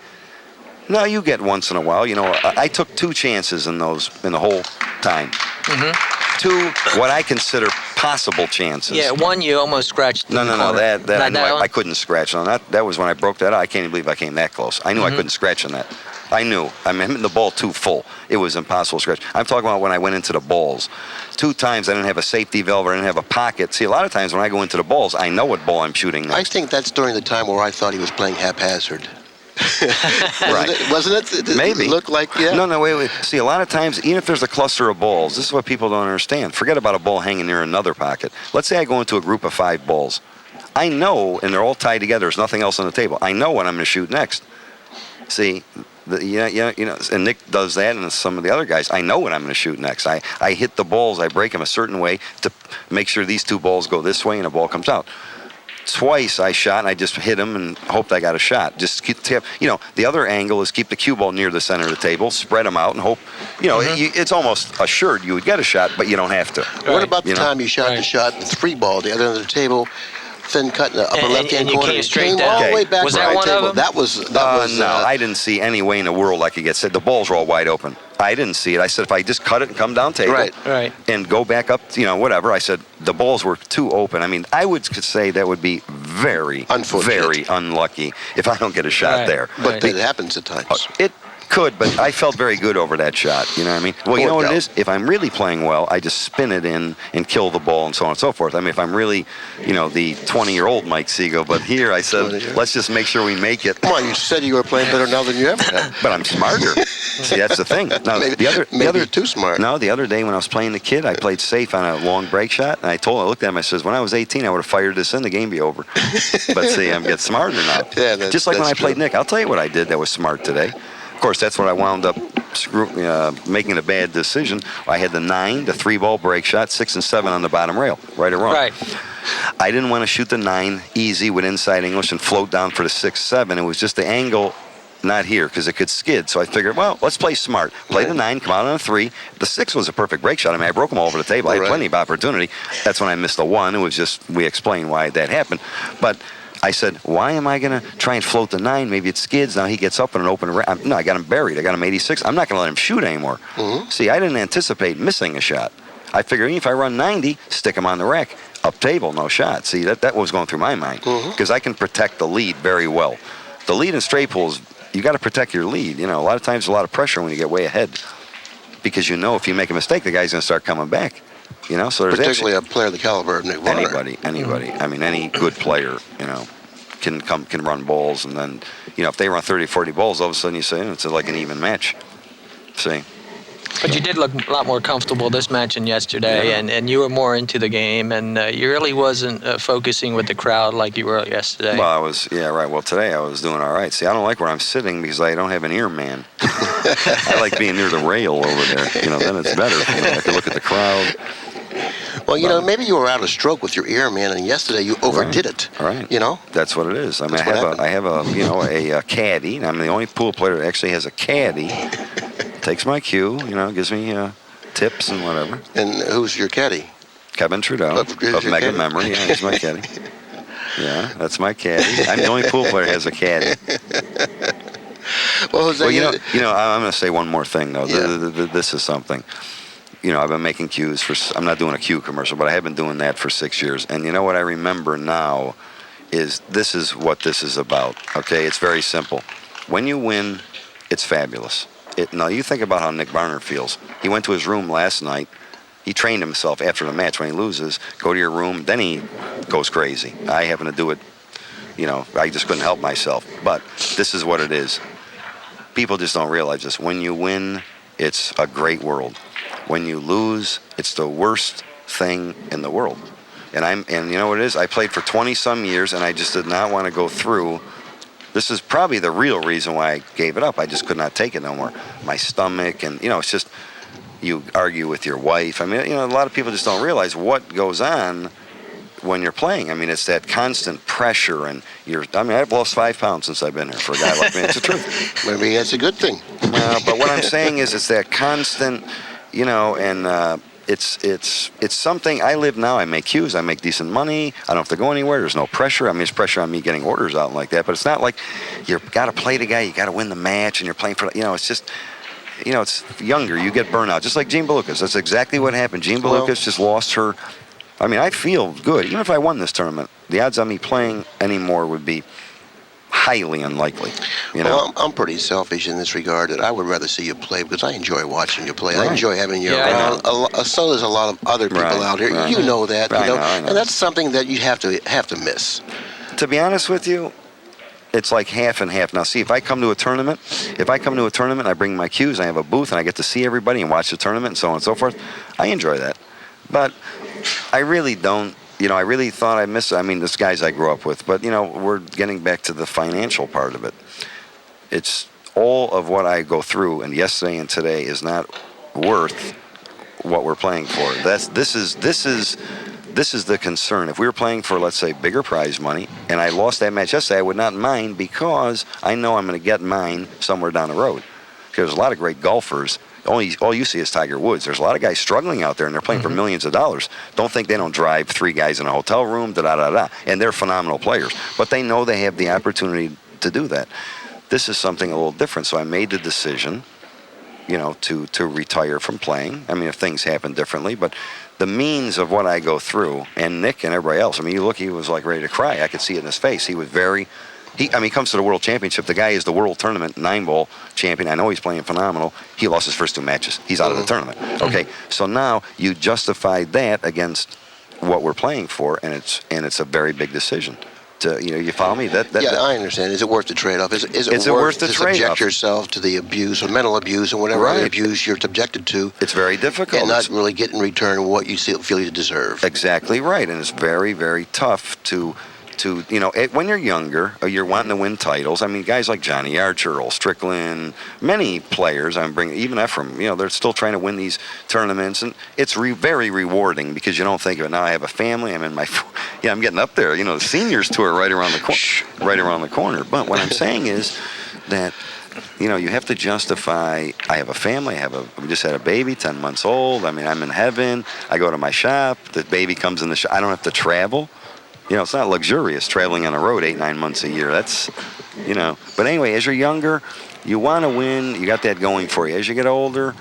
Now, you get once in a while. I took 2 chances in the whole time. Mm-hmm. 2 what I consider possible chances. Yeah, 1 you almost scratched. No. That I knew I couldn't scratch on. That was when I broke that out. I can't even believe I came that close. I knew I couldn't scratch on that. I knew. I'm hitting the ball too full. It was impossible to scratch. I'm talking about when I went into the balls. 2 times I didn't have a safety valve or I didn't have a pocket. See, a lot of times when I go into the balls, I know what ball I'm shooting next. I think that's during the time where I thought he was playing haphazard. Right. Wasn't it? Maybe. It looked like, yeah. No, wait. See, a lot of times, even if there's a cluster of balls, this is what people don't understand. Forget about a ball hanging near another pocket. Let's say I go into a group of 5 balls. I know, and they're all tied together. There's nothing else on the table. I know what I'm going to shoot next. See, and Nick does that, and some of the other guys. I know what I'm going to shoot next. I hit the balls. I break them a certain way to make sure these 2 balls go this way and a ball comes out. twice I shot and I just hit him and hoped I got a shot. Just keep, the other angle is keep the cue ball near the center of the table, spread them out, and hope. It's almost assured you would get a shot, but you don't have to. What about the time you shot the shot and 3-ball the other end of the table? Thin cut in the upper left-hand and you corner. came straight came down. all the way back Was to that my one of table. them? That was no, I didn't see any way in the world I could get set. The balls were all wide open. I didn't see it. I said if I just cut it and come down table Right. and go back up, whatever. I said the balls were too open. I mean, I would say that would be very, very unlucky if I don't get a shot there. But it happens at times. It could, but I felt very good over that shot. You know what I mean? Well, you know what it is? If I'm really playing well, I just spin it in and kill the ball and so on and so forth. I mean, if I'm really, the 20-year-old Mike Sigel, but here I said, let's just make sure we make it. Come on, you said you were playing better now than you ever have. But I'm smarter. See, that's the thing. Now, maybe you're too smart. No, the other day when I was playing the kid, I played safe on a long break shot, and I looked at him, I says, when I was 18, I would have fired this in, the game be over. But see, I'm getting smarter now. Yeah, just like when I played Nick. I'll tell you what I did that was smart today. Of course, that's what I wound up making a bad decision. I had the 9, the 3-ball break shot, 6 and 7 on the bottom rail, right or wrong. Right. I didn't want to shoot the 9 easy with inside English and float down for the 6-7. It was just the angle not here because it could skid. So I figured, well, let's play smart. Play the 9, come out on a 3. The 6 was a perfect break shot. I mean, I broke them all over the table. I had plenty of opportunity. That's when I missed the 1. It was just, we explained why that happened. But I said, why am I going to try and float the 9? Maybe it skids. Now he gets up in an open rack. No, I got him buried. I got him 86. I'm not going to let him shoot anymore. See, I didn't anticipate missing a shot. I figured if I run 90, stick him on the rack. Up table, no shot. See, that was going through my mind. Because I can protect the lead very well. The lead in straight pools, you got to protect your lead. A lot of times there's a lot of pressure when you get way ahead. Because if you make a mistake, the guy's going to start coming back. So there's particularly a player of the caliber of Nick Varner. Anybody. I mean, any good player, can run balls, and then, if they run 30, 40 balls, all of a sudden you say it's like an even match. See. But you did look a lot more comfortable this match than yesterday, and you were more into the game, and you really wasn't focusing with the crowd like you were yesterday. Well, I was, Well, today I was doing all right. See, I don't like where I'm sitting because I don't have an ear man. I like being near the rail over there. Then it's better. I can look at the crowd. Well, maybe you were out of stroke with your ear, man, and yesterday you overdid it. Right. That's what it is. I mean, I have a caddy. I'm the only pool player that actually has a caddy. Takes my cue, gives me tips and whatever. And who's your caddy? Kevin Trudeau of Mega caddy? Memory. Yeah, he's my caddy. Yeah, that's my caddy. I'm the only pool player that has a caddy. Well, Jose, I'm going to say one more thing, though. Yeah. This is something. I've been making cues I'm not doing a cue commercial, but I have been doing that for 6 years. And you know what I remember now is this is what this is about, okay? It's very simple. When you win, it's fabulous. Now, you think about how Nick Varner feels. He went to his room last night. He trained himself after the match when he loses. Go to your room. Then he goes crazy. I happen to do it. I just couldn't help myself. But this is what it is. People just don't realize this. When you win, it's a great world. When you lose, it's the worst thing in the world. And you know what it is? I played for 20-some years, and I just did not want to go through. This is probably the real reason why I gave it up. I just could not take it no more. My stomach, and, it's just, you argue with your wife. I mean, a lot of people just don't realize what goes on when you're playing. I mean, it's that constant pressure, and I've lost 5 pounds since I've been here for a guy like me. It's the truth. Maybe that's a good thing. But what I'm saying is it's that constant, and it's something. I live now. I make cues. I make decent money. I don't have to go anywhere. There's no pressure. I mean, there's pressure on me getting orders out and like that. But it's not like you've got to play the guy. You got to win the match, and you're playing for. It's just. It's younger. You get burnout, just like Jean Belucas. That's exactly what happened. Jean Belucas just lost her. I mean, I feel good. Even if I won this tournament, the odds on me playing anymore would be highly unlikely. Well, I'm pretty selfish in this regard that I would rather see you play because I enjoy watching you play. Right. I enjoy having you around. So does a lot of other people out here. Right. You know that. I know. And that's something that you have to miss. To be honest with you, it's like half and half. Now, see, if I come to a tournament, I bring my cues, I have a booth, and I get to see everybody and watch the tournament and so on and so forth, I enjoy that. But I really don't. I really thought I missed it. I mean, this guys I grew up with. But, we're getting back to the financial part of it. It's all of what I go through, and yesterday and today is not worth what we're playing for. This this is the concern. If we were playing for, let's say, bigger prize money, and I lost that match yesterday, I would not mind because I know I'm going to get mine somewhere down the road. Because there's a lot of great golfers. All you see is Tiger Woods. There's a lot of guys struggling out there, and they're playing for millions of dollars. Don't think they don't drive 3 guys in a hotel room, da-da-da-da. And they're phenomenal players. But they know they have the opportunity to do that. This is something a little different. So I made the decision, to retire from playing. I mean, if things happen differently, but the means of what I go through, and Nick and everybody else, I mean, you look, he was like ready to cry. I could see it in his face. He was he comes to the World Championship. The guy is the World Tournament 9-ball champion. I know he's playing phenomenal. He lost his first 2 matches. He's out of the tournament. Okay, so now you justified that against what we're playing for, and it's a very big decision. You follow me? I understand. Is it worth the trade-off? Is it worth the to trade-off? Subject yourself to the abuse or mental abuse or whatever other abuse you're subjected to? It's very difficult. And not really get in return what you feel you deserve. Exactly right, and it's very, very tough to when you're younger, you're wanting to win titles. I mean, guys like Johnny Archer, Earl Strickland, many players, even Ephraim, they're still trying to win these tournaments, and it's very rewarding because you don't think of it. Now I have a family. I'm getting up there. The seniors tour right around the corner. But what I'm saying is that you have to justify. I have a family. We just had a baby, 10 months old. I mean, I'm in heaven. I go to my shop. The baby comes in the shop. I don't have to travel. It's not luxurious traveling on the road 8-9 months a year. That's, But anyway, as you're younger, you want to win. You got that going for you. As you get older,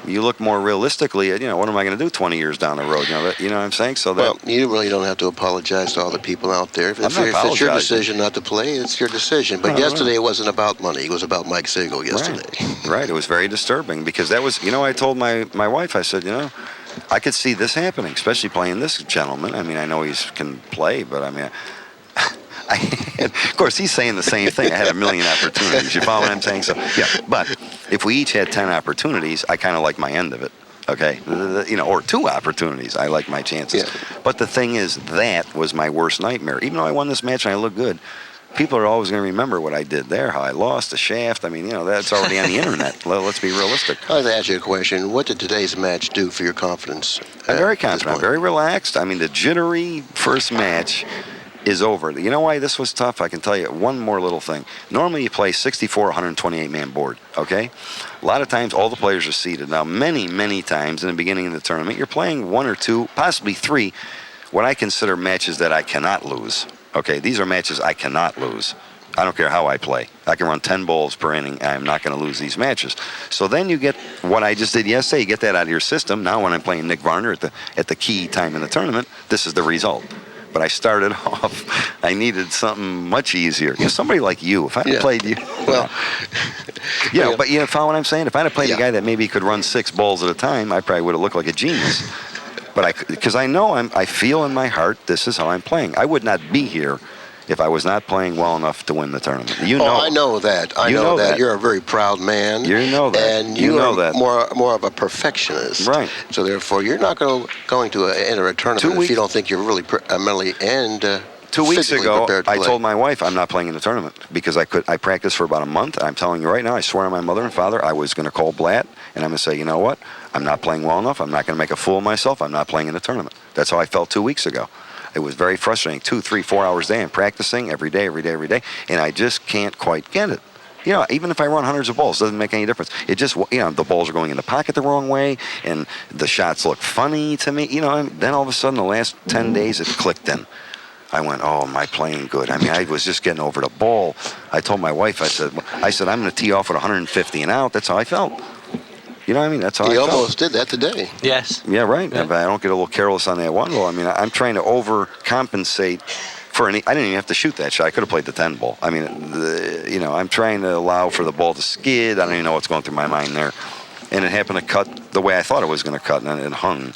you look more realistically at, what am I going to do 20 years down the road? You know what I'm saying? So that. Well, you really don't have to apologize to all the people out there. If it's your decision not to play, it's your decision. But yesterday it wasn't about money. It was about Mike Sigel yesterday. Right. It was very disturbing because that was, I told my wife, I said, I could see this happening, especially playing this gentleman. I mean, I know he can play, but I mean, of course, he's saying the same thing. I had a million opportunities. You follow what I'm saying? So, yeah. But if we each had 10 opportunities, I kind of like my end of it. Okay, or 2 opportunities. I like my chances. Yeah. But the thing is, that was my worst nightmare. Even though I won this match and I look good, people are always going to remember what I did there, how I lost the shaft. I mean, that's already on the internet. Let's be realistic. I'd like to ask you a question. What did today's match do for your confidence? I'm very confident. I'm very relaxed. I mean, the jittery first match is over. You know why this was tough? I can tell you one more little thing. Normally you play 64, 128-man board, okay? A lot of times all the players are seated. Now, many, many times in the beginning of the tournament, you're playing 1 or 2, possibly 3, what I consider matches that I cannot lose. Okay, these are matches I cannot lose. I don't care how I play. I can run 10 balls per inning. I'm not going to lose these matches. So then you get what I just did yesterday. You get that out of your system. Now when I'm playing Nick Varner at the key time in the tournament, this is the result. But I started off, I needed something much easier. Somebody like you, if I had played you. Well. But follow what I'm saying? If I had played a guy that maybe could run 6 balls at a time, I probably would have looked like a genius. But because I know I feel in my heart this is how I'm playing. I would not be here if I was not playing well enough to win the tournament. I know that. I know that. You're a very proud man. You know that. And you know that. More of a perfectionist. Right. So therefore, you're not going to enter a tournament if you don't think you're really mentally and 2 weeks ago, I play. told my wife I'm not playing in the tournament because I practiced for about a month. I'm telling you right now, I swear on my mother and father, I was going to call Blatt and I'm going to say, you know what? I'm not playing well enough. I'm not going to make a fool of myself. I'm not playing in the tournament. That's how I felt 2 weeks ago. It was very frustrating. 2, 3, 4 hours a day. I'm practicing every day, and I just can't quite get it. Even if I run hundreds of balls, it doesn't make any difference. It just, the balls are going in the pocket the wrong way, and the shots look funny to me. And then all of a sudden, the last 10 days, it clicked in. I went, oh, am I playing good? I mean, I was just getting over the ball. I told my wife, I said, I'm going to tee off at 150 and out. That's how I felt. You know what I mean? That's how I felt. You almost did that today. Yes. Yeah, right. Yeah. I don't get a little careless on that one ball. I mean, I'm trying to overcompensate for any. I didn't even have to shoot that shot. I could have played the 10 ball. I mean, I'm trying to allow for the ball to skid. I don't even know what's going through my mind there. And it happened to cut the way I thought it was going to cut, and it hung.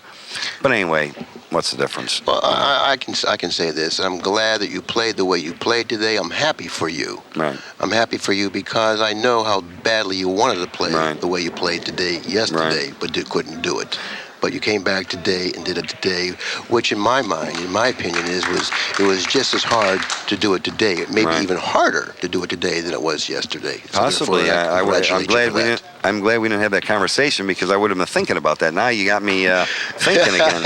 But anyway, what's the difference? Well, I can say this. I'm glad that you played the way you played today. I'm happy for you. Right. I'm happy for you because I know how badly you wanted to play the way you played yesterday, but you couldn't do it. but you came back today and did it today, which in my mind, in my opinion, it was just as hard to do it today. It may be even harder to do it today than it was yesterday. So Possibly. I'm glad we didn't have that conversation because I would have been thinking about that. Now you got me thinking again.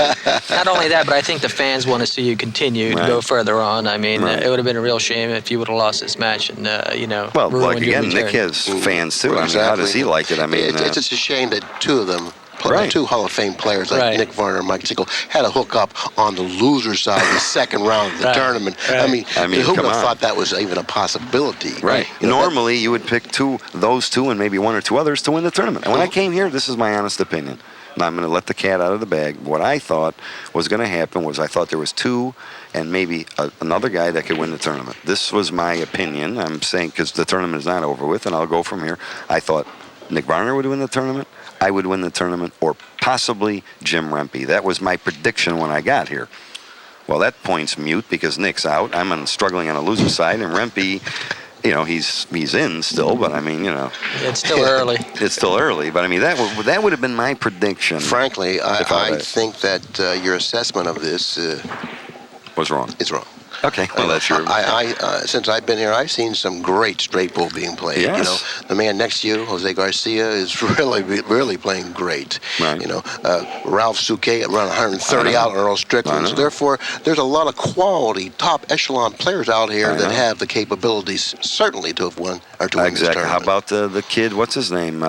Not only that, but I think the fans want to see you continue to go further on. I mean, it would have been a real shame if you would have lost this match and, Well, ruined like your again, return. Nick has fans too. Well, I mean, how does he like it? I mean, it's just a shame that two of them, Right. two Hall of Fame players like Nick Varner and Mike Sigel, had a hookup on the loser side of the second round of the tournament. I mean, who would have thought that was even a possibility? Right. Normally, you would pick those two and maybe one or two others to win the tournament. And when I came here, this is my honest opinion. Now, I'm going to let the cat out of the bag. What I thought was going to happen was I thought there was two and maybe another guy that could win the tournament. This was my opinion. I'm saying because the tournament is not over with, and I'll go from here. I thought Nick Varner would win the tournament. I would win the tournament, or possibly Jim Rempe. That was my prediction when I got here. Well, that point's mute because Nick's out. I'm struggling on a loser side, and Rempe, he's in still, but I mean, It's still early. It's still early, but I mean, that would have been my prediction. Frankly, I think that your assessment of this was wrong. Is wrong. Okay, well, that's your... Since I've been here, I've seen some great straight pool being played. Yes. The man next to you, José Garcia, is really playing great. Right. Ralph Souquet around 130 out on Earl Strickland. So therefore, there's a lot of quality, top echelon players out here that have the capabilities, certainly, to have won or to win this Exactly. tournament. How about the kid, what's his name,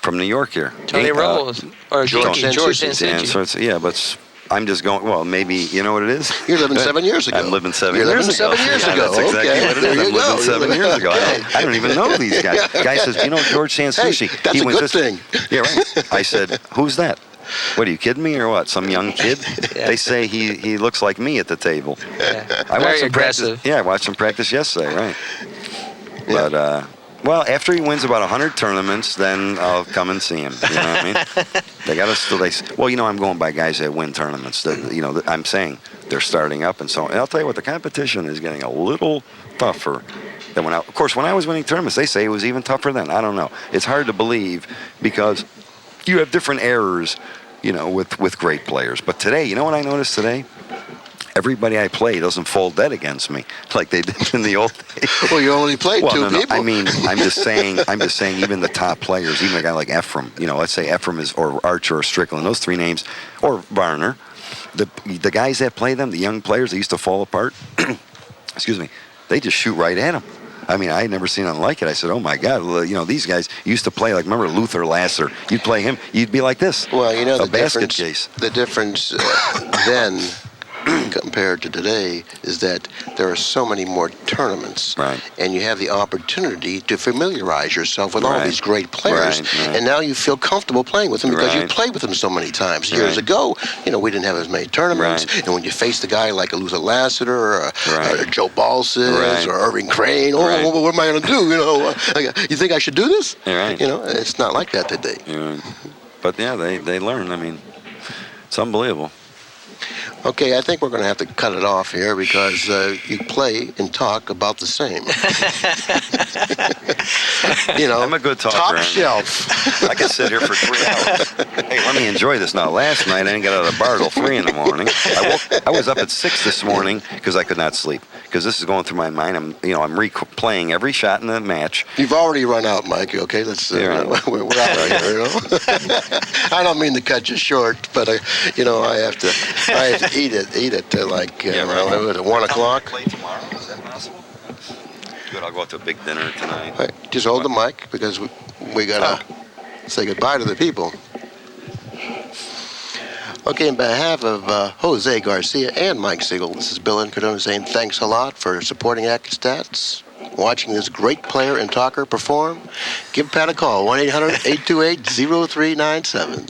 from New York here? Tony Rose. Or George George Sansucci. Yeah, but... I'm just going, well, maybe, you know what it is? You're living 7 years ago. I'm living 7 You're years living ago. 7 years ago. That's exactly Okay. what it There is. you I'm go. living 7 years ago. Okay. I don't even know these guys. Guy says, George Sansucci. Hey, that's a good thing. Yeah, right. I said, who's that? What, are you kidding me or what? Some young kid? They say he looks like me at the table. Yeah. I watched him aggressive. practice. Yeah, I watched him practice yesterday, right. But, well, after he wins about 100 tournaments, then I'll come and see him. You know what I mean? They got to still. Well, I'm going by guys that win tournaments. That, I'm saying they're starting up and so on. And I'll tell you what, the competition is getting a little tougher than when of course, when I was winning tournaments, they say it was even tougher then. I don't know. It's hard to believe because you have different errors, with great players. But today, you know what I noticed today? Everybody I play doesn't fold dead against me like they did in the old days. Well, you only played two people. I mean, I'm just saying, even the top players, even a guy like Ephraim, let's say Ephraim or Archer or Strickland, those three names, or Varner, the guys that play them, the young players that used to fall apart, excuse me, they just shoot right at them. I mean, I had never seen anything like it. I said, oh, my God, these guys used to play, like, remember Luther Lasser? You'd play him, you'd be like this. Well, a basket case. The difference then compared to today is that there are so many more tournaments, and you have the opportunity to familiarize yourself with all these great players, and now you feel comfortable playing with them because you've played with them so many times. Years ago, we didn't have as many tournaments, and when you faced a guy like a Luther Lassiter or Joe Balsas or Irving Crane, what am I going to do? You think I should do this? It's not like that today. But yeah, they learn. I mean, it's unbelievable. Okay, I think we're going to have to cut it off here because you play and talk about the same. I'm a good talker. Top shelf. I can sit here for 3 hours. Hey, let me enjoy this now. Last night I didn't get out of the bar till 3 in the morning. I was up at 6 this morning because I could not sleep. Because this is going through my mind. I'm replaying every shot in the match. You've already run out, Mike. Okay, let's. We're out of here. I don't mean to cut you short, but I have to eat it like around 1 o'clock. Play tomorrow? Is that possible? Good. I'll go out to a big dinner tonight. Right, just hold the mic because we gotta say goodbye to the people. Okay, on behalf of José Garcia and Mike Sigel, this is Bill Incardona saying thanks a lot for supporting Accu-Stats, watching this great player and talker perform. Give Pat a call, 1-800-828-0397.